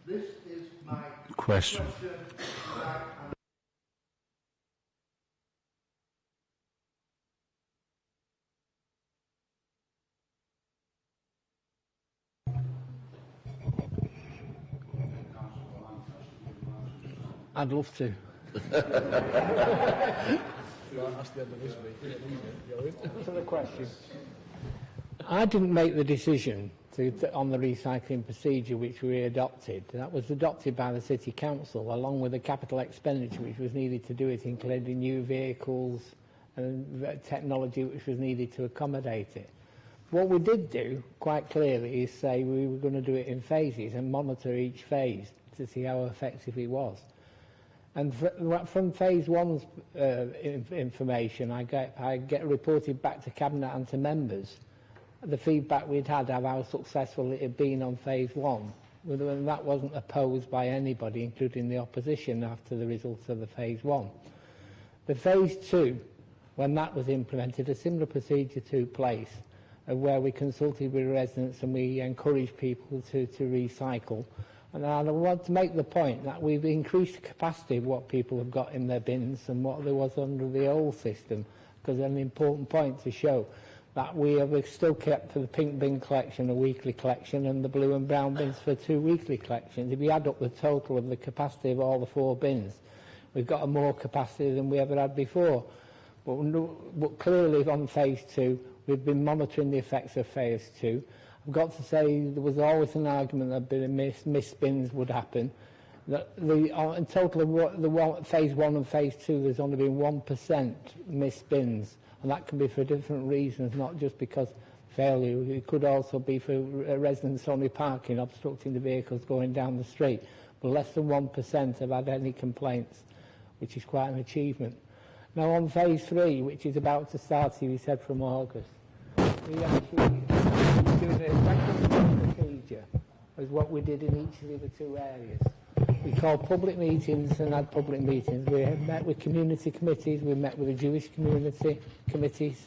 this is my question. I'd love to. To the question. I didn't make the decision on the recycling procedure which we adopted. That was adopted by the City Council, along with the capital expenditure which was needed to do it, including new vehicles and technology which was needed to accommodate it. What we did do, quite clearly, is say we were going to do it in phases and monitor each phase to see how effective it was. And from phase one's information, I get reported back to Cabinet and to members the feedback we'd had of how successful it had been on phase one. And that wasn't opposed by anybody, including the opposition, after the results of the phase one. The phase two, when that was implemented, a similar procedure took place, where we consulted with residents and we encouraged people to recycle. And I want to make the point that we've increased the capacity of what people have got in their bins and what there was under the old system, because an important point to show that we have still kept for the pink bin collection a weekly collection and the blue and brown bins for 2 weekly collections. If you add up the total of the capacity of all the 4 bins, we've got a more capacity than we ever had before. But clearly on phase two, we've been monitoring the effects of phase two. I've got to say there was always an argument that missed bins would happen. In total of phase one and phase two, there's only been 1% missed bins. And that can be for different reasons, not just because failure. It could also be for residents only parking, obstructing the vehicles going down the street. But less than 1% have had any complaints, which is quite an achievement. Now on phase three, which is about to start, as we said, from August, we actually doing a regular procedure as what we did in each of the 2 areas. We called public meetings and had public meetings. We have met with community committees, we met with the Jewish community committees,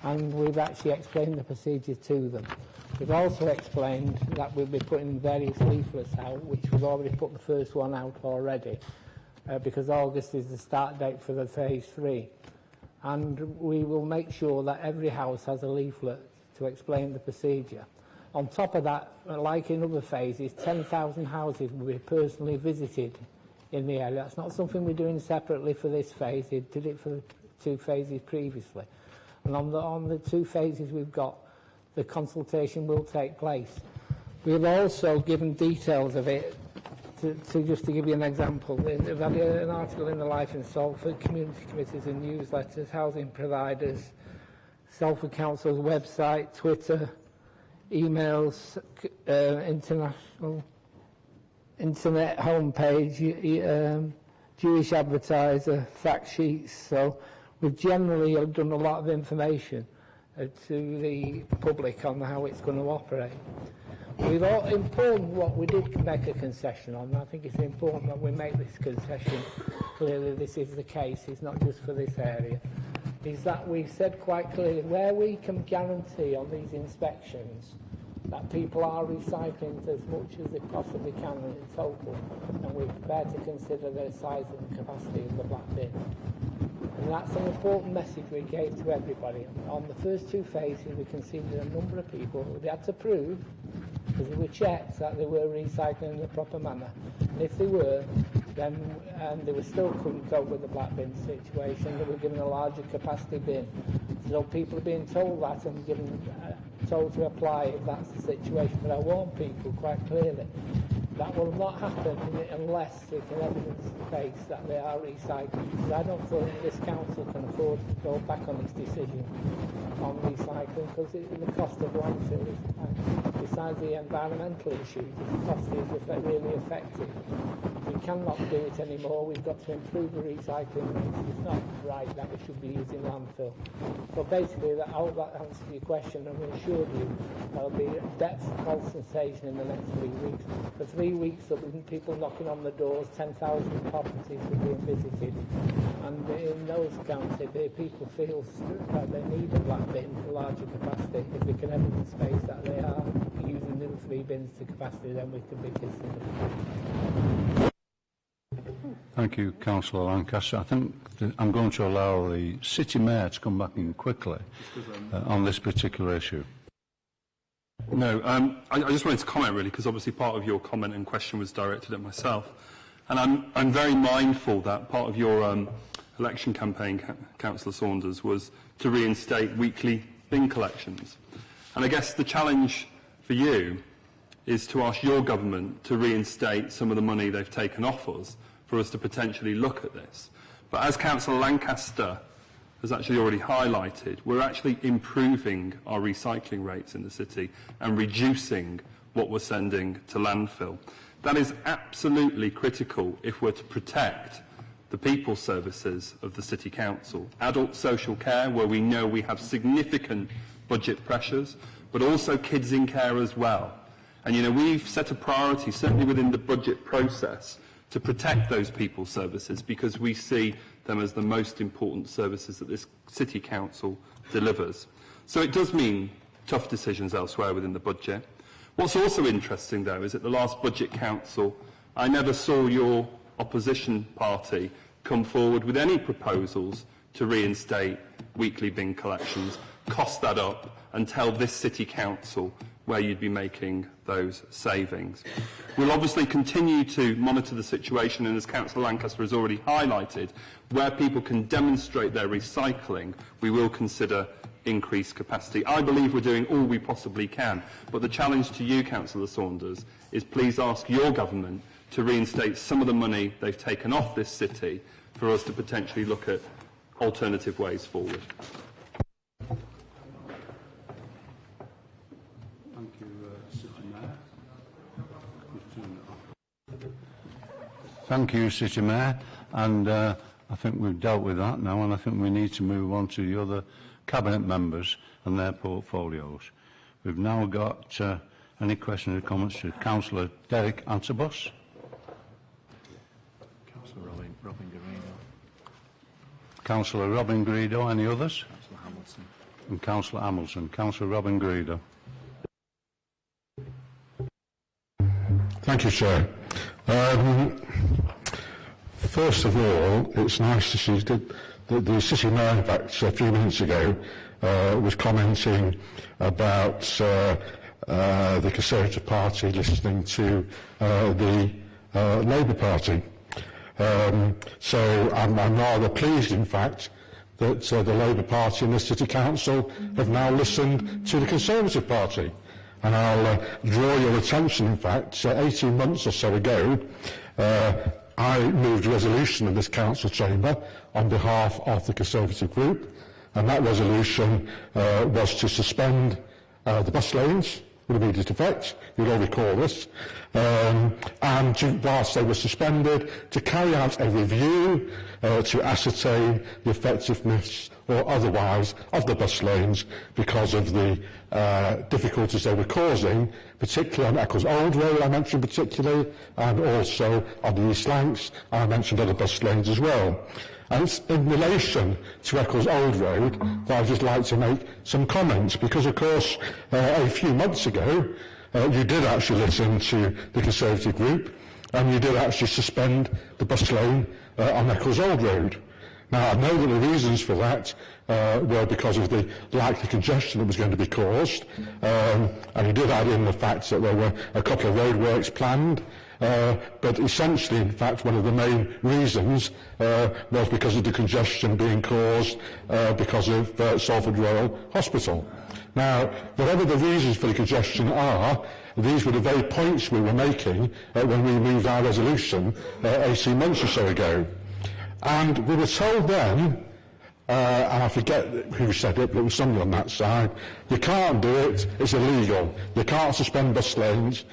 and we've actually explained the procedure to them. We've also explained that we'll be putting various leaflets out, which we've already put the first one out already, because August is the start date for the phase three. And we will make sure that every house has a leaflet to explain the procedure. On top of that, like in other phases, 10,000 houses will be personally visited in the area. That's not something we're doing separately for this phase. We did it for the 2 phases previously. And on the 2 phases we've got, the consultation will take place. We've also given details of it, just to give you an example. We've had an article in the Life in Salford, community committees and newsletters, housing providers, Salford Council's website, Twitter, emails, international internet homepage, Jewish Advertiser, fact sheets. So we've generally done a lot of information to the public on how it's going to operate. We've all important what we did make a concession on, and I think it's important that we make this concession clearly. This is the case, it's not just for this area, is that we've said quite clearly where we can guarantee on these inspections that people are recycling as much as they possibly can in total, and we're prepared to consider the size and capacity of the black bin. And that's an important message we gave to everybody. On the first two phases, we considered a number of people who had to prove, because they were checked, that they were recycling in the proper manner. And if they were, then and they were still couldn't cope with the black bin situation, they were given a larger capacity bin. So people are being told that and given told to apply if that's the situation. But I warn people quite clearly that will not happen unless they can evidence base that they are recycling. Because I don't think this council can afford to go back on its decision on recycling, because the cost of landfill is, besides the environmental issues, the cost is really effective. We cannot do it anymore. We've got to improve the recycling rates. It's not right that we should be using landfill. So basically, I hope that answers your question, and we assure you there'll be a depth consultation in the next 3 weeks. For 3 weeks, there'll be people knocking on the doors, 10,000 properties are being visited, and in those counties, the people feel that they need a black bin for larger capacity. If we can evidence space that they are using them 3 bins to capacity, then we can be considered. Thank you, Councillor Lancaster. I think I'm going to allow the City Mayor to come back in quickly on this particular issue. No, I just wanted to comment really, because obviously part of your comment and question was directed at myself. And I'm very mindful that part of your election campaign, Councillor Saunders, was to reinstate weekly bin collections. And I guess the challenge for you is to ask your government to reinstate some of the money they've taken off us for us to potentially look at this. But as Councillor Lancaster has actually already highlighted, we're actually improving our recycling rates in the city and reducing what we're sending to landfill. That is absolutely critical if we're to protect the people services of the City Council. Adult social care, where we know we have significant budget pressures, but also kids in care as well. And you know, we've set a priority, certainly within the budget process, to protect those people services, because we see them as the most important services that this City Council delivers. So it does mean tough decisions elsewhere within the budget. What's also interesting, though, is at the last Budget Council, I never saw your opposition party come forward with any proposals to reinstate weekly bin collections, cost that up, and tell this City Council where you'd be making those savings. We'll obviously continue to monitor the situation, and as Councillor Lancaster has already highlighted, where people can demonstrate their recycling, we will consider increased capacity. I believe we're doing all we possibly can, but the challenge to you, Councillor Saunders, is please ask your government to reinstate some of the money they've taken off this city for us to potentially look at alternative ways forward. Thank you, City Mayor, and I think we've dealt with that now, and I think we need to move on to the other Cabinet members and their portfolios. We've now got any questions or comments to Councillor Derek Antabus. Councillor Robin Garrido. Councillor Robin Greedo, any others? Councillor Hamilton. And Councillor Hamilton. Councillor Robin Greedo. Thank you, Chair. First of all, it's nice to see that the City Mayor, in fact, a few minutes ago, was commenting about the Conservative Party listening to the Labour Party. So I'm rather pleased, in fact, that the Labour Party and the City Council have now listened to the Conservative Party. And I'll draw your attention, in fact, 18 months or so ago, I moved a resolution in this council chamber on behalf of the Conservative group, and that resolution was to suspend the bus lanes with immediate effect. You'll all recall this. And whilst they were suspended, to carry out a review to ascertain the effectiveness or otherwise of the bus lanes because of the difficulties they were causing, particularly on Eccles Old Road, I mentioned particularly, and also on the East Lancs, I mentioned other bus lanes as well. And it's in relation to Eccles Old Road that I'd just like to make some comments, because of course a few months ago you did actually listen to the Conservative group and you did actually suspend the bus lane on Eccles Old Road. Now I know that the reasons for that were because of the likely congestion that was going to be caused, and you did add in the fact that there were a couple of roadworks planned. But essentially, in fact, one of the main reasons was because of the congestion being caused because of Salford Royal Hospital. Now, whatever the reasons for the congestion are, these were the very points we were making when we moved our resolution 18 months or so ago. And we were told then, and I forget who said it, but it was somebody on that side, you can't do it, it's illegal. You can't suspend bus lanes,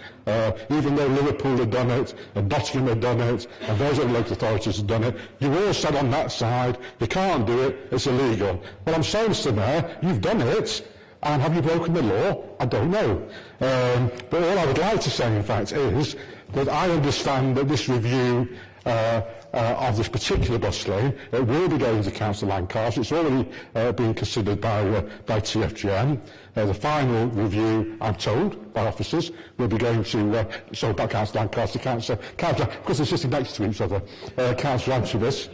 even though Liverpool had done it, and Nottingham had done it, and those other local authorities had done it. You all said on that side, you can't do it, it's illegal. Well, I'm saying, Mr. Mayor, you've done it, and have you broken the law? I don't know. But all I would like to say, in fact, is that I understand that this review of this particular bus lane, it will be going to Council Lancaster. It's already being considered by TFGM. The final review, I'm told, by officers, will be going to, by Council Lancaster, Council, because they're sitting next to each other, Council Antrobus,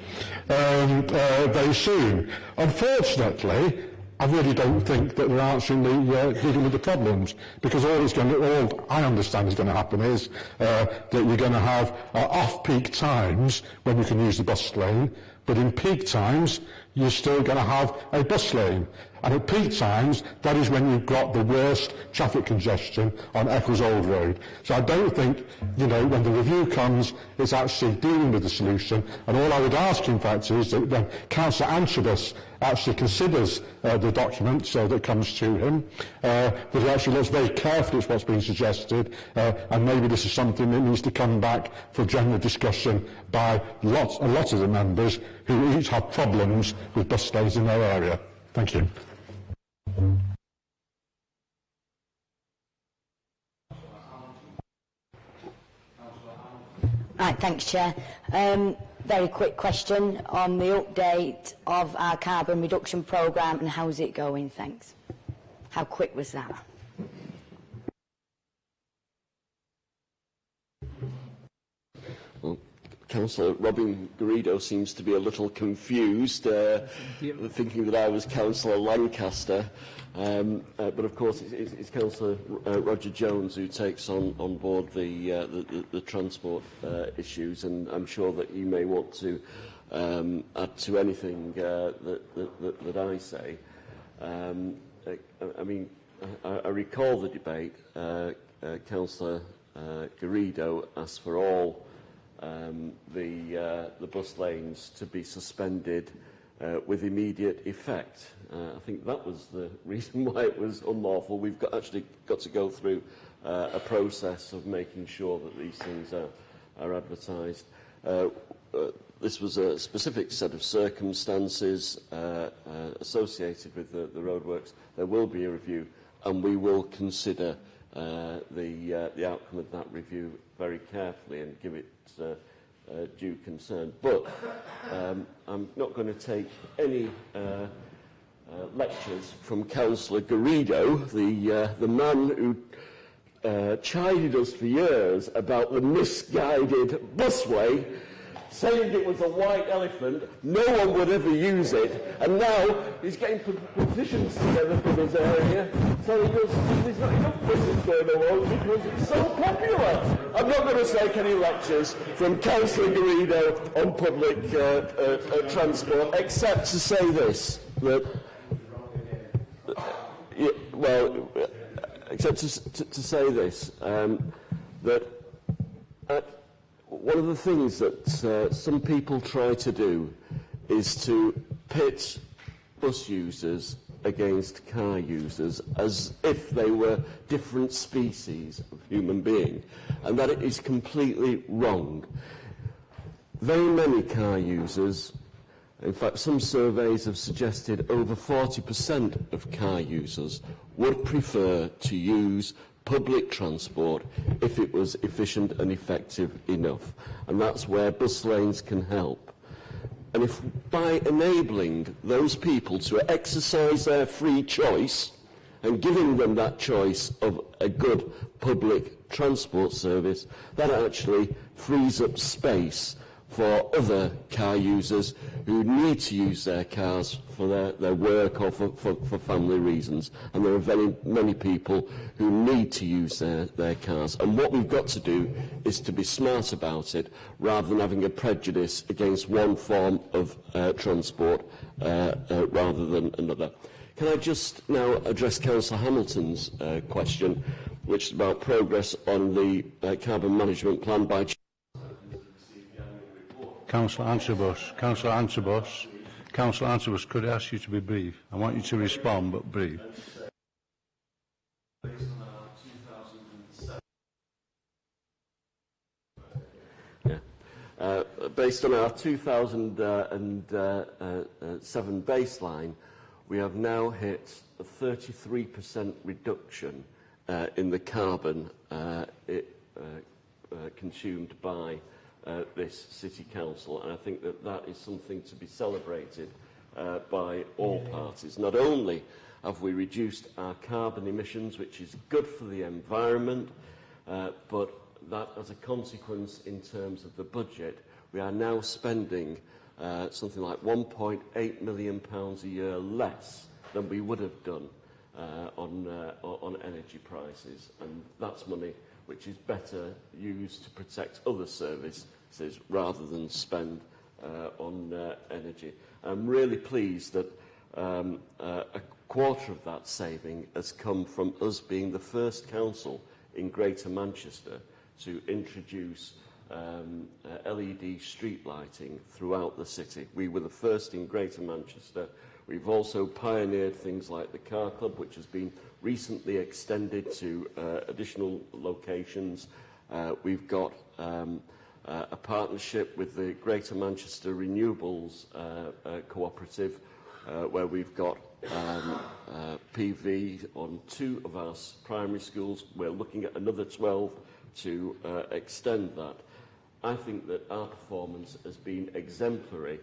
very soon. Unfortunately, I really don't think that they're answering dealing with the problems, because all I understand is going to happen is that you're going to have off-peak times when you can use the bus lane, but in peak times you're still going to have a bus lane. And at peak times, that is when you've got the worst traffic congestion on Eccles Old Road. So I don't think, when the review comes, it's actually dealing with the solution. And all I would ask, in fact, is that when Councillor Antrobus actually considers the document that comes to him, that he actually looks very carefully at what's been suggested, and maybe this is something that needs to come back for general discussion by a lot of the members who each have problems with bus lanes in their area. Thank you. Right, thanks, Chair. Very quick question on the update of our carbon reduction programme and how's it going, thanks. How quick was that? Well, Councillor Robin Garrido seems to be a little confused, thinking that I was Councillor Lancaster. But of course, it's Councillor Roger Jones who takes on board the transport issues, and I'm sure that you may want to add to anything that I say. I recall the debate. Councillor Garrido asked for all the bus lanes to be suspended with immediate effect. I think that was the reason why it was unlawful. We've actually got to go through a process of making sure that these things are advertised. This was a specific set of circumstances associated with the roadworks. There will be a review, and we will consider the outcome of that review very carefully and give it due concern. But I'm not going to take any lectures from Councillor Garrido, the man who chided us for years about the misguided busway saying it was a white elephant, no one would ever use it, and now he's getting petitions together from his area telling us there's not enough buses going along because it's so popular. I'm not going to take any lectures from Councillor Garrido on public transport, except to say this, that except to say this, that one of the things that some people try to do is to pit bus users against car users as if they were different species of human being, and that it is completely wrong. Very many car users, in fact some surveys have suggested over 40% of car users would prefer to use public transport if it was efficient and effective enough, and that's where bus lanes can help. And if by enabling those people to exercise their free choice and giving them that choice of a good public transport service, that actually frees up space for other car users who need to use their cars for their work or for family reasons. And there are very many people who need to use their cars. And what we've got to do is to be smart about it rather than having a prejudice against one form of transport rather than another. Can I just now address Councillor Hamilton's question, which is about progress on the carbon management plan by... Councillor Antrobus, could I ask you to be brief? I want you to respond, but brief. Based on our 2007 baseline, we have now hit a 33% reduction in the carbon consumed by this City Council, and I think that that is something to be celebrated by all parties. Not only have we reduced our carbon emissions, which is good for the environment, but that as a consequence in terms of the budget, we are now spending something like £1.8 million a year less than we would have done on energy prices, and that's money which is better used to protect other services rather than spend on energy. I'm really pleased that a quarter of that saving has come from us being the first council in Greater Manchester to introduce LED street lighting throughout the city. We were the first in Greater Manchester. We've also pioneered things like the Car Club, which has been recently extended to additional locations. We've got a partnership with the Greater Manchester Renewables Cooperative, where we've got PV on 2 of our primary schools. We're looking at another 12 to extend that. I think that our performance has been exemplary.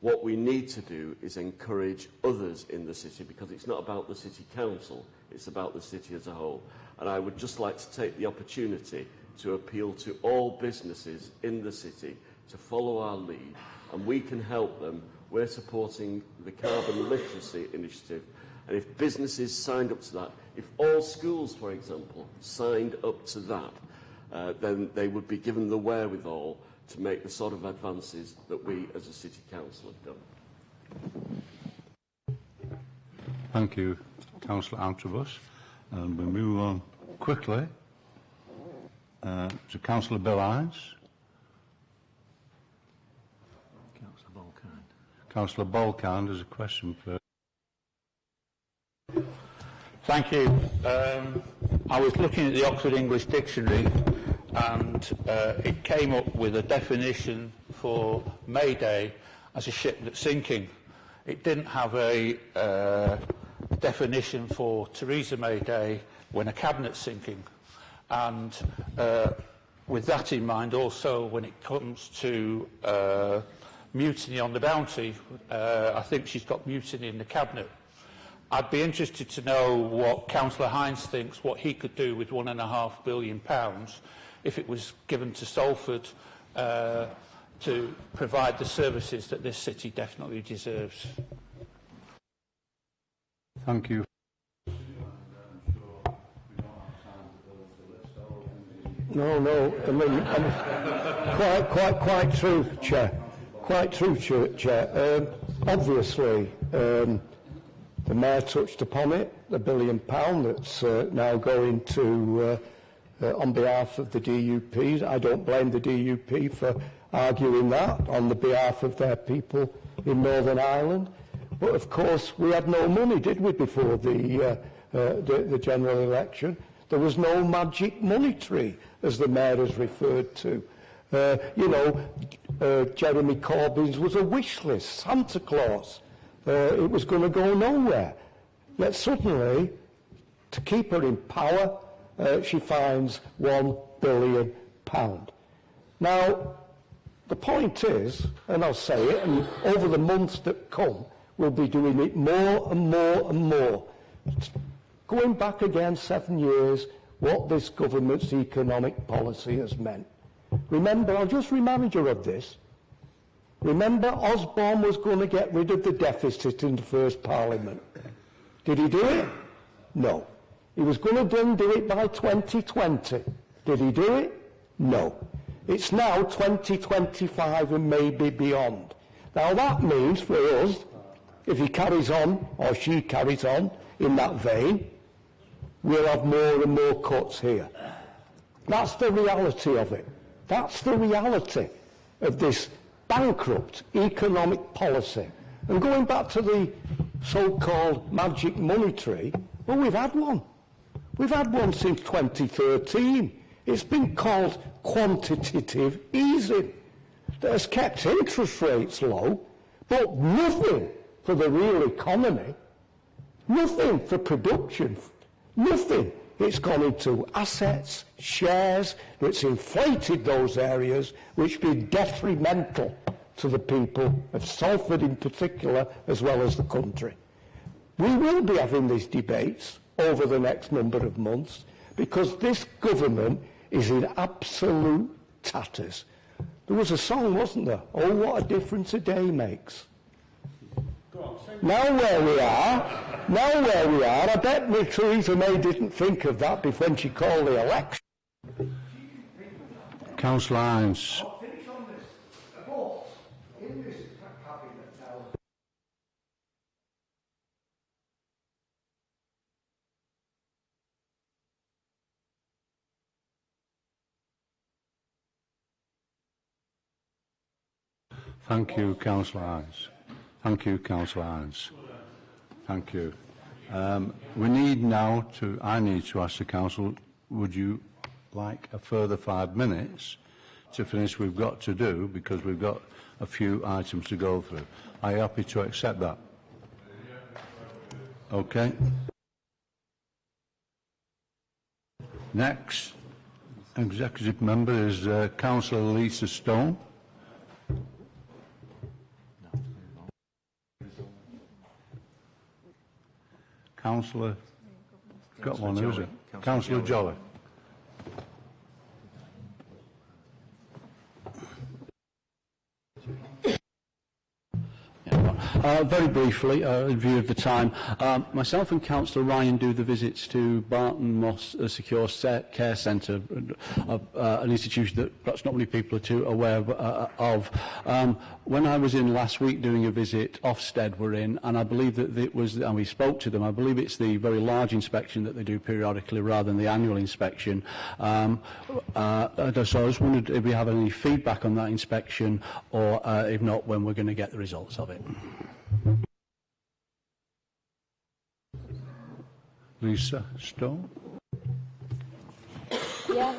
What we need to do is encourage others in the city, because it's not about the City Council, it's about the city as a whole. And I would just like to take the opportunity to appeal to all businesses in the city to follow our lead, and we can help them. We're supporting the Carbon Literacy Initiative, and if businesses signed up to that, if all schools, for example, signed up to that, then they would be given the wherewithal to make the sort of advances that we as a City Council have done. Thank you, Councillor Antrobus. And we move on quickly to Councillor Bill Ince. Councillor Bolkind has a question for... Thank you. I was looking at the Oxford English Dictionary, and it came up with a definition for Mayday as a ship that's sinking. It didn't have a definition for Theresa May Day when a cabinet's sinking. And with that in mind, also when it comes to mutiny on the Bounty, I think she's got mutiny in the cabinet. I'd be interested to know what Councillor Hines thinks, what he could do with £1.5 billion if it was given to Salford to provide the services that this city definitely deserves. Thank you. No. I mean, quite true, Chair. Quite true, Chair. Obviously, the Mayor touched upon it, the £1 billion that's now going to, on behalf of the DUP. I don't blame the DUP for arguing that on the behalf of their people in Northern Ireland. But of course, we had no money, did we, before the general election? There was no magic money tree, as the Mayor has referred to. Jeremy Corbyn's was a wish list, Santa Claus. It was going to go nowhere. Yet suddenly, to keep her in power, she finds £1 billion. Now, the point is, and I'll say it, and over the months that come, we'll be doing it more and more and more. Going back again 7 years, what this government's economic policy has meant. Remember, I'll just remind you of this. Remember, Osborne was going to get rid of the deficit in the first Parliament. Did he do it? No. He was going to do it by 2020. Did he do it? No. It's now 2025 and maybe beyond. Now that means for us, if he carries on, or she carries on, in that vein, we'll have more and more cuts here. That's the reality of it. That's the reality of this bankrupt economic policy. And going back to the so-called magic money tree, well, we've had one. We've had one since 2013. It's been called quantitative easing that has kept interest rates low, but nothing for the real economy, nothing for production, nothing. It's gone into assets, shares, it's inflated those areas which be detrimental to the people of Salford in particular, as well as the country. We will be having these debates over the next number of months because this government is in absolute tatters. There was a song, wasn't there? Oh, what a difference a day makes. Now where we are, I bet Theresa May didn't think of that before when she called the election. Councillor Hines. Thank you, Councillor Hines. Thank you, Councillor Hines. Thank you. We need now to, I need to ask the Council, would you like a further 5 minutes to finish we've got to do, because we've got a few items to go through. Are you happy to accept that? Okay. Next executive member is Councillor Lisa Stone. Councillor, got one, who's it? Councillor Jolly. Very briefly, in view of the time, myself and Councillor Ryan do the visits to Barton Moss Secure Care Centre, an institution that perhaps not many people are too aware of. When I was in last week doing a visit, Ofsted were in, and I believe that it was, and we spoke to them, I believe it's the very large inspection that they do periodically rather than the annual inspection. So I just wondered if we have any feedback on that inspection, or if not, when we're going to get the results of it. Lisa Stone. Yeah,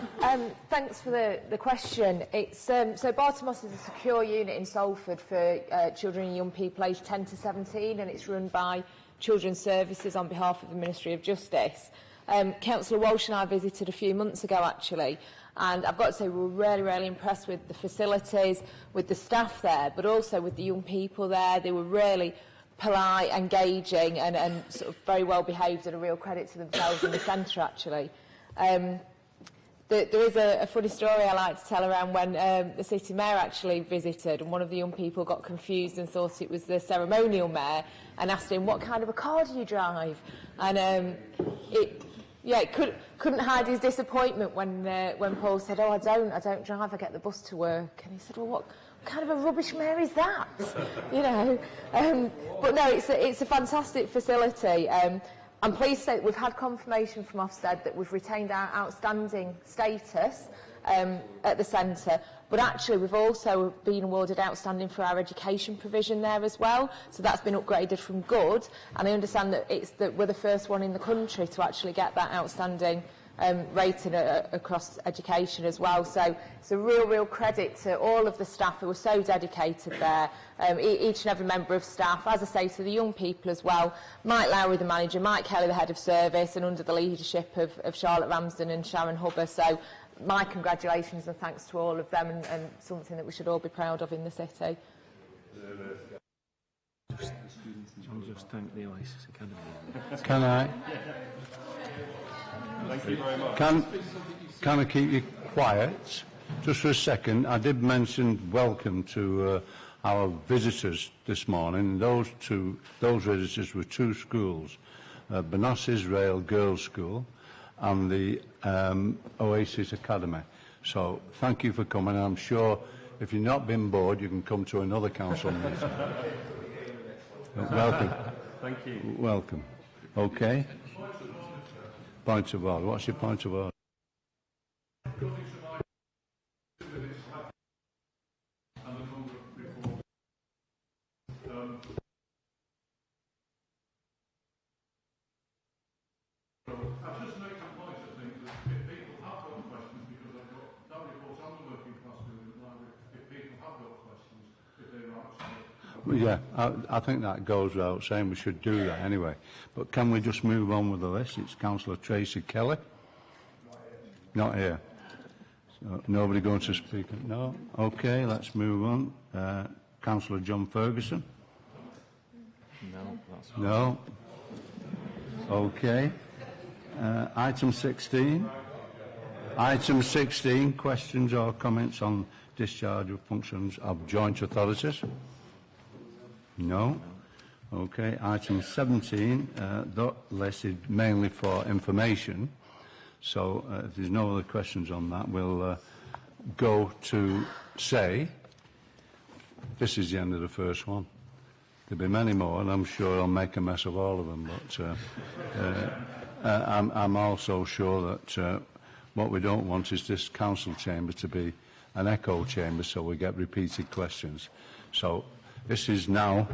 thanks for the question. It's so Barton Moss is a secure unit in Salford for children and young people aged 10 to 17, and it's run by Children's Services on behalf of the Ministry of Justice. Councillor Walsh and I visited a few months ago, actually, and I've got to say we were really, really impressed with the facilities, with the staff there, but also with the young people there. They were really polite, engaging, and sort of very well behaved, and a real credit to themselves in the centre, actually. There is a funny story I like to tell around when the city mayor actually visited, and one of the young people got confused and thought it was the ceremonial mayor and asked him, what kind of a car do you drive? And couldn't hide his disappointment when Paul said, oh, I don't drive, I get the bus to work. And he said, well, what kind of a rubbish mayor is that? You know, but no, it's a fantastic facility. I'm pleased to say that we've had confirmation from Ofsted that we've retained our outstanding status at the centre, but actually we've also been awarded outstanding for our education provision there as well, so that's been upgraded from good, and I understand that we're the first one in the country to actually get that outstanding rating across education as well. So it's a real credit to all of the staff who were so dedicated there, each and every member of staff, as I say, to the young people as well, Mike Lowry the manager, Mike Kelly the head of service, and under the leadership of Charlotte Ramsden and Sharon Hubber. So my congratulations and thanks to all of them, and something that we should all be proud of in the city. I'll just thank the Oasis Academy. Can I? Thank you very much. Can I keep you quiet? Just for a second, I did mention welcome to our visitors this morning. Those visitors were two schools, Benos Israel Girls' School and the Oasis Academy. So thank you for coming. I'm sure if you've not been bored, you can come to another council meeting. Welcome. Thank you. Welcome. Okay. Point of order. What's your point of order? Yeah, I think that goes without saying. We should do that anyway. But can we just move on with the list? It's Councillor Tracy Kelly. Not here. So nobody going to speak? No? Okay, let's move on. Councillor John Ferguson? No, that's fine. No? Okay. Item 16. Item 16, questions or comments on discharge of functions of joint authorities? No? Okay. Item 17, that listed mainly for information. So if there's no other questions on that, we'll go to say, this is the end of the first one. There'll be many more, and I'm sure I'll make a mess of all of them, but I'm also sure that what we don't want is this council chamber to be an echo chamber, so we get repeated questions. So this is now